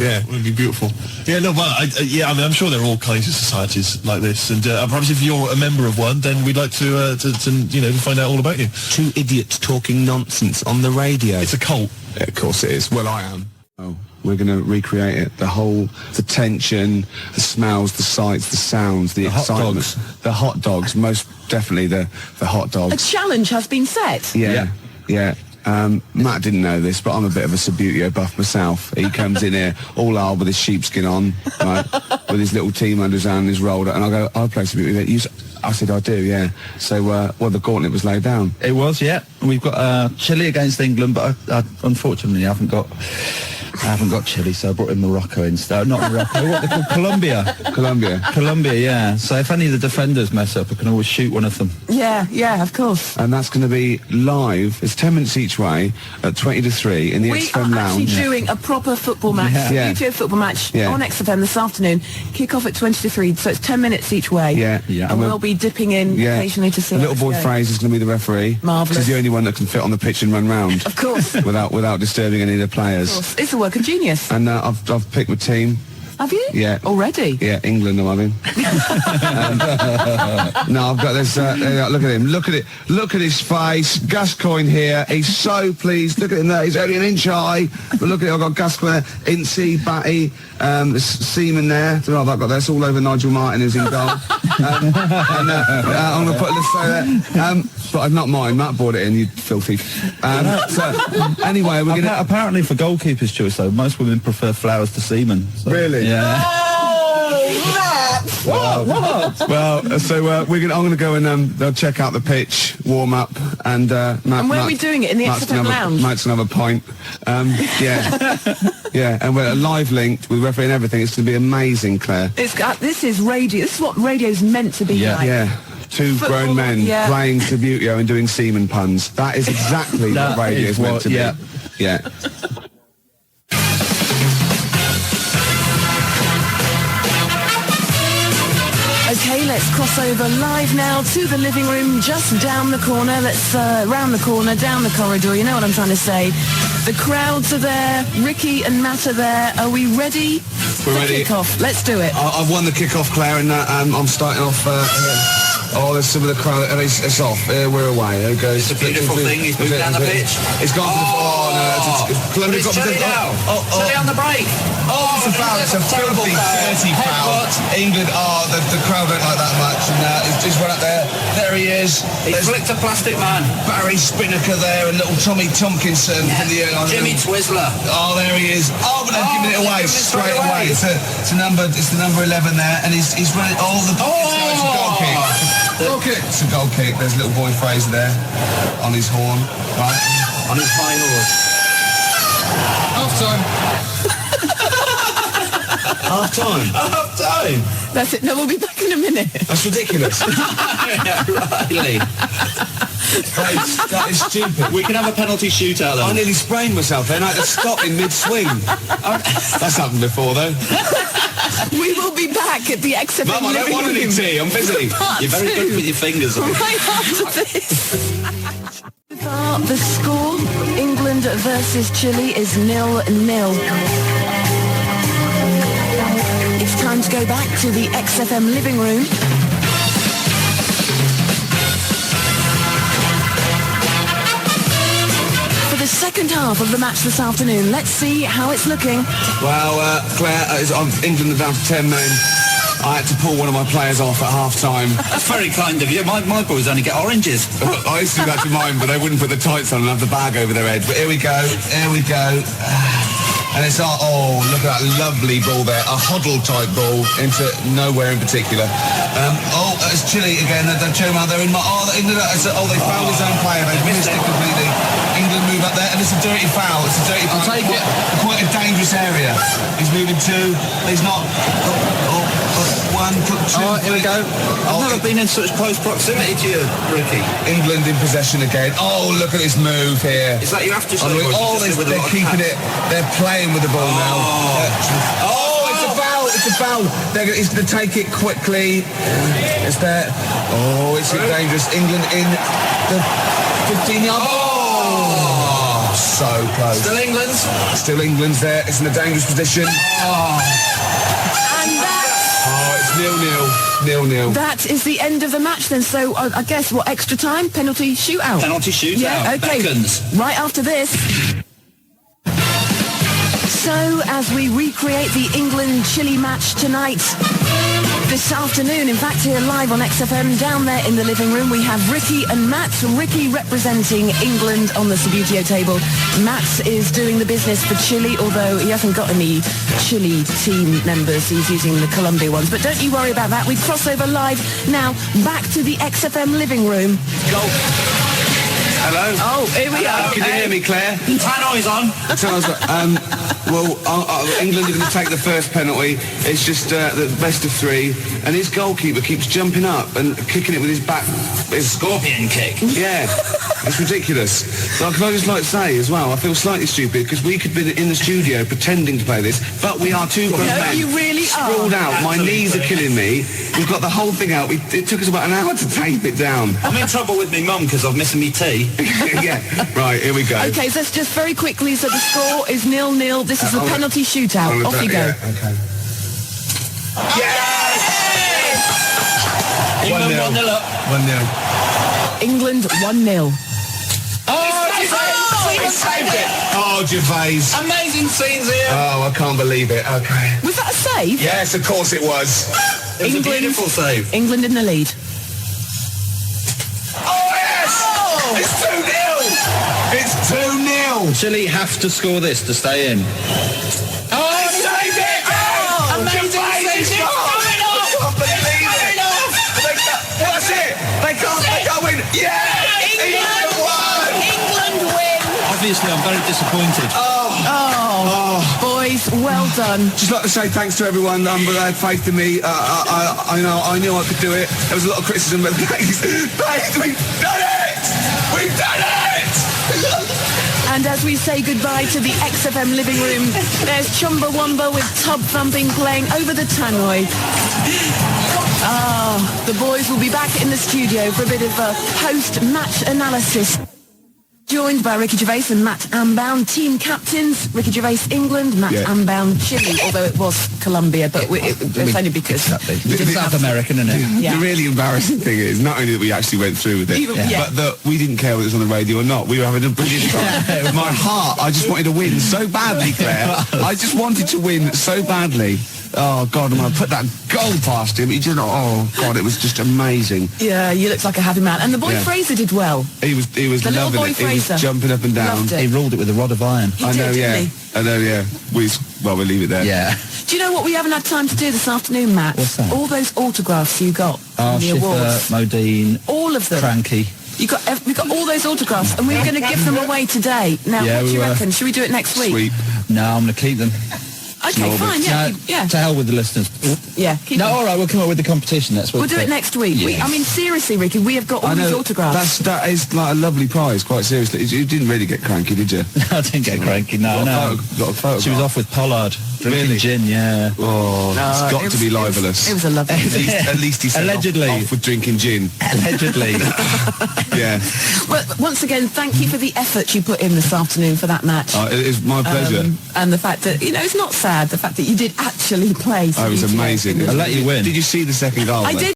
Yeah, would be beautiful. Yeah, no, well, I'm sure there are all kinds of societies like this, and perhaps if you're a member of one, then we'd like to find out all about you. Two idiots talking nonsense on the radio. It's a cult. Yeah, of course it is. Well, I am. Oh, we're going to recreate it. The tension, the smells, the sights, the sounds, the excitement. Hot dogs. The hot dogs, most definitely the hot dogs. A challenge has been set. Yeah. Matt didn't know this, but I'm a bit of a Subbuteo buff myself. He comes in here all hard with his sheepskin on, right, with his little team under his hand, his roller, and I go, I play Subbuteo. I said, I do, yeah. So, the gauntlet was laid down. It was, yeah. We've got Chile against England, but I unfortunately haven't got Chile, so I brought in Morocco instead. Not Morocco, what they call Colombia. Colombia, yeah. So if any of the defenders mess up, I can always shoot one of them. Yeah, of course. And that's going to be live. It's 10 minutes each way at 20 to 3 in the XFM Lounge. We are actually doing a proper football match, YouTube football match on XFM this afternoon. Kick off at 20 to 3, so it's 10 minutes each way. Yeah. And we'll be dipping in occasionally to see. The little boy Fraser's going to be the referee. Marvellous. He's the only one that can fit on the pitch and run round. Of course. without disturbing any of the players. Of course. It's a work of genius. And I've picked my team. Have you? Yeah. Already? Yeah, England I'm having. No, I've got this. Look at him. Look at it. Look at his face. Gascoigne here. He's so pleased. Look at him there. He's only an inch high. But look at it. I've got Gascoigne there. Incy, Batty, Seaman there. I don't know if I've got this all over Nigel Martin who's in goal. I'm going to put this there. But not mine. Matt brought it in, you filthy. So, anyway, we're going to... Apparently for goalkeeper's choice, though, most women prefer Flowers to Seaman. So, Really? Yeah. What? Well, so I'm going to go and they'll check out the pitch, warm up, and Matt, And where are we doing it? In the XFM Lounge? Matt's going to have a pint. Yeah. Yeah, and we're live linked with referee and everything. It's going to be amazing, Claire. This is radio. This is what radio's meant to be like. Yeah. Two Football, grown men yeah. playing Subbuteo and doing semen puns. That is exactly what radio is meant to be. Yeah. Okay, let's cross over live now to the living room just down the corner. Let's round the corner, down the corridor. You know what I'm trying to say. The crowds are there. Ricky and Matt are there. Are we ready? We're ready. Kick-off. Let's do it. I've won the kick-off, Claire, and I'm starting off... Oh, there's some of the crowd, and it's off. We're away. There it goes. It's a beautiful thing. He's moved down the pitch. It's gone for the... But it's Chile now. Chile on the break. It's a foul. It's a filthy, dirty foul. England, the crowd don't like that much, and he's run up there. There he is. He flicked a plastic man. Barry Spinnaker there, and little Tommy Tompkinson from the airline. Jimmy Twizzler. Oh, there he is. Oh, but they're giving it away straight away. It's the number 11 there, and he's running all the... It's a goal kick. It's a goal kick. There's little boy Fraser there on his horn, right? On his high horse. Half time. Half time. That's it. No, we'll be back in a minute. That's ridiculous. Riley. That is stupid. We can have a penalty shootout though. I nearly sprained myself then. I had to stop in mid-swing. That's happened before though. We will be back at the XFM Mum, I don't want any tea. I'm busy. You're very good with your fingers. Right after this. The score, England versus Chile, is 0-0. It's time to go back to the XFM living room. For the second half of the match this afternoon, let's see how it's looking. Well, Claire, England are down to 10 men. I had to pull one of my players off at half-time. That's very kind of you. My boys only get oranges. I used to do that to mine, but they wouldn't put the tights on and have the bag over their head. But here we go. And it's look at that lovely ball there. A Hoddle-type ball into nowhere in particular. It's Chile again. They're Choma. They're in my... they fouled his own player. They've missed it completely. England move up there, and it's a dirty foul. It's a dirty foul. I'll take it. Quite a dangerous area. He's moving two. He's not... One, two. Here we go. I've never been in such close proximity to you, Ricky. England in possession again. Oh, look at this move here. Is that your after show? They're keeping it. They're playing with the ball now. It's a foul. He's going to take it quickly. It's there. Oh, it's dangerous. England in the 15-yard. Oh, so close. Still England's there. It's in a dangerous position. And it's 0-0. that is the end of the match then. So I guess what, extra time? Penalty shootout? Penalty shootout. Yeah, okay. Beckons. Right after this. So, as we recreate the England-Chile match tonight, this afternoon, in fact, here live on XFM, down there in the living room, we have Ricky and Matt. Ricky representing England on the Subbuteo table. Matt is doing the business for Chile, although he hasn't got any Chile team members. He's using the Colombia ones. But don't you worry about that. We cross over live now, back to the XFM living room. Go. Hello. Oh, here we are. Can you hear me, Claire? Tannoy's on. England are going to take the first penalty. It's just the best of three, and his goalkeeper keeps jumping up and kicking it with his back. His scorpion kick. Yeah, it's ridiculous. But can I just say as well, I feel slightly stupid because we could be in the studio pretending to play this, but we are two grown men. You really sprawled out. Absolutely. My knees are killing me. We've got the whole thing out. It took us about an hour to tape it down. I'm in trouble with me mum because I'm missing me tea. Yeah, right, here we go. Okay, so just very quickly, so the score is 0-0. This is the penalty shootout. Off you go. Yeah, okay. England 1-0 up. 1-0. England 1-0. He saved it. Oh, Gervais. Amazing scenes here. Oh, I can't believe it. Okay. Was that a save? Yes, of course it was. It was a beautiful save. England in the lead. Oh, yes! Oh. It's 2-0. It's 2-0. Chile have to score this to stay in. Oh, he saved it! Oh, amazing Gervais save. is gone. It's coming off. I can't believe it. That's it. They can't win. Yes! England won! England win! Obviously, I'm very disappointed. Boys, well done. Just like to say thanks to everyone that had faith in me. I knew I could do it. There was a lot of criticism, but thanks, we've done it! We've done it! And as we say goodbye to the XFM living room, there's Chumbawamba with Tub Thumping playing over the tannoy. The boys will be back in the studio for a bit of a post-match analysis. Joined by Ricky Gervais and Matt Ambound, team captains. Ricky Gervais, England, Matt Ambound, Chile, although it was Colombia, but it's only because... It's South American, isn't it? Yeah. The really embarrassing thing is not only that we actually went through with it, but that we didn't care whether it was on the radio or not. We were having a brilliant time. My heart, I just wanted to win so badly, Claire. I just wanted to win so badly. Oh, God, and when I put that goal past him, he just, oh, God, it was just amazing. Yeah, you looked like a happy man. And the boy Fraser did well. He was The little loving boy it. He Fraser. was jumping up and down. Loved it. He ruled it with a rod of iron. He I know, did, yeah. didn't he? I know, yeah. We'll leave it there. Yeah. Do you know what we haven't had time to do this afternoon, Matt? What's that? All those autographs you got from the Schiffer, awards. Modine, All of them. Cranky. We got all those autographs, and we were going to give them away today. Now, Yeah, what do you we were. reckon? Should we do it next week? Sweet. No, I'm going to keep them. Okay, fine. Yeah, yeah. To hell with the listeners. Yeah. Keep No, them. all right, we'll come up with the competition. That's what We'll do it next week. Yeah. I mean, seriously, Ricky, we have got all these autographs. That is like a lovely prize, quite seriously. You didn't really get cranky, did you? No, I didn't get cranky, no. Got a photograph. She was off with Pollard, drinking Really? gin, yeah. Oh, it's got to be libelous. It was a lovely At least he said Allegedly. off with drinking gin. Allegedly. Yeah. Well, once again, thank you for the effort you put in this afternoon for that match. It is my pleasure. And the fact that, it's not sad, the fact that you did actually play. So It was amazing. I'll let you win. Did you see the second goal? I though? did.